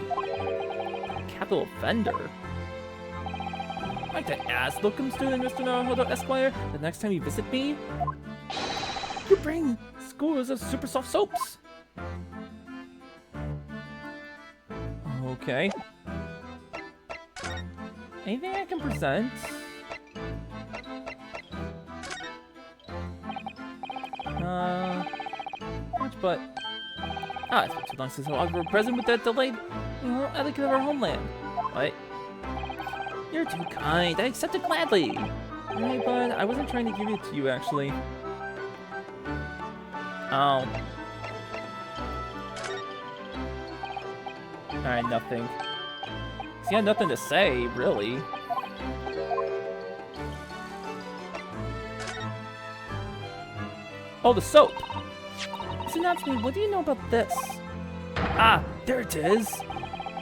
Speaker 1: Capital offender? I'd like to ask locum student Mr. Naruhodo Esquire, the next time you visit me, you bring scores of super soft soaps. Okay. Anything I can present? Much, but... Ah, it's been too long since I was present with that delayed, etiquette of our homeland. What? You're too kind. I accept it gladly. Alright, bud. I wasn't trying to give it to you, actually. Oh. Alright, nothing. He had nothing to say, really. Oh, the soap! So that's me. What do you know about this? Ah, there it is!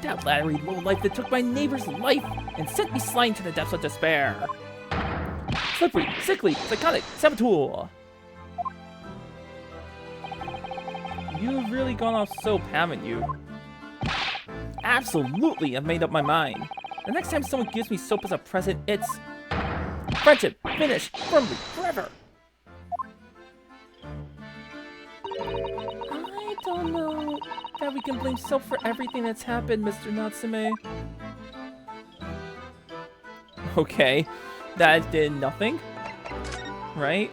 Speaker 1: That lattery lowlife that took my neighbor's life and sent me sliding to the depths of despair. Slippery, sickly, psychotic, saboteur! You've really gone off soap, haven't you? Absolutely, I've made up my mind. The next time someone gives me soap as a present, it's... friendship, finished, firmly, forever! I don't know that we can blame soap for everything that's happened, Mr. Natsume. Okay, that did nothing, right?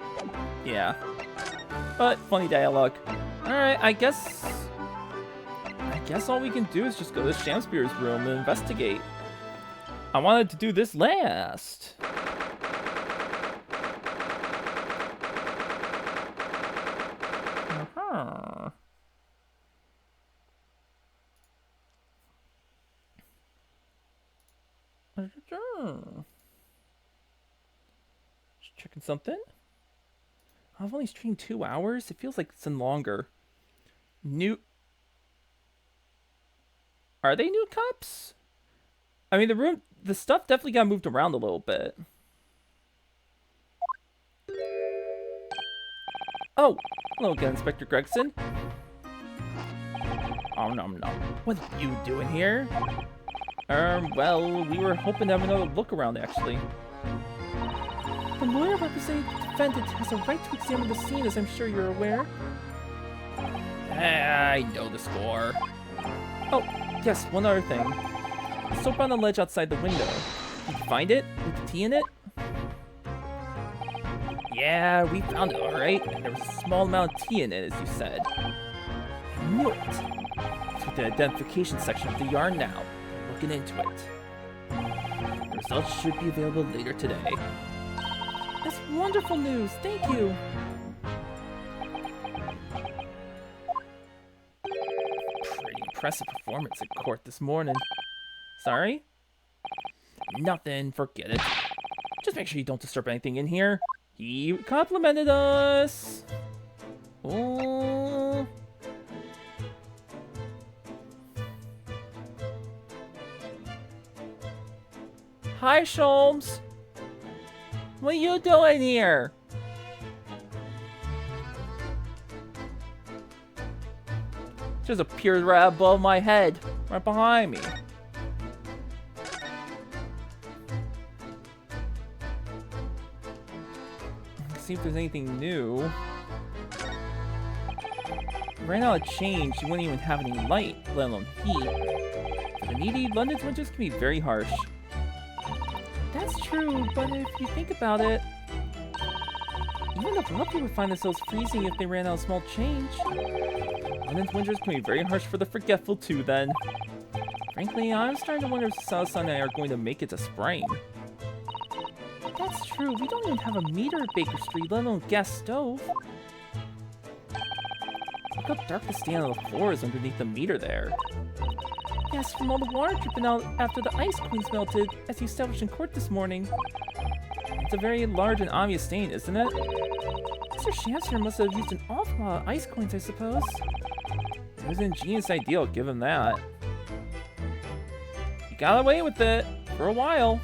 Speaker 1: Yeah. But, funny dialogue. Alright, I guess all we can do is just go to Shakespeare's room and investigate. I wanted to do this last. Uh-huh. Just checking something. I've only streamed 2 hours. It feels like it's been longer. New... Are they new cups? I mean, the stuff definitely got moved around a little bit. Oh, hello again, Inspector Gregson. Oh, no. What are you doing here? Well, we were hoping to have another look around, actually.
Speaker 2: The lawyer representing the defendant has a right to examine the scene, as I'm sure you're aware.
Speaker 1: I know the score. Oh, yes, one other thing. The soap on the ledge outside the window. Did you find it? With the tea in it? Yeah, we found it, alright. And there was a small amount of tea in it, as you said. I knew it. It's with the identification section of the yarn now. Looking into it. The results should be available later today.
Speaker 2: That's wonderful news. Thank you.
Speaker 1: Pretty impressive performance at court this morning. Sorry? Nothing, forget it. Just make sure you don't disturb anything in here. He complimented us. Oh. Hi, Sholmes. What are you doing here? Just appeared right above my head, right behind me. Let's see if there's anything new. Ran out of change, you wouldn't even have any light, let alone heat. For the needy, London's winters can be very harsh.
Speaker 2: That's true, but if you think about it,
Speaker 1: Even the wealthy would find themselves freezing if they ran out of small change. London's winters can be very harsh for the forgetful too, then. Frankly, I'm starting to wonder if Sasa and I are going to make it to spring.
Speaker 2: that's true. We don't even have a meter at Baker Street, let alone gas stove.
Speaker 1: Look how dark the stain on the floor is underneath the meter there.
Speaker 2: Yes, from all the water dripping out after the ice queens melted, as you established in court this morning.
Speaker 1: It's a very large and obvious stain, isn't it?
Speaker 2: Mr. Chancellor must have used an awful lot of ice coins, I suppose.
Speaker 1: It was an ingenious idea, I'll give him that. He got away with it for a while.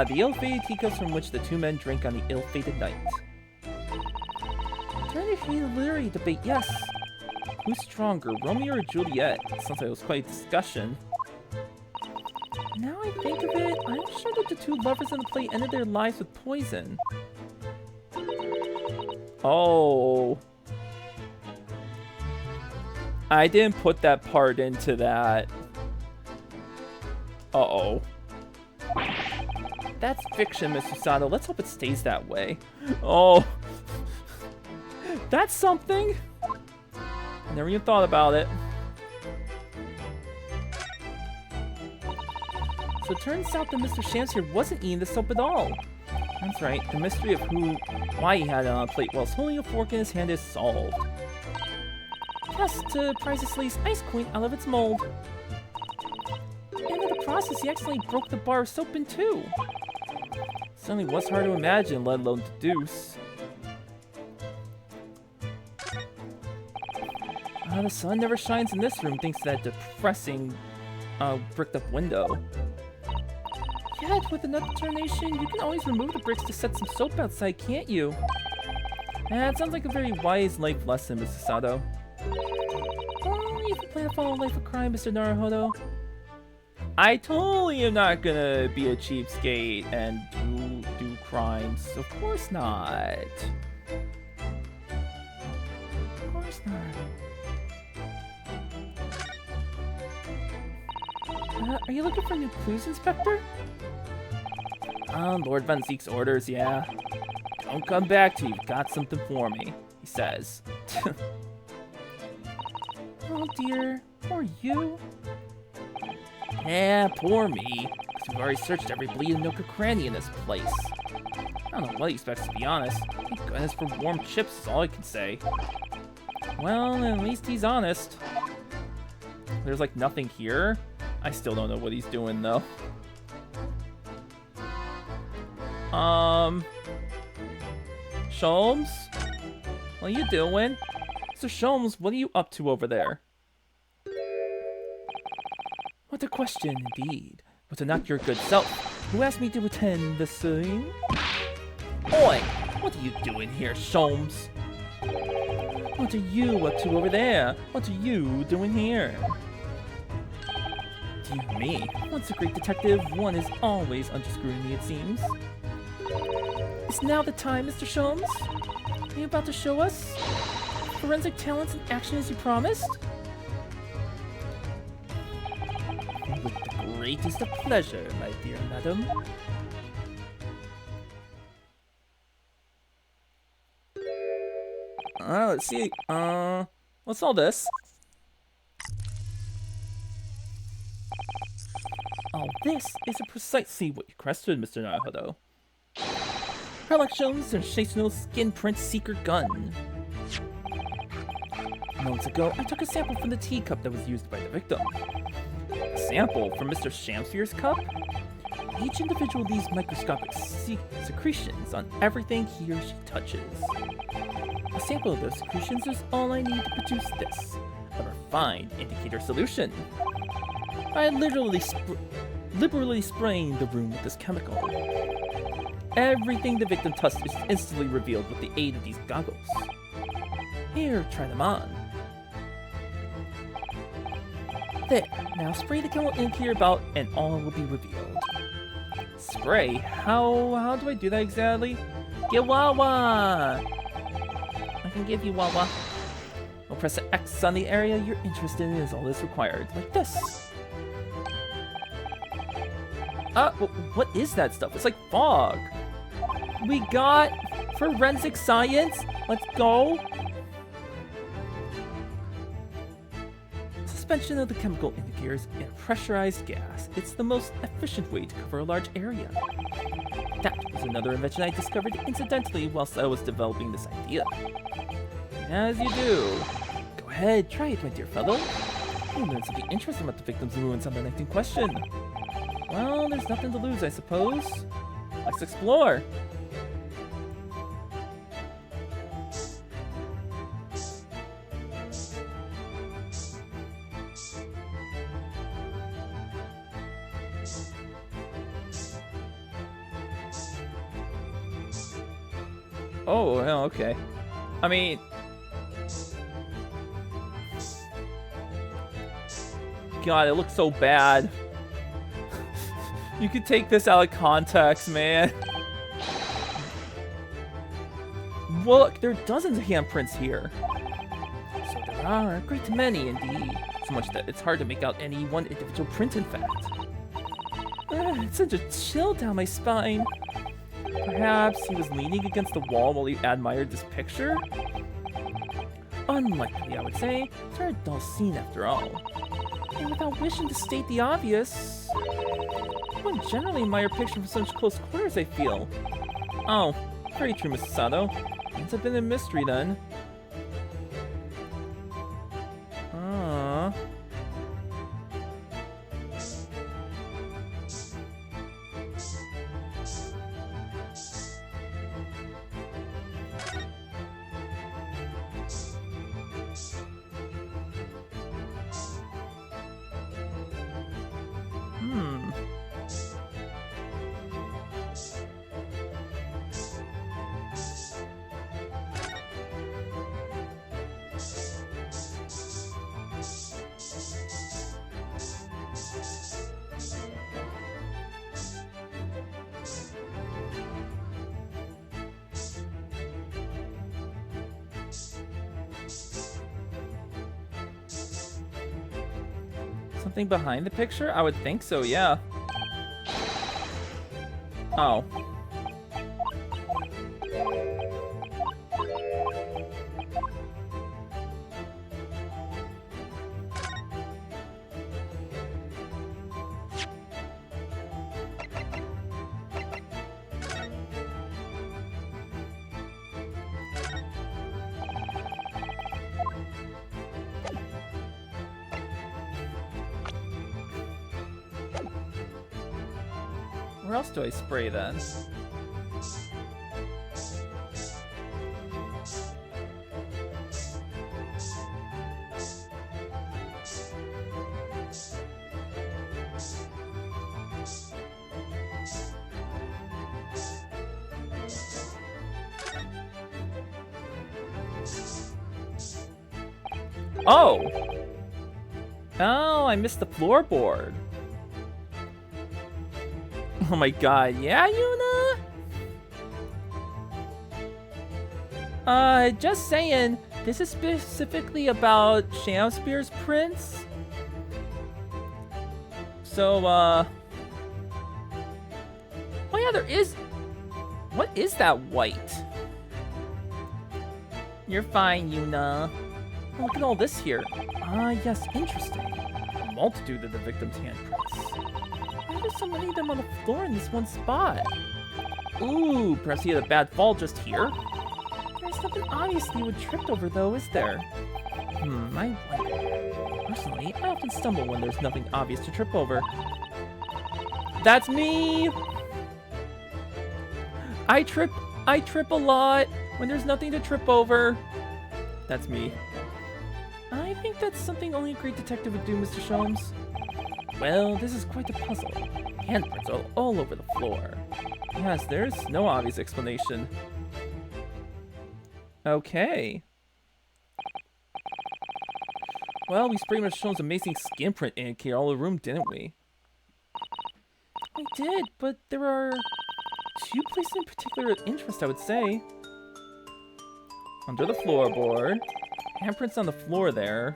Speaker 1: The ill-fated teacups from which the two men drank on the ill-fated night.
Speaker 2: During the heated literary debate, yes.
Speaker 1: Who's stronger, Romeo or Juliet? Sounds like it was quite a discussion.
Speaker 2: Now I think of it, I'm sure that the two lovers in the play ended their lives with poison.
Speaker 1: Oh. I didn't put that part into that. Uh-oh. That's fiction, Mr. Sato. Let's hope it stays that way. Oh. That's something. I never even thought about it.
Speaker 2: So it turns out that Mr. Chancellor wasn't eating the soap at all.
Speaker 1: That's right. The mystery of why he had it on a plate whilst holding a fork in his hand is solved.
Speaker 2: Yes, to prise this lace ice queen out of its mold. And in the process, he accidentally broke the bar of soap in two.
Speaker 1: Certainly was hard to imagine, let alone deduce. The sun never shines in this room thanks to that depressing, bricked up window.
Speaker 2: Yet, with enough determination, you can always remove the bricks to set some soap outside, can't you?
Speaker 1: That sounds like a very wise life lesson, Mr. Sato.
Speaker 2: Well, if you plan to follow a life of crime, Mr. Naruhodo.
Speaker 1: I totally am not gonna be a cheapskate and do crimes. Of course not.
Speaker 2: Of course not. Are you looking for new clues, Inspector?
Speaker 1: Lord Von Zeke's orders, yeah. Don't come back till you've got something for me, he says.
Speaker 2: Oh dear, poor you.
Speaker 1: Yeah, poor me. Because we've already searched every bleeding nook or cranny in this place. I don't know what he expects, to be honest. Thank goodness for warm chips is all I can say. Well, at least he's honest. There's like nothing here. I still don't know what he's doing, though. Sholmes? What are you doing? Mr. Sholmes, what are you up to over there?
Speaker 2: What a question, indeed.
Speaker 1: But to not your good self, who asked me to attend the scene?
Speaker 3: Oi! What are you doing here, Sholmes?
Speaker 1: What are you up to over there? What are you doing here? Dear me, once a great detective, one is always under scrutiny, it seems. Is now the time, Mr. Sholmes? Are you about to show us forensic talents in action as you promised? With the greatest of pleasure, my dear madam. Let's see. What's all this? All this is precisely what you requested, Mr. Naruhodo. Sherlock Holmes' sensational skin print seeker gun. Moments ago, I took a sample from the teacup that was used by the victim. A sample from Mr. Shamsphere's cup? Each individual leaves microscopic secretions on everything he or she touches. A sample of those secretions is all I need to produce this, a refined indicator solution. I liberally spraying the room with this chemical. Everything the victim touched is instantly revealed with the aid of these goggles. Here, try them on. There, now spray the chemical ink here about and all will be revealed. Spray? How do I do that exactly? Get Wawa! I can give you Wawa. We'll press the X on the area you're interested in is all that's required, like this. What is that stuff? It's like fog. We got forensic science. Let's go. Suspension of the chemical indicators in a pressurized gas. It's the most efficient way to cover a large area. That was another invention I discovered incidentally whilst I was developing this idea. As you do. Go ahead, try it, my dear fellow. You'll learn something interesting about the victim's ruins on the night in question. Well, there's nothing to lose, I suppose. Let's explore. Oh, well, okay. I mean... God, it looks so bad. You could take this out of context, man. Look, there are dozens of handprints here. So there are, a great many indeed. So much that it's hard to make out any one individual print, in fact. It's such a chill down my spine. Perhaps he was leaning against the wall while he admired this picture? Unlikely, I would say. It's a dull scene after all. And without wishing to state the obvious, I wouldn't generally admire pictures from such close quarters, I feel. Oh, very true, Mrs. Sato. It's been a mystery then. Something behind the picture? I would think so, yeah. Oh. Where else do I spray then? Oh! Oh, I missed the floorboard. Oh my god, yeah, Yuna? Just saying, this is specifically about Shamspear's prince. So, oh yeah, there is... What is that white? You're fine, Yuna. Oh, look at all this here. Yes, interesting. A multitude of the victim's handprints. Why are there so many of them on the floor in this one spot? Ooh, perhaps he had a bad fall just here? There's nothing obviously would tripped over though, is there? I wonder. Personally, I often stumble when there's nothing obvious to trip over. That's me! I trip a lot when there's nothing to trip over. That's me. I think that's something only a great detective would do, Mr. Sholmes. Well, this is quite a puzzle. Handprints are all over the floor. Yes, there's no obvious explanation. Okay. Well, we sprayed Mr. Sholmes' amazing skin print ink here all over the room, didn't we? I did, but there are two places in particular of interest, I would say. Under the floorboard, handprints on the floor there,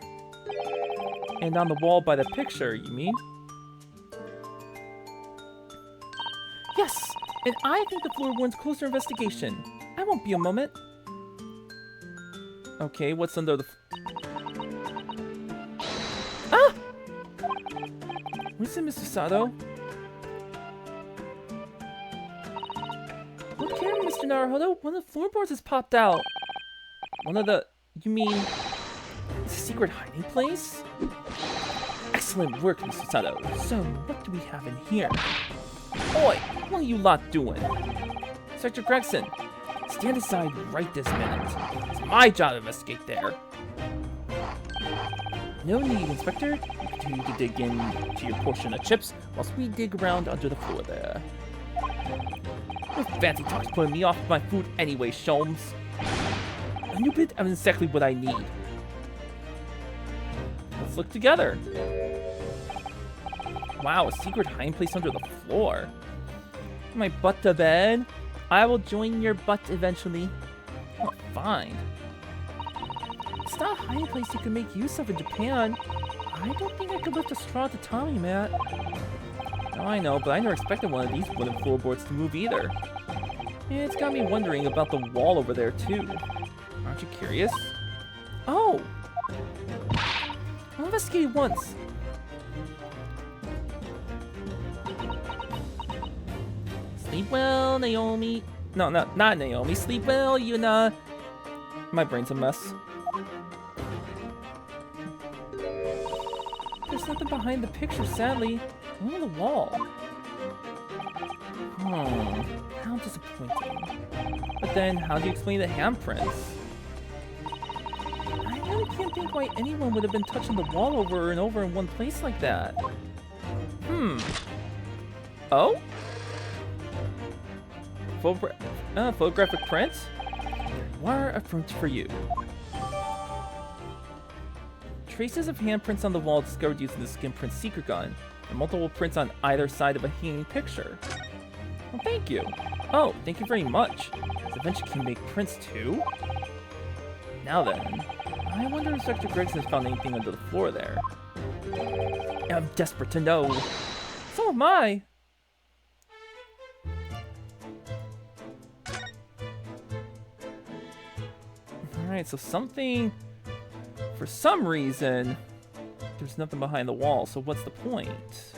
Speaker 1: and on the wall by the picture, you mean? Yes, and I think the floor warrants closer investigation. I won't be a moment. Okay, what's under the... Ah! Listen, Mr. Sato. Look here, Mr. Naruhodo. One of the floorboards has popped out. One of the... You mean... It's a secret hiding place? Excellent work, Mr. Sato. So, what do we have in here? Oi! What are you lot doing? Inspector Gregson, stand aside right this minute. It's my job to investigate there. No need, Inspector. You continue to dig into your portion of chips whilst we dig around under the floor there. Your fancy talk's putting me off my food anyway, Sholmes. A new bit of exactly what I need. Let's look together. Wow, a secret hiding place under the floor. My butt to bed. I will join your butt eventually. Oh, fine. It's not a hiding place you can make use of in Japan. I don't think I could lift a straw to Tommy, Matt. Oh, I know, but I never expected one of these wooden floorboards to move either. And it's got me wondering about the wall over there, too. Aren't you curious? Oh! I'll investigate once. Sleep well, Naomi. No, not Naomi. Sleep well, Yuna. My brain's a mess. There's nothing behind the picture, sadly. Only on the wall. How disappointing. But then, how do you explain the handprints? I really can't think why anyone would have been touching the wall over and over in one place like that. Oh? Photographic prints? Wire a print for you. Traces of handprints on the wall discovered using the skin print secret gun, and multiple prints on either side of a hanging picture. Well, thank you. Oh, thank you very much. Da Vinci can make prints too? Now then, I wonder if Inspector Gregson has found anything under the floor there. I'm desperate to know. So am I. Alright, so something... For some reason, there's nothing behind the wall, so what's the point?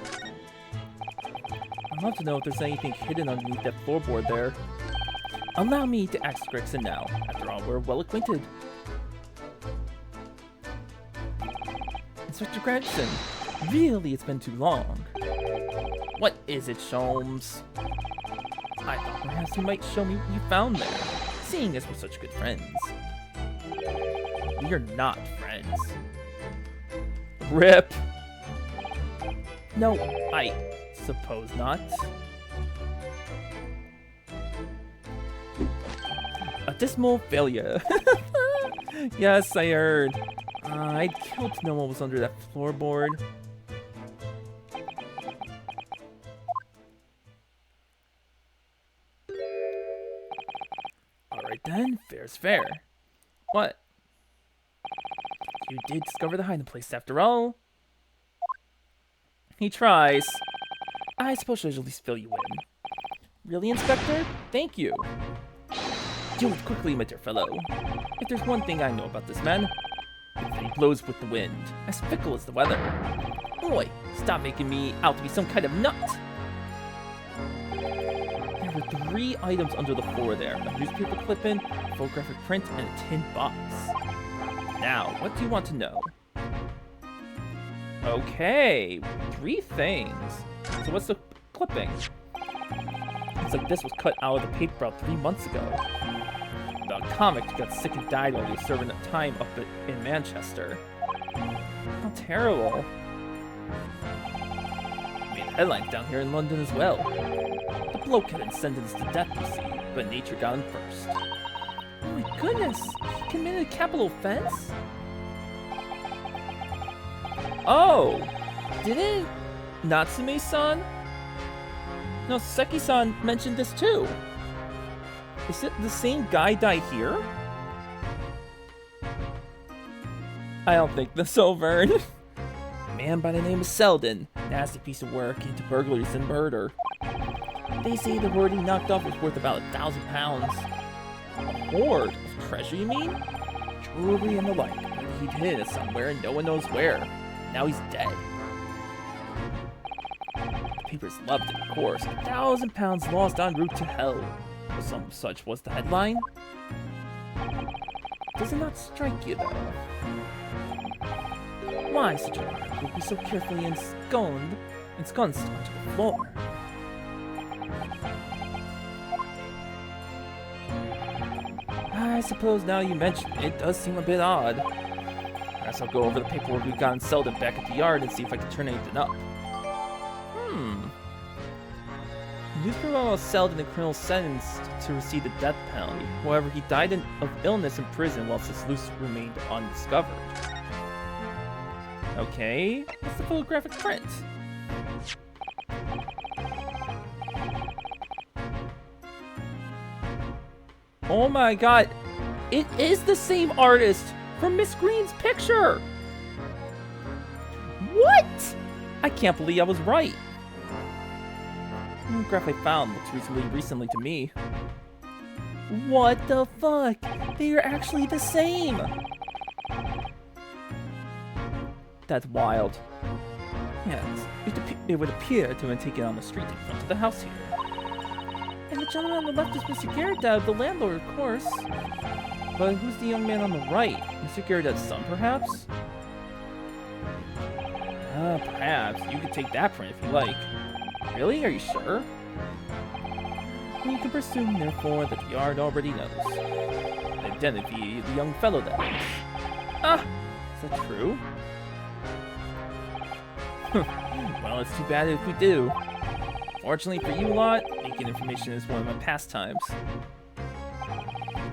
Speaker 1: I'd love to know if there's anything hidden underneath that floorboard there. Allow me to ask Gregson now. After all, we're well acquainted. Inspector Gregson, really, it's been too long. What is it, Sholmes? I thought perhaps you might show me what you found there, seeing as we're such good friends. We are not friends. RIP. No, I suppose not. A dismal failure. Yes, I heard. I'd kill to know what was under that floorboard. Alright then, fair's fair. What? You did discover the hiding place after all. He tries. I suppose I should at least fill you in. Really, Inspector? Thank you. Do it quickly, my dear fellow. If there's one thing I know about this man, it's that he blows with the wind, as fickle as the weather. Oi, stop making me out to be some kind of nut. There were 3 items under the floor there. A newspaper clipping, a photographic print, and a tin box. Now, what do you want to know? Okay, 3 things. So what's the clipping? It's like this was cut out of the paper about 3 months ago. About a comic who got sick and died while he was serving time up in Manchester. How terrible. I mean, headlines down here in London as well. The bloke had been sentenced to death, you see, but nature got him first.
Speaker 2: Oh my goodness! He committed a capital offense?
Speaker 1: Oh! Didn't Natsume-san? No, Seki-san mentioned this too. Is it the same guy die here? I don't think so, Vern. Man by the name of Selden. Nasty piece of work into burglaries and murder. They say the hoard he knocked off was worth about £1,000. A hoard of treasure, you mean? Jewelry and the like. He'd hid it somewhere and no one knows where. Now he's dead. The papers loved it, of course. £1,000 lost en route to hell. Or some such was the headline. Does it not strike you, though? Why such a work would be so carefully ensconced onto the floor? I suppose now you mention it, it does seem a bit odd. I guess I'll go over the paperwork we've got in Selden back at the yard and see if I can turn anything up. Newspaper about Selden, a criminal sentenced to receive the death penalty. However, he died of illness in prison whilst his loose remained undiscovered. Okay, what's the photographic print? Oh my god, it is the same artist from Miss Green's picture! What? I can't believe I was right. The photograph I found looks recently to me. What the fuck? They are actually the same! That's wild. Yes, it would appear to have been taken on the street in front of the house here. And the gentleman on the left is Mr. Garrett, the landlord, of course. But who's the young man on the right? Mr. Garrett's son, perhaps? Perhaps. You could take that print if you like. Really? Are you sure? We can presume, therefore, that the yard already knows. The identity of the young fellow that is. Ah! Is that true? Well, it's too bad if we do. Fortunately for you lot, making information is one of my pastimes.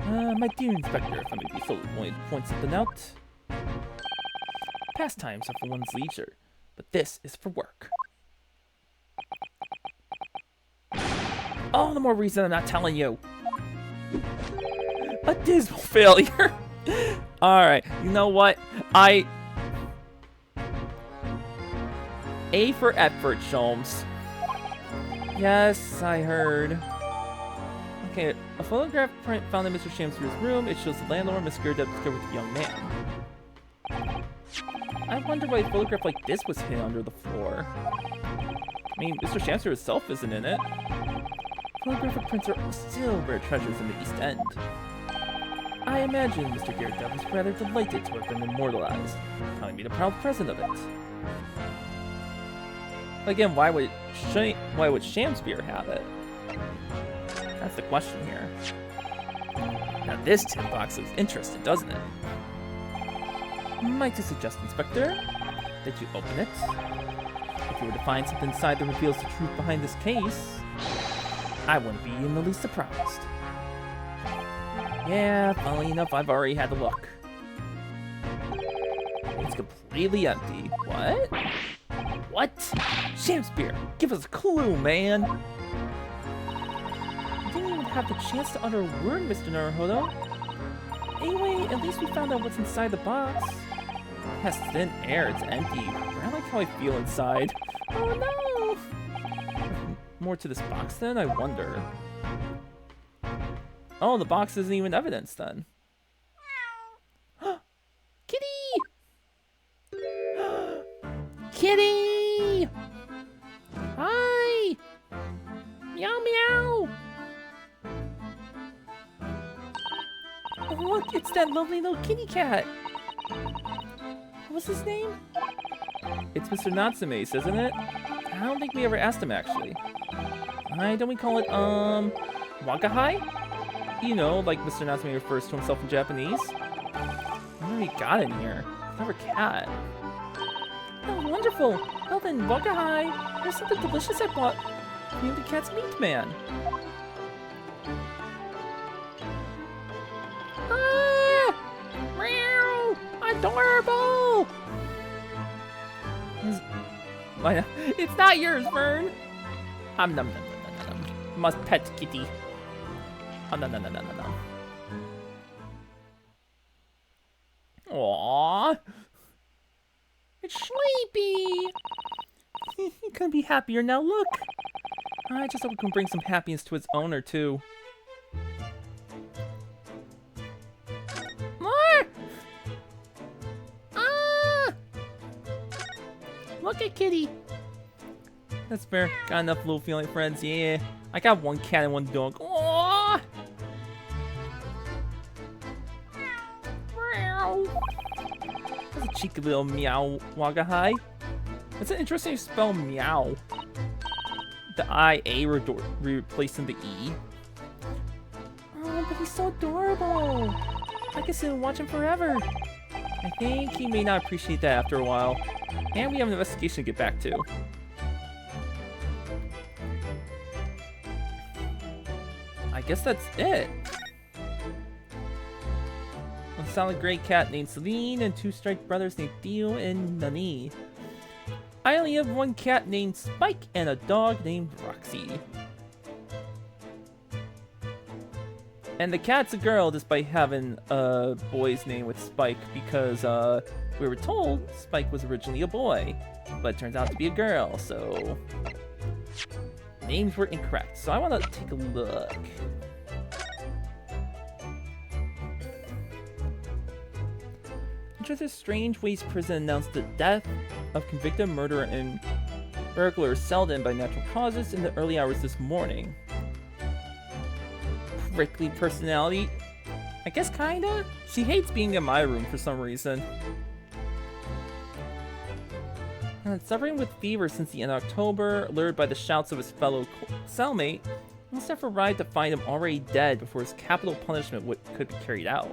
Speaker 1: My dear Inspector, if I may be so willing to point something out. Pastimes are for one's leisure, but this is for work. All the more reason I'm not telling you. A dismal failure. Alright, you know what? A for effort, Sholmes. Yes, I heard. Okay, a photograph print found in Mr. Shamsfield's room. It shows the landlord, Miss Gerda, discovered the young man. I wonder why a photograph like this was hid under the floor. I mean, Mr. Shamsfield himself isn't in it. Photographic prints are still rare treasures in the East End. I imagine Mr. Garrett was rather delighted to have been immortalized, telling me the proud present of it. Again, why would Shamspeare have it? That's the question here. Now this tin box looks interesting, doesn't it? Might I suggest, Inspector, that you open it? If you were to find something inside that reveals the truth behind this case, I wouldn't be in the least surprised. Yeah, funnily enough, I've already had a look. completely empty. What?
Speaker 3: What?
Speaker 1: Shamspear, give us a clue, man.
Speaker 2: I didn't even have the chance to utter a word, Mr. Naruhodo. Anyway, at least we found out what's inside the box.
Speaker 1: It has thin air, it's empty. I like how I feel inside.
Speaker 2: Oh no!
Speaker 1: More to this box then, I wonder. Oh, the box isn't even evidence then.
Speaker 3: Kitty! Kitty! Hi! Meow meow!
Speaker 2: Oh, look, it's that lovely little kitty cat. What's his name?
Speaker 1: It's Mr. Natsume's, isn't it? I don't think we ever asked him actually. Why don't we call it, Wakahai? You know, like Mr. Natsume refers to himself in Japanese. I wonder if he got in here. Clever cat.
Speaker 2: Oh, wonderful. Well then, Wakahai, there's something delicious I bought. You the cat's meat man.
Speaker 3: Ah! Meow! Adorable!
Speaker 1: It's not yours, Vern! Nom nom nom nom nom nom. Must pet kitty. Oh, no, no, no, no, no, no. Aww.
Speaker 2: It's sleepy.
Speaker 1: He couldn't be happier now, look. I just hope we can bring some happiness to its owner, too.
Speaker 3: More! Ah! Look at Kitty.
Speaker 1: That's fair. Got enough little feeling friends, yeah. I got one cat and one dog. Aww.
Speaker 3: Meow.
Speaker 1: That's a cheeky little meow, Wakahai. It's an interesting spell, meow. The I-A replacing the E.
Speaker 2: Oh, but he's so adorable. I can sit and watch him forever.
Speaker 1: I think he may not appreciate that after a while. And we have an investigation to get back to. I guess that's it. A solid gray cat named Celine and two striped brothers named Theo and Nani. I only have one cat named Spike and a dog named Roxy. And the cat's a girl despite having a boy's name with Spike because we were told Spike was originally a boy, but it turns out to be a girl, so names were incorrect. So I want to take a look. Enter Strange Waste Prison announced the death of convicted murderer and burglar Selden by natural causes in the early hours this morning. Prickly personality? I guess kinda? She hates being in my room for some reason. Suffering with fever since the end of October, lured by the shouts of his fellow cellmate, must have arrived to find him already dead before his capital punishment could be carried out.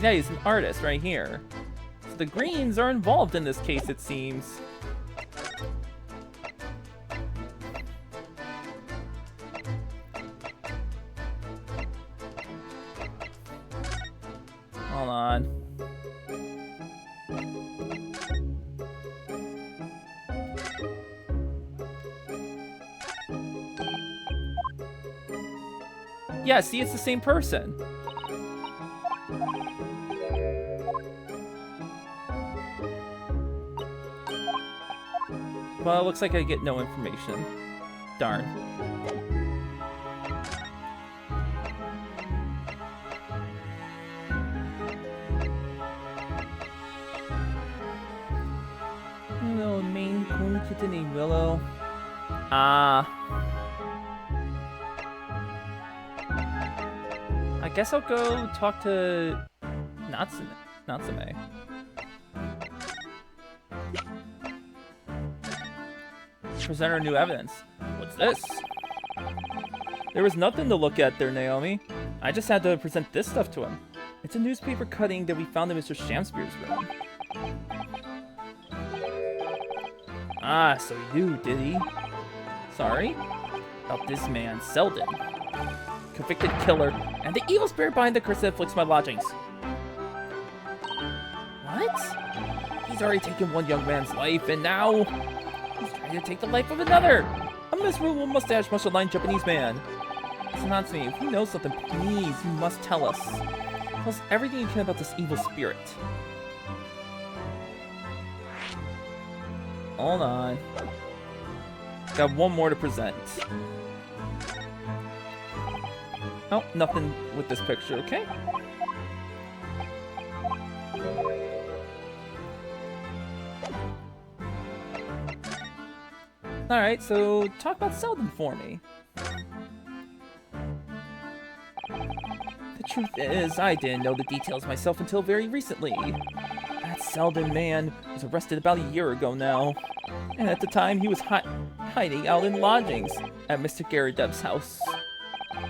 Speaker 1: Yeah, he's an artist right here. So the Greens are involved in this case, it seems. Hold on. Yeah, see, it's the same person. Well, it looks like I get no information. Darn. Hello, main coon kitten named Willow. I guess I'll go talk to Natsume. Present our new evidence. What's this? There was nothing to look at there, Naomi. I just had to present this stuff to him. It's a newspaper cutting that we found in Mr. Shamspear's room. Ah, so you knew, did he? Sorry? About this man, Selden.
Speaker 3: convicted killer, and the evil spirit behind the curse that afflicts my lodgings. What? He's already taken one young man's life, and now he's trying to take the life of another. A miserable mustache much-aligned Japanese man. It's not to me. If you know something, please, you must tell us. Tell us everything you can about this evil spirit. Hold on. Got one more to present. Oh, nothing with this picture, okay? Alright, so talk about Selden for me. The truth is, I didn't know the details myself until very recently. That Selden man was arrested about a year ago now. And at the time, he was hiding out in lodgings at Mr. Garadeb's house.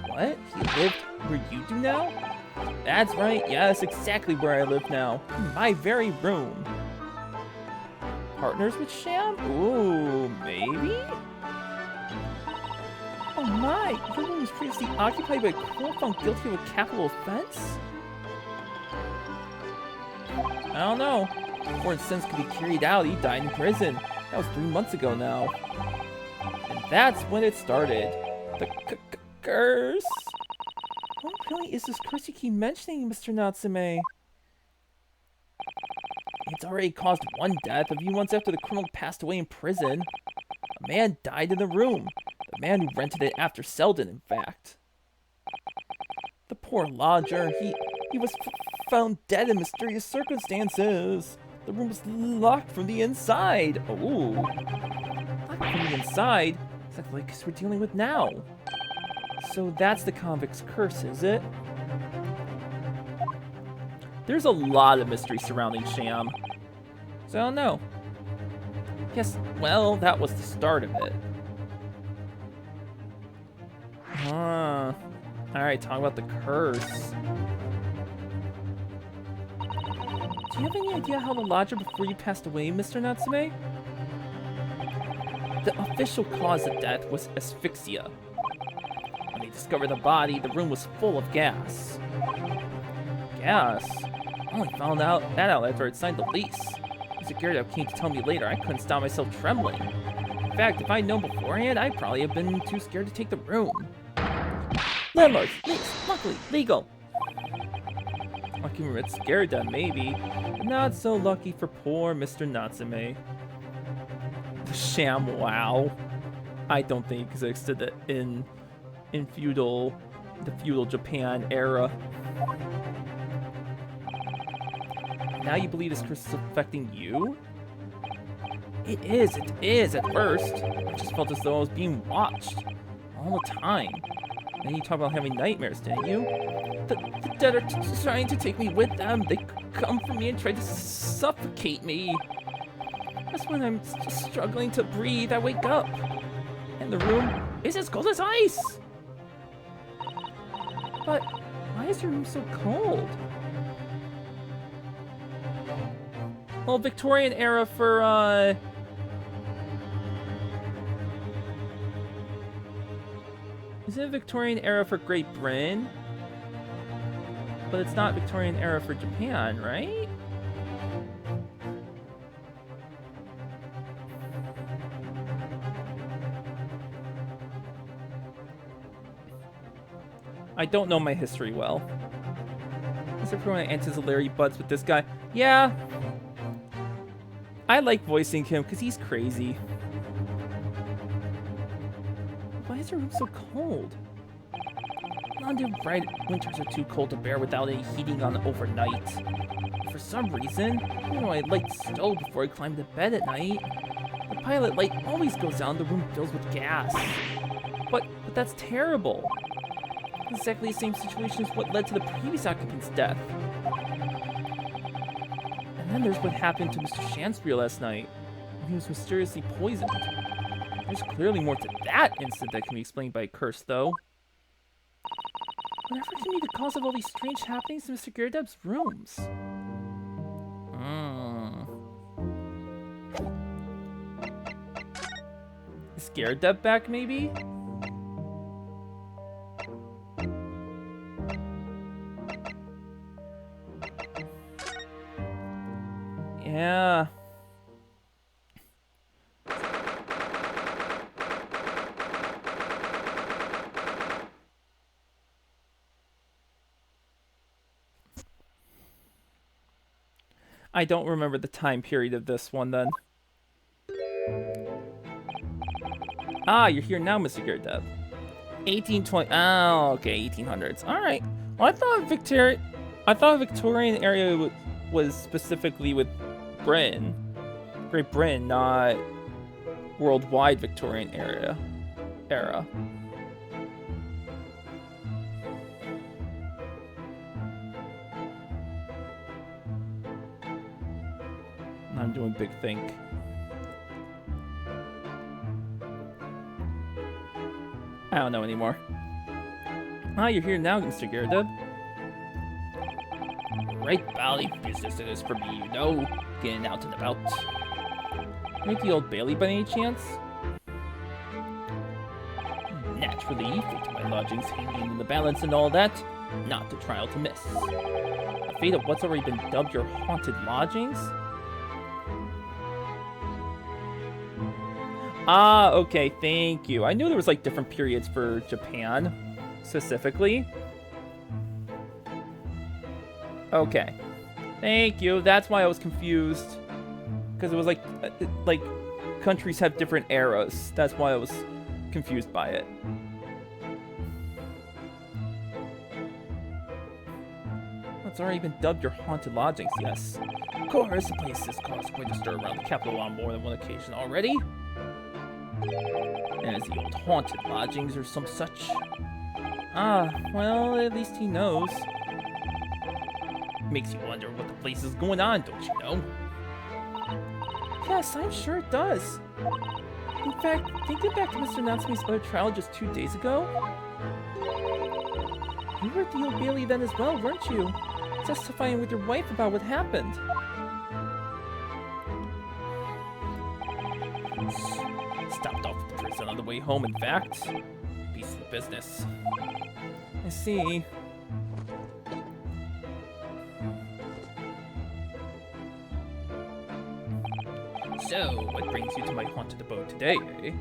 Speaker 3: What? He lived where you do now? That's right, yes, exactly where I live now. In my very room. Partners with Sham? Ooh, maybe? Oh my, your room was previously occupied by a criminal found guilty of a capital offense? I don't know. Before his sentence could be carried out, he died in prison. That was 3 months ago now. And that's when it started. The curse. What really is this curse you keep mentioning, Mr. Natsume? It's already caused one death a few months after the criminal passed away in prison. A man died in the room. The man who rented it after Selden, in fact. The poor lodger, he was found dead in mysterious circumstances. The room was locked from the inside. Oh, locked from the inside? Exactly like we're dealing with now. So that's the convict's curse, is it? There's a lot of mystery surrounding Sham. So I don't know. Yes, well, that was the start of it. Alright, talk about the curse. Do you have any idea how the lodger before you passed away, Mr. Natsume? The official cause of death was asphyxia. When they discovered the body, the room was full of gas. Gas? I only found out after I'd signed the lease. Mr. Garadeb came to tell me later. I couldn't stop myself trembling. In fact, if I'd known beforehand, I'd probably have been too scared to take the room. Landlord, lease, luckily, legal. Lucky for Mr. Garadeb, maybe, but not so lucky for poor Mr. Natsume. The Sham, wow. I don't think existed in the feudal Japan era. Now you believe this curse is affecting you? It is at first. I just felt as though I was being watched all the time. Then you talk about having nightmares, didn't you? The dead are trying to take me with them. They come for me and try to suffocate me. Just when I'm just struggling to breathe, I wake up. And the room is as cold as ice. But why is your room so cold? Well, Victorian era for, Is it Victorian era for Great Britain? But it's not Victorian era for Japan, right? I don't know my history well. Except for when I ancillary butts with this guy. Yeah. I like voicing him because he's crazy. Why is your room so cold? London bright winters are too cold to bear without any heating on overnight. For some reason, even when I light the stove before I climb to bed at night, the pilot light always goes out and the room fills with gas. But that's terrible. Exactly the same situation as what led to the previous occupant's death. And then there's what happened to Mr. Shansbury last night, when he was mysteriously poisoned. There's clearly more to that incident that can be explained by a curse, though. Whatever can be the cause of all these strange happenings in Mr. Garadeb's rooms? Is Garadeb back, maybe?
Speaker 1: Yeah. I don't remember the time period of this one then. Ah, you're here now, Mr. Gerdeb. 1820. Oh, okay, 1800s. All right. Well, I thought Victorian area was specifically with Britain, Great Britain, not worldwide Victorian era. I'm doing big think. I don't know anymore. Ah, you're here now, Mr. Gyarados.
Speaker 3: Right, Bally. Business it is for me, you know. Getting out and about.
Speaker 1: Ain't the Old Bailey by any chance?
Speaker 3: Naturally, fate of my lodgings hanging in the balance and all that. Not the trial to miss.
Speaker 1: The fate of what's already been dubbed your haunted lodgings? Ah, okay, thank you. I knew there was like different periods for Japan, specifically. Okay, thank you. That's why I was confused, because it was like countries have different eras. That's why I was confused by it. It's already been dubbed your haunted lodgings, yes.
Speaker 3: Of course, the place has caused quite a stir around the capital on more than one occasion already.
Speaker 1: And is the old haunted lodgings or some such? Ah, well, at least he knows.
Speaker 3: Makes you wonder what the place is going on, don't you know?
Speaker 1: Yes, I'm sure it does. In fact, thinking back to Mr. Natsumi's other trial just 2 days ago, you were at the Old Bailey then as well, weren't you? Testifying with your wife about what happened.
Speaker 3: Stopped off at the prison on the way home, in fact. Beastly business.
Speaker 1: I see.
Speaker 3: So, what brings you to my haunted abode today, eh?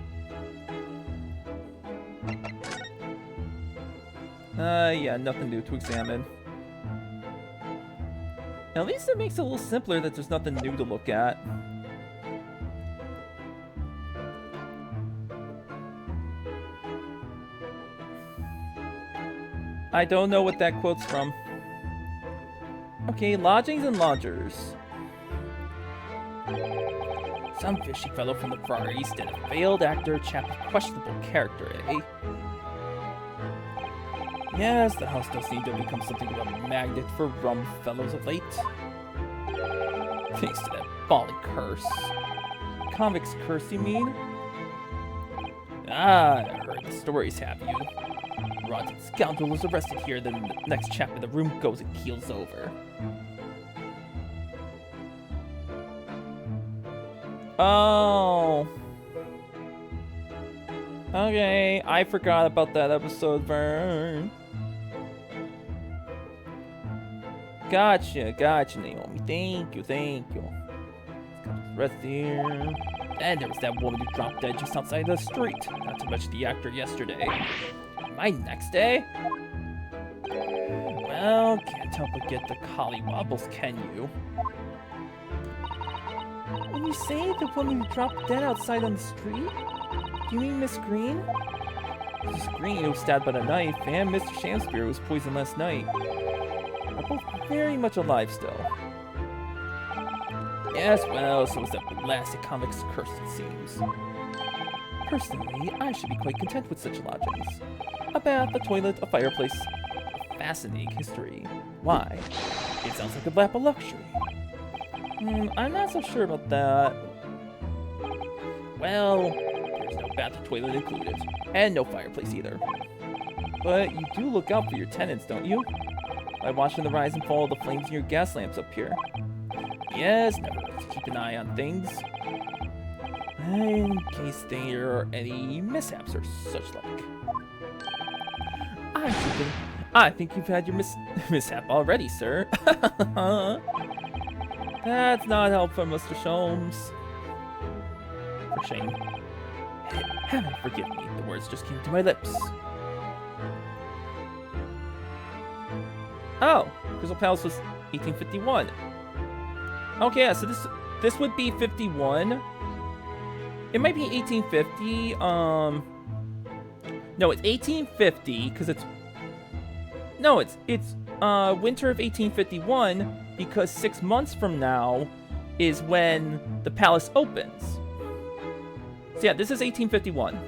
Speaker 1: Yeah, nothing new to examine. At least it makes it a little simpler that there's nothing new to look at. I don't know what that quote's from. Okay, lodgings and lodgers.
Speaker 3: Some fishy fellow from the far east and a failed actor, chap of questionable character, eh?
Speaker 1: Yes, the house does seem to become something of a magnet for rum fellows of late.
Speaker 3: Thanks to that folly curse.
Speaker 1: Convict's curse, you mean?
Speaker 3: Ah, I heard the stories, have you? Rotten scoundrel is arrested here, then the next chap in the room goes and keels over.
Speaker 1: Oh. Okay, I forgot about that episode, Vern. Gotcha, Naomi. Thank you. Let's got this rest here.
Speaker 3: And there was that woman who dropped dead just outside the street. Not to mention the actor yesterday. My next day? Well, can't help but get the collie wobbles, can you?
Speaker 1: When you say the woman who dropped dead outside on the street, do you mean Miss Green? Miss Green, who was stabbed by a knife, and Mr. Shamspear, who was poisoned last night, are both very much alive still.
Speaker 3: Yes, well, so is that blasted convict's curse, it seems.
Speaker 1: Personally, I should be quite content with such lodgings. A bath, a toilet, a fireplace. A fascinating history. Why? It sounds like a lap of luxury. I'm not so sure about that.
Speaker 3: Well, there's no bath or toilet included, and no fireplace either.
Speaker 1: But you do look out for your tenants, don't you? By watching the rise and fall of the flames in your gas lamps up here.
Speaker 3: Yes, never hurts to keep an eye on things.
Speaker 1: In case there are any mishaps or such like. I think you've had your mishap already, sir. That's not helpful, Mr. Sholmes. For shame. Heaven forgive me, the words just came to my lips. Oh, Crystal Palace was 1851. Okay, yeah, so this would be 51. It might be 1850. No, it's 1850 because it's winter of 1851 because 6 months from now is when the palace opens. So yeah, this is 1851.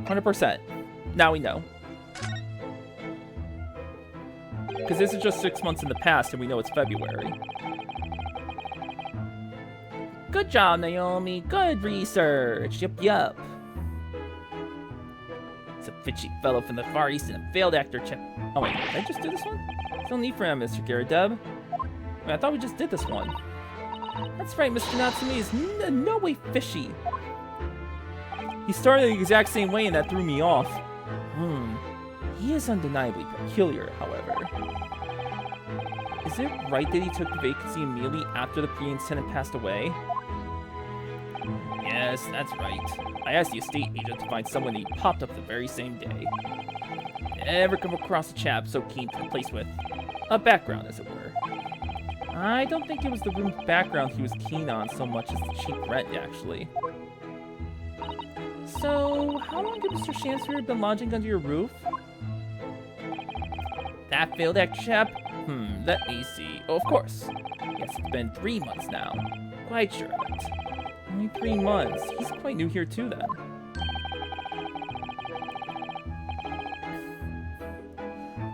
Speaker 1: 100%. Now we know. Because this is just 6 months in the past and we know it's February. Good job, Naomi. Good research. Yup. It's a fishy fellow from the Far East and a failed actor chip. Oh wait, did I just do this one? There's no need for him, Mr. Garrideb. I thought we just did this one. That's right, Mr. Natsumi is no way fishy. He started the exact same way and that threw me off. He is undeniably peculiar, however. Is it right that he took the vacancy immediately after the previous tenant passed away? Yes, that's right. I asked the estate agent to find someone and he popped up the very same day. Never come across a chap so keen to replace with a background, as it were. I don't think it was the room's background he was keen on so much as the cheap rent, actually. So, how long did Mr. Shansbury been lodging under your roof? That failed actor chap? Let me see. Oh, of course. Yes, it's been 3 months now. Quite sure of it. Only 3 months. He's quite new here too, then.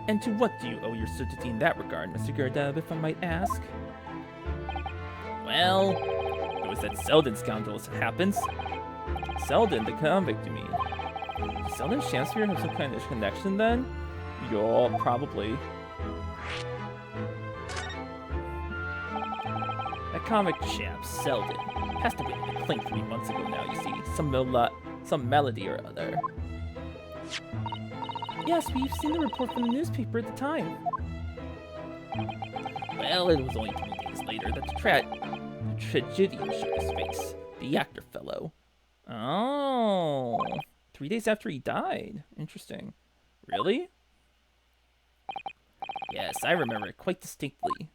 Speaker 1: And to what do you owe your certainty in that regard, Mr. Garrideb, if I might ask? Well, it was that Selden scoundrel as it happens. Selden, the convict, you mean? Does Selden and Shansbury have some kind of connection, then? Yeah, probably. That convict chap, Selden, passed away in the clink 3 months ago now, you see. Some melody or other.
Speaker 2: Yes, we've seen the report from the newspaper at the time.
Speaker 3: Well, it was only 3 days later that the tragedian showed his face. The actor fellow.
Speaker 1: Oh, 3 days after he died. Interesting. Really?
Speaker 3: Yes, I remember it quite distinctly.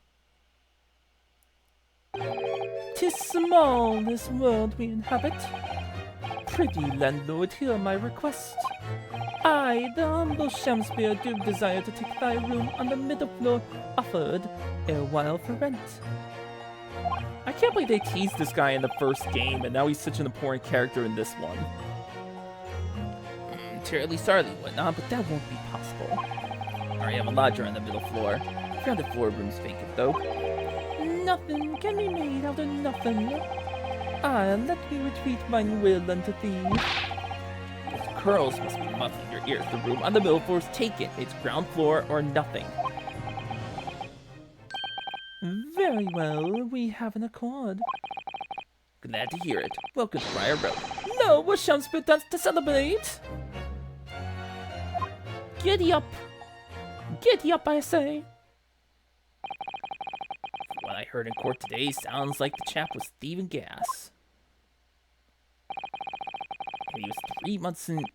Speaker 2: 'Tis small, this world we inhabit. Prithee, landlord, hear my request. I, the humble Shamspeare, do desire to take thy room on the middle floor, offered erewhile for rent.
Speaker 1: I can't believe they teased this guy in the first game, and now he's such an important character in this one.
Speaker 3: Terribly sorry, whatnot, but that won't be possible. I already have a lodger on the middle floor. Ground floor room's vacant, though.
Speaker 2: Nothing can be made out of nothing. Let me retreat mine will unto thee.
Speaker 3: Those curls must be muffling your ears. The room on the middle floor is taken. It's ground floor or nothing.
Speaker 2: Very well, we have an accord.
Speaker 3: Glad to hear it. Welcome to Briar Road.
Speaker 2: No, we're Shamspeare dance to celebrate. Giddy up. Giddy up, I say.
Speaker 3: What I heard in court today sounds like the chap was thieving gas. And he was 3 months in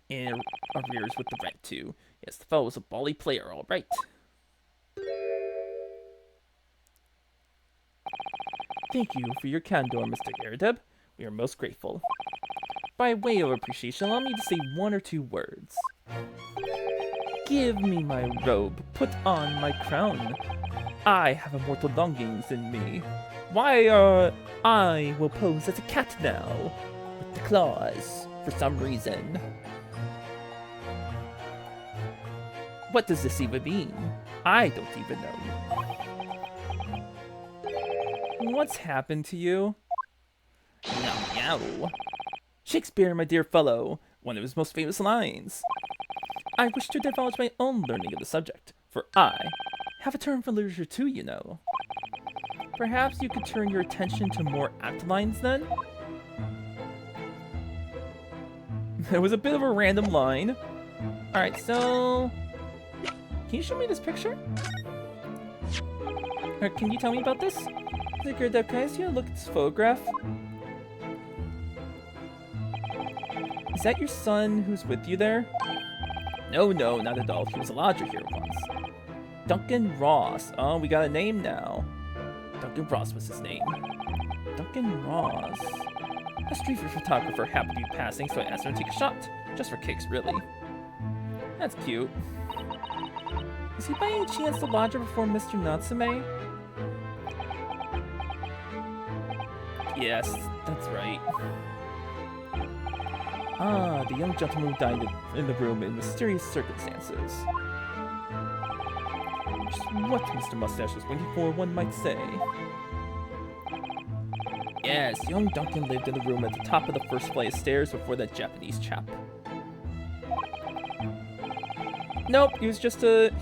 Speaker 3: arrears with the rent, too. Yes, the fellow was a bally player, all right.
Speaker 1: Thank you for your candor, Mr. Garrideb. We are most grateful. By way of appreciation, allow me to say 1 or 2 words. Give me my robe, put on my crown. I have immortal longings in me. Why, I will pose as a cat now, with the claws, for some reason. What does this even mean? I don't even know. What's happened to you?
Speaker 3: Meow, meow.
Speaker 1: Shakespeare, my dear fellow, one of his most famous lines. I wish to divulge my own learning of the subject, for I have a turn for literature too, you know. Perhaps you could turn your attention to more apt lines then? It was a bit of a random line. Alright, so... Can you show me this picture? Can you tell me about this? Can I see a look at this photograph? Is that your son who's with you there? No, not at all. He was a lodger here once. Duncan Ross. Oh, we got a name now. Duncan Ross was his name. Duncan Ross. A street photographer happened to be passing, so I asked him to take a shot. Just for kicks, really. That's cute. Is he by any chance the lodger before Mr. Natsume? Yes, that's right. Ah, the young gentleman who died in the room in mysterious circumstances. Just what Mr. Mustache was waiting for, one might say. Yes, young Duncan lived in the room at the top of the first flight of stairs before that Japanese chap. Nope, he was just an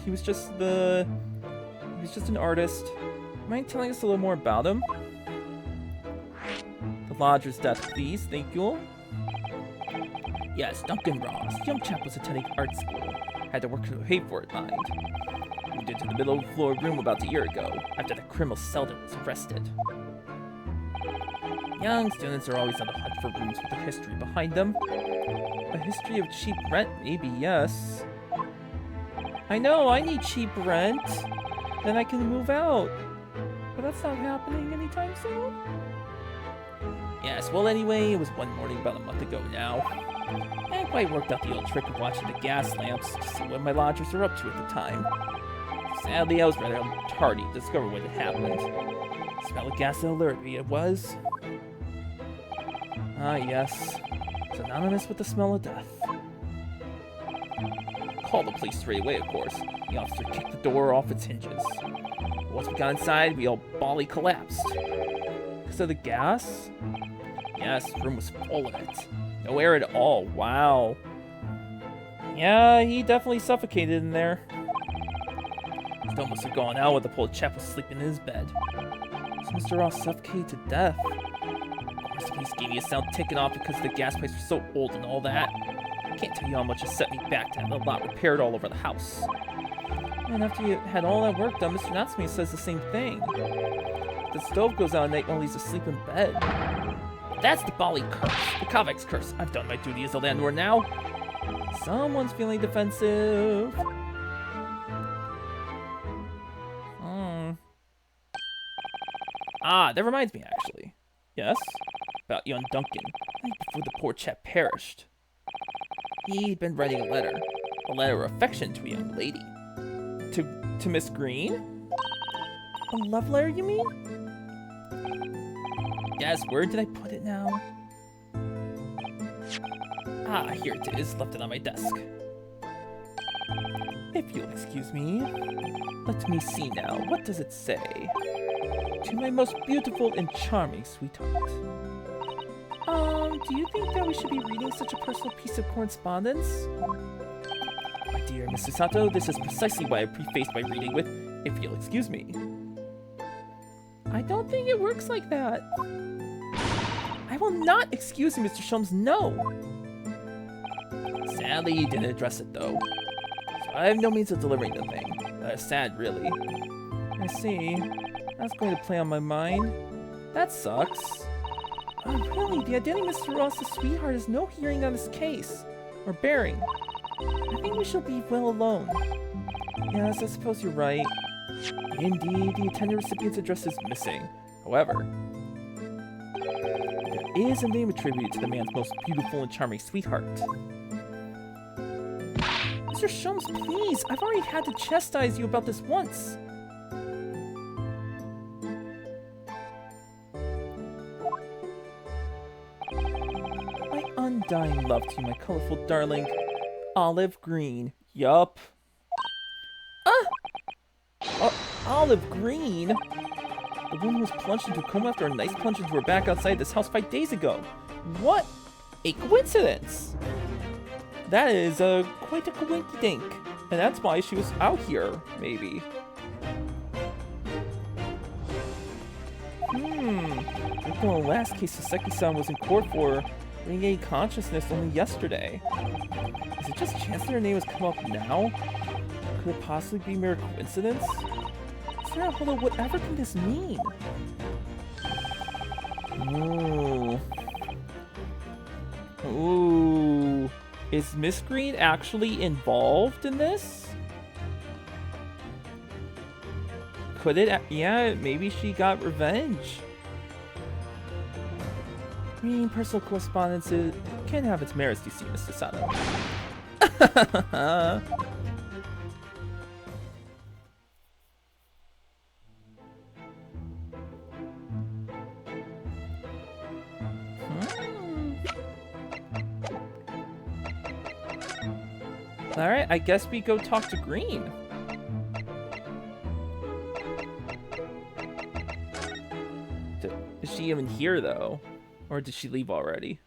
Speaker 1: artist. Mind telling us a little more about him? The lodger's death, please, thank you. Yes, Duncan Ross. Young chap was attending art school. Had to work to pay for it, mind. Moved into the middle of the floor room about a year ago, after the criminal Selden was arrested. Young students are always on the hunt for rooms with a history behind them. A history of cheap rent, maybe, yes. I know, I need cheap rent. Then I can move out. But that's not happening anytime soon. Yes, well anyway, it was one morning about a month ago now. I hadn't quite worked out the old trick of watching the gas lamps to see what my lodgers were up to at the time. Sadly, I was rather tardy to discover what had happened. The smell of gas that alerted me, it was. Ah, yes. Synonymous with the smell of death. Called the police straight away, of course. The officer kicked the door off its hinges. Once we got inside, we all bawly collapsed. Because of the gas? Yes, the room was full of it. No air at all. Wow. Yeah, he definitely suffocated in there. Still must have gone out while the poor chap was sleeping in his bed. So Mr. Ross suffocated to death. Of course, the police gave me a sound ticking off because the gas pipes were so old and all that. I can't tell you how much it set me back to have the lot repaired all over the house. And after you had all that work done, Mr. Natsume says the same thing. The stove goes out at night while he's asleep in bed. That's the Bali curse, the Kavek's curse. I've done my duty as a landlord now. Someone's feeling defensive. Ah, that reminds me, actually. Yes? About young Duncan, the night before the poor chap perished. He'd been writing a letter of affection to a young lady. To Miss Green? A love letter, you mean? Yes, where did I put it now? Ah, here it is, left it on my desk. If you'll excuse me, let me see now, what does it say? To my most beautiful and charming sweetheart. Do you think that we should be reading such a personal piece of correspondence? My dear Mr. Sato, this is precisely why I prefaced my reading with, if you'll excuse me. I don't think it works like that. I will not excuse you, Mr. Shums, no! Sadly, you didn't address it, though. So I have no means of delivering the thing. Sad, really. I see. That's going to play on my mind. That sucks. Really, the identity of Mr. Ross's sweetheart has no hearing on this case. Or bearing. I think we shall be well alone. Yes, I suppose you're right. Indeed, the intended recipient's address is missing. However, there is a name attributed to the man's most beautiful and charming sweetheart. Mr. Shums, please! I've already had to chastise you about this once! My undying love to you, my colorful darling. Olive green. Yup. Olive green? The woman was plunged into a coma after a nice plunge into her back outside this house 5 days ago. What a coincidence! That is quite a coinky-dink. And that's why she was out here, maybe. Like the last case Saseki-san was in court for regained consciousness only yesterday. Is it just chance that her name has come up now? Could it possibly be mere coincidence?
Speaker 2: Sarah, hold on, whatever can this mean?
Speaker 1: Ooh. Ooh. Is Miss Green actually involved in this? Could it? Yeah, maybe she got revenge.
Speaker 2: Reading personal correspondences can have its merits, you see, Mr. Sato.
Speaker 1: Alright, I guess we go talk to Green. Is she even here, though? Or did she leave already?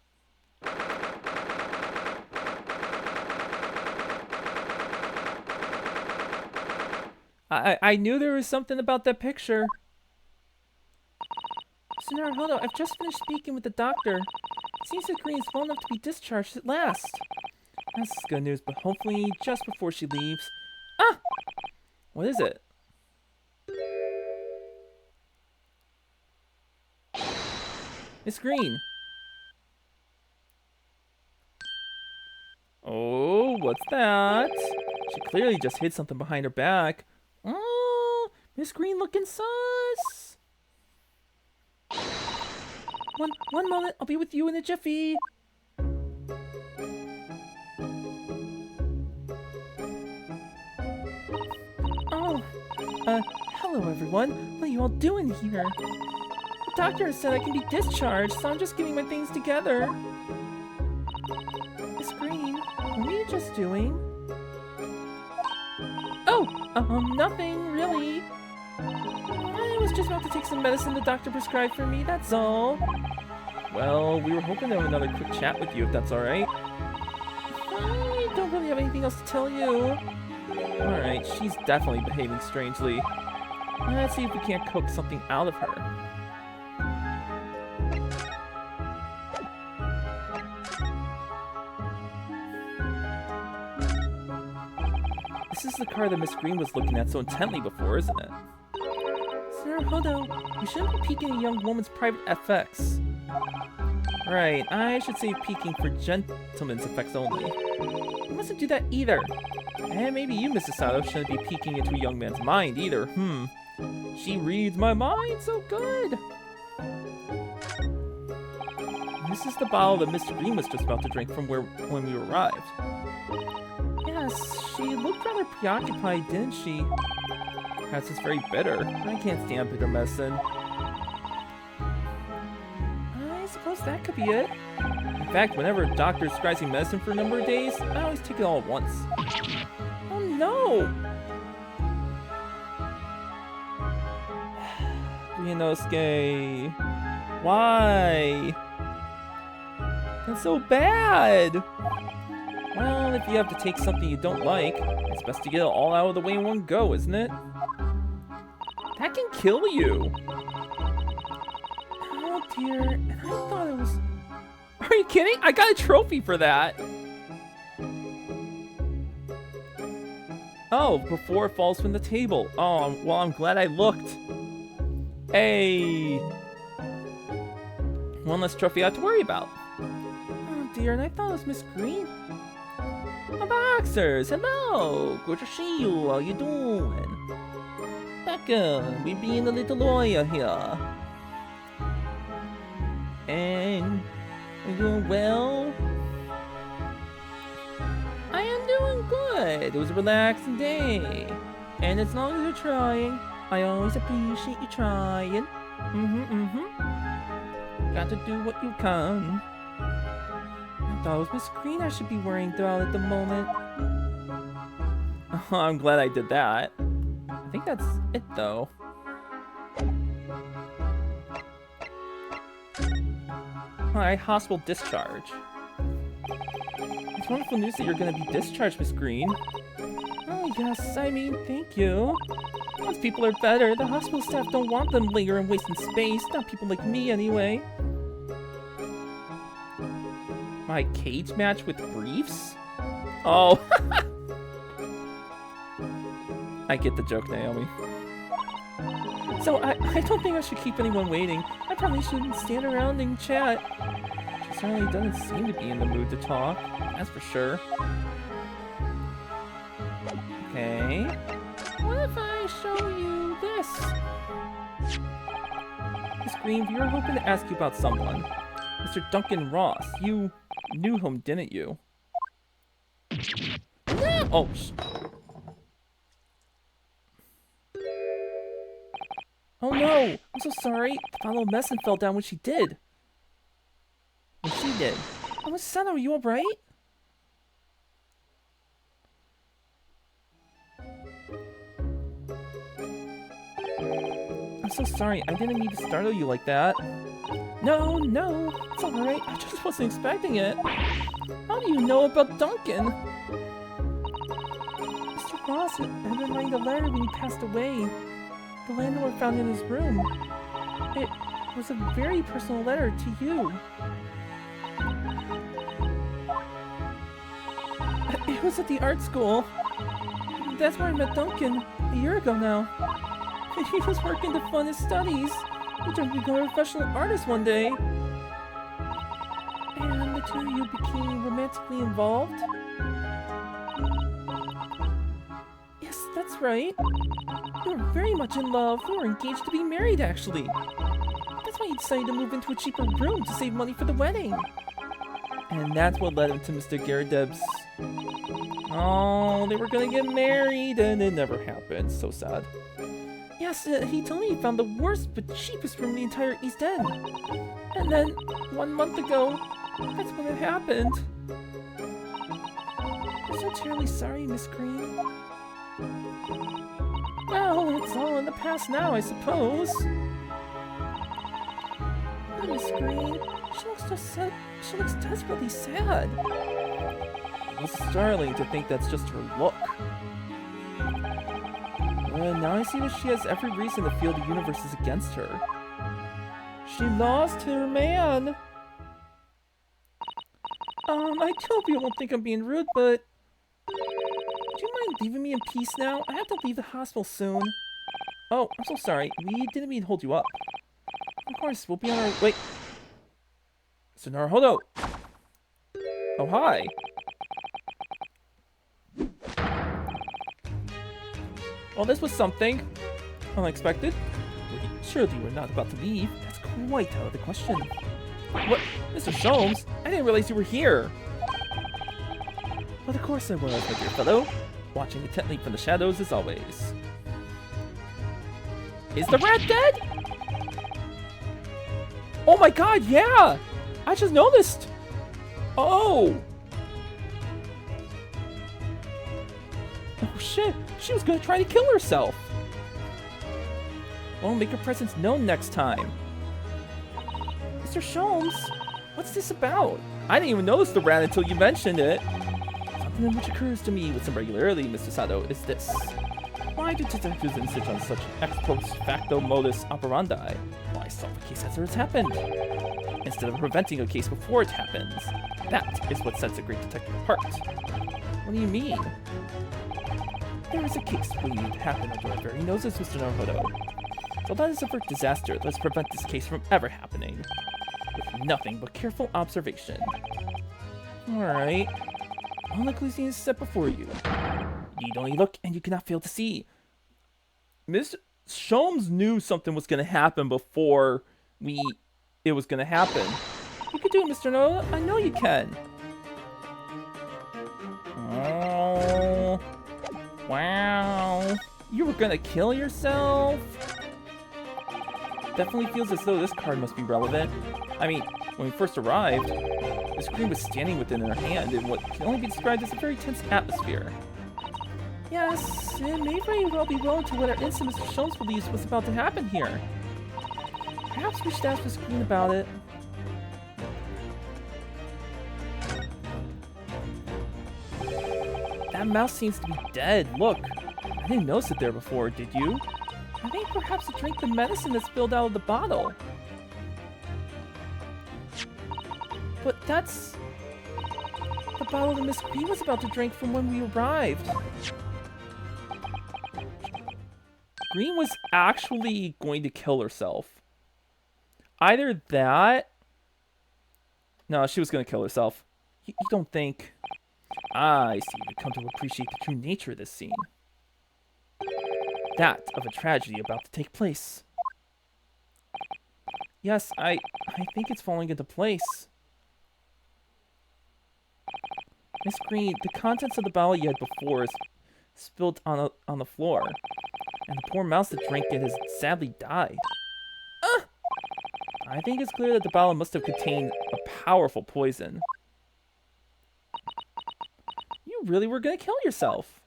Speaker 1: I knew there was something about that picture.
Speaker 2: Sonara, hold on. I've just finished speaking with the doctor. It seems that Green is well enough to be discharged at last.
Speaker 1: This is good news, but hopefully just before she leaves. Ah! What is it? Miss Green. Oh, what's that? She clearly just hid something behind her back. Oh, Miss Green looking sus.
Speaker 2: One moment. I'll be with you in a jiffy. Oh, hello everyone. What are you all doing here? The doctor said I can be discharged, so I'm just getting my things together. Miss Green, what were you just doing? Oh, nothing, really. I was just about to take some medicine the doctor prescribed for me, that's all.
Speaker 1: Well, we were hoping to have another quick chat with you, if that's alright.
Speaker 2: I don't really have anything else to tell you.
Speaker 1: Alright, she's definitely behaving strangely. Let's see if we can't coax something out of her. This is the car that Miss Green was looking at so intently before, isn't it?
Speaker 2: Sir Hodo, you shouldn't be peeking a young woman's private effects.
Speaker 1: Right, I should say peeking for gentlemen's effects only.
Speaker 2: You mustn't do that either.
Speaker 1: And maybe you, Mrs. Sato, shouldn't be peeking into a young man's mind either. She reads my mind so good. This is the bottle that Mr. Green was just about to drink from when we arrived.
Speaker 2: Yes, she looked rather preoccupied, didn't she?
Speaker 1: Perhaps it's very bitter. I can't stand bitter medicine.
Speaker 2: I suppose that could be it.
Speaker 1: In fact, whenever a doctor prescribes me medicine for a number of days, I always take it all at once.
Speaker 2: Oh no!
Speaker 1: Ryunosuke, why? That's so bad! Well, if you have to take something you don't like, it's best to get it all out of the way in one go, isn't it? That can kill you!
Speaker 2: Oh dear, and I thought it was...
Speaker 1: Are you kidding? I got a trophy for that! Oh, before it falls from the table. Oh, well, I'm glad I looked. Hey! One less trophy I have to worry about.
Speaker 2: Oh dear, and I thought it was Miss Green.
Speaker 1: Boxers, hello! Good to see you. How you doing? Becca, we being a little lawyer here. And you doing well? I am doing good. It was a relaxing day. And as long as you're trying, I always appreciate you trying. Got to do what you can.
Speaker 2: I thought it was Miss Green I should be worrying about at the moment.
Speaker 1: I'm glad I did that. I think that's it, though. Alright, hospital discharge. It's wonderful news that you're gonna be discharged, Miss Green.
Speaker 2: Oh yes, I mean, thank you. Once people are better, the hospital staff don't want them lingering and wasting space. Not people like me, anyway.
Speaker 1: My cage match with briefs? Oh. I get the joke, Naomi.
Speaker 2: So I don't think I should keep anyone waiting. I probably shouldn't stand around and chat.
Speaker 1: She certainly doesn't seem to be in the mood to talk. That's for sure. Okay.
Speaker 2: What if I show you this?
Speaker 1: Miss Green, we were hoping to ask you about someone. Mr. Duncan Ross. You knew him, didn't you? Oh,
Speaker 2: Oh no! I'm so sorry. The bottle of medicine fell down when she did.
Speaker 1: and she did.
Speaker 2: Oh, Miss Sato, are you alright?
Speaker 1: I'm so sorry. I didn't mean to startle you like that.
Speaker 2: No, it's alright. I just wasn't expecting it. How do you know about Duncan? Mr. Ross had been writing a letter when he passed away. The landlord found it in his room. It was a very personal letter to you. It was at the art school. That's where I met Duncan a year ago now. He was working to fund his studies. He tried to become a professional artist one day. And the two of you became romantically involved? Yes, that's right. You were very much in love. We were engaged to be married, actually. That's why you decided to move into a cheaper room to save money for the wedding.
Speaker 1: And that's what led him to Mr. Garrideb's. Oh, they were gonna get married, and it never happened. So sad.
Speaker 2: Yes, he told me he found the worst but cheapest room in the entire East End. And then, 1 month ago, that's when it happened. I'm so terribly sorry, Miss Green. Well, it's all in the past now, I suppose. Oh, Miss Green, she looks desperately sad.
Speaker 1: It's startling to think that's just her look. Now I see that she has every reason to feel the universe is against her.
Speaker 2: She lost her man. I do hope you won't think I'm being rude, but do you mind leaving me in peace now? I have to leave the hospital soon.
Speaker 1: Oh, I'm so sorry. We didn't mean to hold you up.
Speaker 2: Of course, we'll be on our... Wait.
Speaker 1: So Naruhodo. Oh, hi. Well, this was something unexpected.
Speaker 2: Surely we're not about to leave.
Speaker 1: That's quite out of the question. What? Mr. Sholmes? I didn't realize you were here.
Speaker 2: But of course I was, my dear fellow.
Speaker 1: Watching intently from the shadows as always. Is the rat dead? Oh my god, yeah! I just noticed! Oh! Oh shit, she was gonna try to kill herself! Well, make her presence known next time.
Speaker 2: Mr. Sholmes, what's this about?
Speaker 1: I didn't even notice the rat until you mentioned it. Something which occurs to me with some regularity, Mr. Sato, is this. Why do detectives insist on such ex post facto modus operandi? Why solve a case after it's happened, instead of preventing a case before it happens? That is what sets a great detective apart. What do you mean? There is a case waiting to happen under our very noses, Mr. Naruhodo. So let us avert disaster. Let's prevent this case from ever happening. With nothing but careful observation. Alright. All the clues is set before you. Need only look, and you cannot fail to see. Miss Sholmes knew something was going to happen before it was going to happen. You can do it, Mr. Noah. I know you can. Oh. Wow. You were going to kill yourself? Definitely feels as though this card must be relevant. I mean, when we first arrived, the screen was standing within her hand in what can only be described as a very tense atmosphere.
Speaker 2: Yes, it may very well be well into what our instant Mr. Sholmes believes was about to happen here. Perhaps we should ask Miss Green about it.
Speaker 1: That mouse seems to be dead. Look, I didn't notice it there before, did you?
Speaker 2: I think perhaps it drank the medicine that spilled out of the bottle. But that's the bottle that Miss Green was about to drink from when we arrived.
Speaker 1: Green was actually going to kill herself. Either that... No, she was going to kill herself. You don't think... I see. You've come to appreciate the true nature of this scene. That of a tragedy about to take place. Yes, I think it's falling into place. Miss Green, the contents of the bottle you had before is spilled on the floor. And the poor mouse that drank it has sadly died. I think it's clear that the bottle must have contained a powerful poison. You really were gonna kill yourself.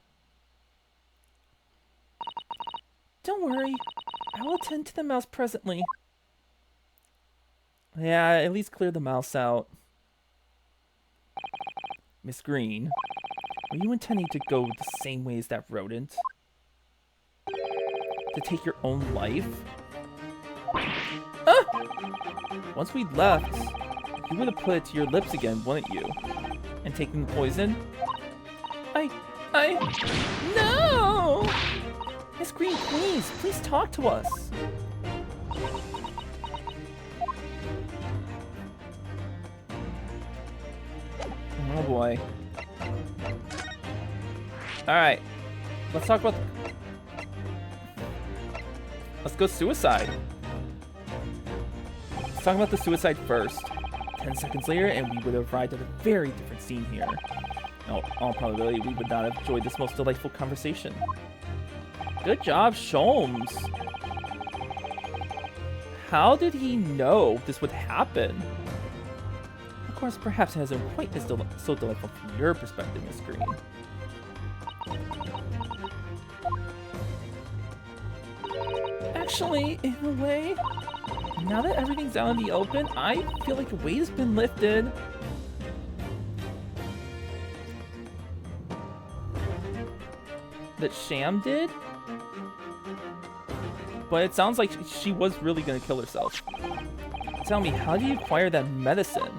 Speaker 2: Don't worry. I will attend to the mouse presently.
Speaker 1: Yeah, at least clear the mouse out. Miss Green, were you intending to go the same way as that rodent? To take your own life? Once we left, you would have put it to your lips again, wouldn't you? And taken the poison?
Speaker 2: No!
Speaker 1: Miss Green, please talk to us. Oh boy. Alright. Let's talk about... Let's go suicide. Let's talk about the suicide first. 10 seconds later, and we would have arrived at a very different scene here. In all probability, we would not have enjoyed this most delightful conversation. Good job, Sholmes. How did he know this would happen? Of course, perhaps it hasn't quite as so delightful from your perspective, Miss Green.
Speaker 2: Actually, in a way, now that everything's out in the open, I feel like a weight has been lifted.
Speaker 1: That Sham did? But it sounds like she was really gonna kill herself. Tell me, how do you acquire that medicine?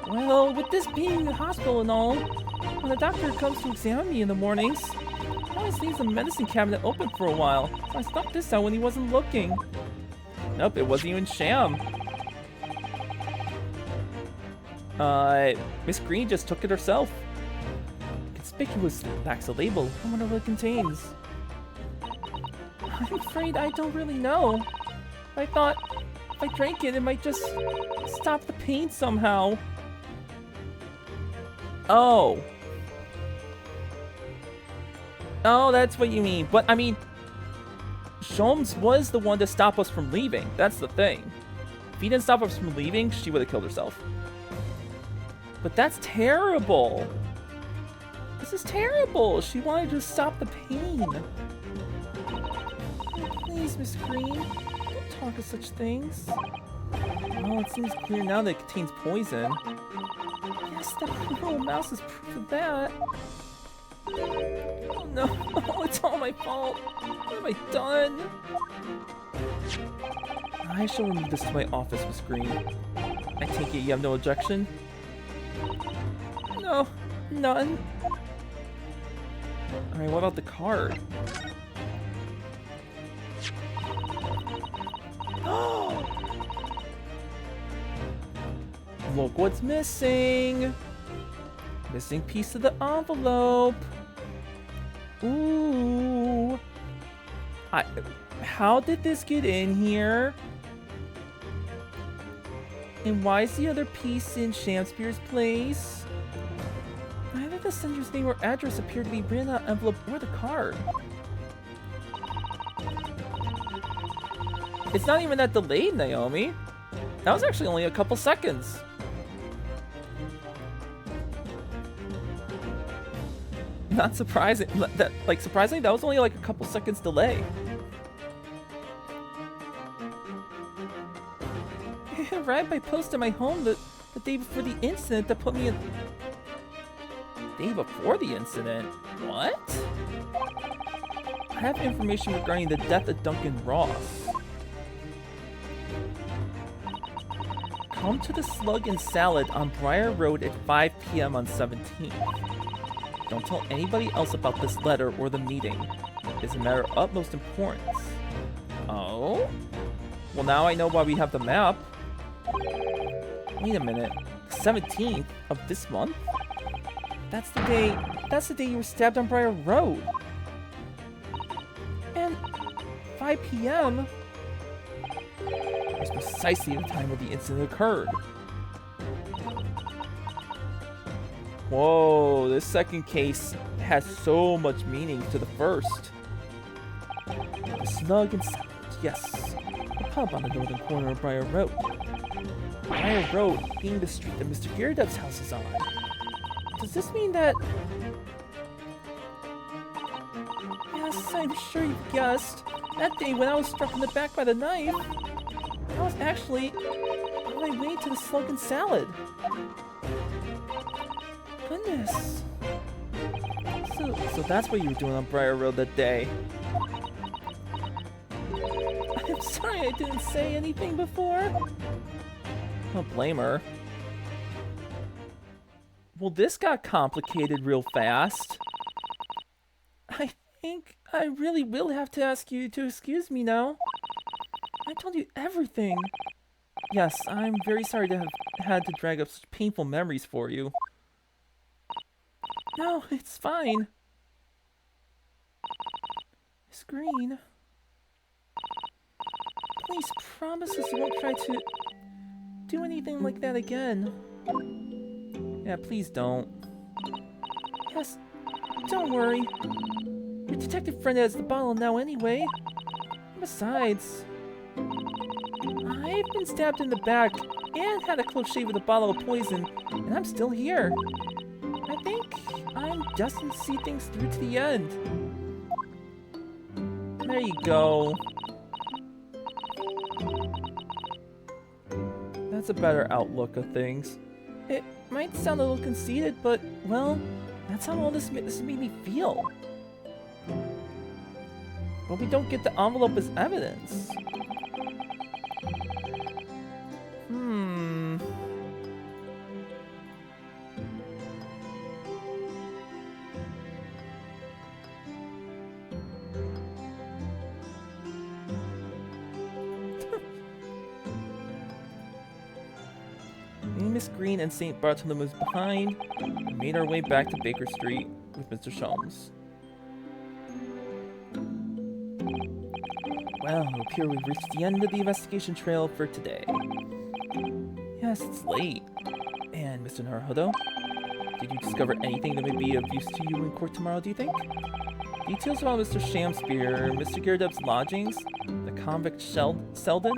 Speaker 2: Well, with this being a hospital and all, when the doctor comes to examine me in the mornings, he always leaves the medicine cabinet open for a while, so I stuck this out when he wasn't looking.
Speaker 1: Nope, it wasn't even Sham. Miss Green just took it herself. Conspicuously lacks a label. I wonder what it contains.
Speaker 2: I'm afraid I don't really know. I thought if I drank it, it might just stop the pain somehow.
Speaker 1: Oh. Oh, that's what you mean. But, I mean, Sholmes was the one to stop us from leaving. That's the thing. If he didn't stop us from leaving, she would have killed herself. But that's terrible. This is terrible. She wanted to stop the pain.
Speaker 2: Please, Miss Green, don't talk of such things.
Speaker 1: Well, it seems clear now that it contains poison.
Speaker 2: Yes, that little mouse is proof of that. Oh no, it's all my fault. What have I done?
Speaker 1: I shall remove this to my office, Miss Green. I take it you have no objection?
Speaker 2: No, none.
Speaker 1: Alright, what about the card? Look what's missing! Missing piece of the envelope! Ooh! How did this get in here? And why is the other piece in Shakespeare's place? Neither the sender's name or address appear to be written on the envelope or the card. It's not even that delayed, Naomi. That was actually only a couple seconds. Not surprising. Surprisingly, that was only like a couple seconds delay.
Speaker 2: It arrived by post at my home the day before the incident that put me in...
Speaker 1: Day before the incident? What? I have information regarding the death of Duncan Ross. Come to the Slug and Salad on Briar Road at 5 p.m. on 17th. Don't tell anybody else about this letter or the meeting. It's a matter of utmost importance. Oh? Well, now I know why we have the map. Wait a minute. The 17th of this month? That's the day you were stabbed on Briar Road. And 5 p.m. was precisely the time where the incident occurred. Whoa, this second case has so much meaning to the first. The Slug and Salad, yes. A pub on the northern corner of Briar Road. Briar Road being the street that Mr. Gyarados' house is on. Does this mean that... Yes, I'm sure you've guessed. That day when I was struck in the back by the knife, I was actually on my way to the Slug and Salad. Goodness. So that's what you were doing on Briar Road that day. I'm sorry I didn't say anything before. Don't blame her. Well, this got complicated real fast. I think I really will have to ask you to excuse me now. I told you everything. Yes, I'm very sorry to have had to drag up such painful memories for you. No, it's fine. Miss Green. Please promise us you won't try to do anything like that again. Yeah, please don't. Yes, don't worry. Your detective friend has the bottle now anyway. Besides, I've been stabbed in the back and had a close shave with a bottle of poison, and I'm still here. I think I'm destined to see things through to the end. There you go. That's a better outlook of things. It might sound a little conceited, but, well, that's how all this made me feel. But we don't get the envelope as evidence. Miss Green and St. Bartholomew's behind, and made our way back to Baker Street with Mr. Sholmes. Well, it appears we've reached the end of the investigation trail for today. Yes, it's late. And Mr. Naruhodo, did you discover anything that may be of use to you in court tomorrow, do you think? Details about Mr. Shamspear, Mr. Gyarados' lodgings, the convict Selden?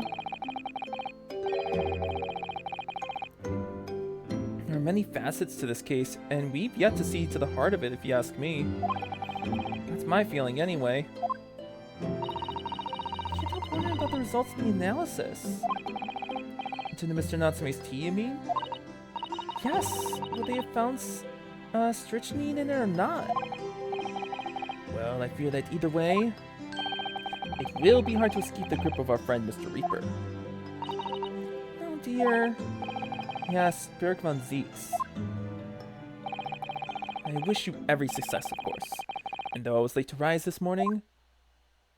Speaker 1: There are many facets to this case, and we've yet to see to the heart of it, if you ask me. That's my feeling, anyway. I can't help wondering about the results of the analysis. To Mr. Natsume's tea, you mean? Yes, would they have found strychnine in it or not? Well, I fear that either way, it will be hard to escape the grip of our friend Mr. Reaper. Oh dear. Yes, Berg von Zeeks. I wish you every success, of course. And though I was late to rise this morning,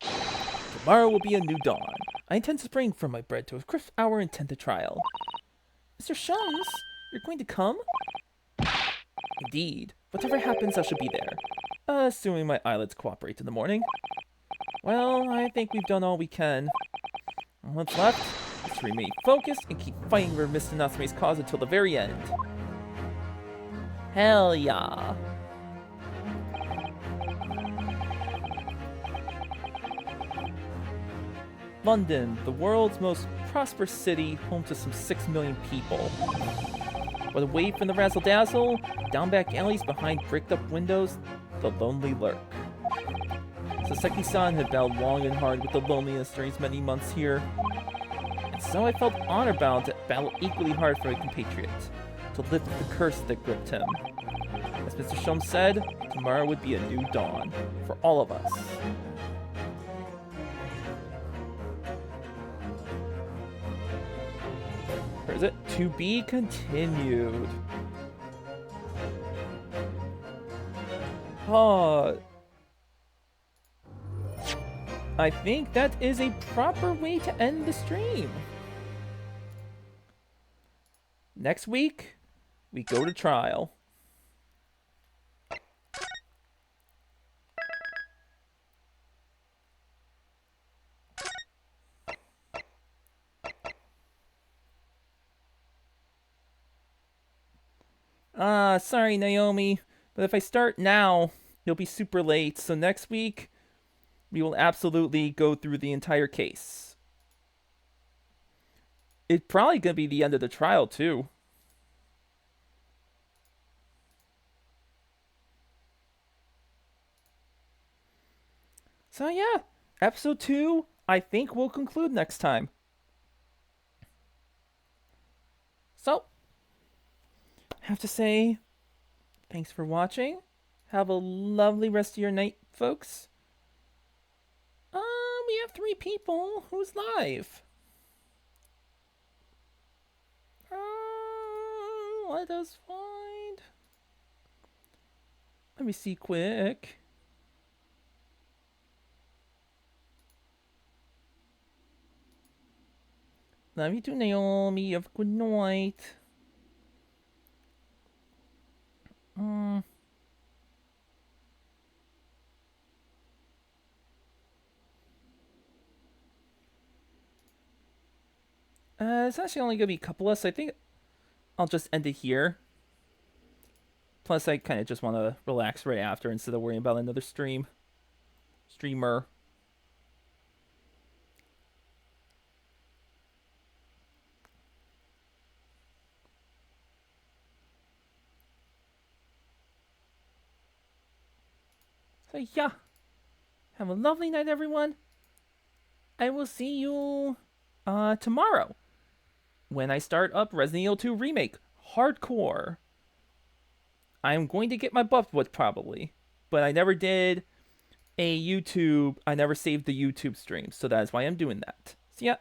Speaker 1: tomorrow will be a new dawn. I intend to spring from my bread to a crisp hour and tend the trial. Mr. Sholmes, you're going to come? Indeed. Whatever happens, I shall be there. Assuming my eyelids cooperate in the morning. Well, I think we've done all we can. All that's left is to remain focused and keep fighting for Mr. Natsume's cause until the very end. Hell yeah. London, the world's most prosperous city, home to some 6 million people. But away from the razzle-dazzle, down back alleys behind bricked-up windows, the lonely lurk. Saseki-san had battled long and hard with the loneliness during his many months here, and so I felt honor-bound to battle equally hard for a compatriot, to lift the curse that gripped him. As Mr. Sholmes said, tomorrow would be a new dawn, for all of us. Or is it to be continued? I think that is a proper way to end the stream. Next week, we go to trial. Sorry, Naomi, but if I start now, it'll be super late. So next week, we will absolutely go through the entire case. It's probably going to be the end of the trial, too. So yeah, episode 2, I think we'll conclude next time. So, have to say, thanks for watching. Have a lovely rest of your night, folks. We have 3 people. Who's live? Let us find. Let me see quick. Love you too, Naomi. Have a good night. It's actually only gonna be a couple of us. I think I'll just end it here. Plus, I kind of just want to relax right after instead of worrying about another streamer. So yeah, have a lovely night, everyone. I will see you tomorrow when I start up Resident Evil 2 Remake Hardcore. I'm going to get my buff whipped probably, but I never did a YouTube. I never saved the YouTube stream, so that is why I'm doing that. So yeah,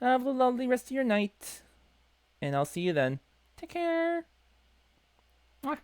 Speaker 1: have a lovely rest of your night, and I'll see you then. Take care. Mwah.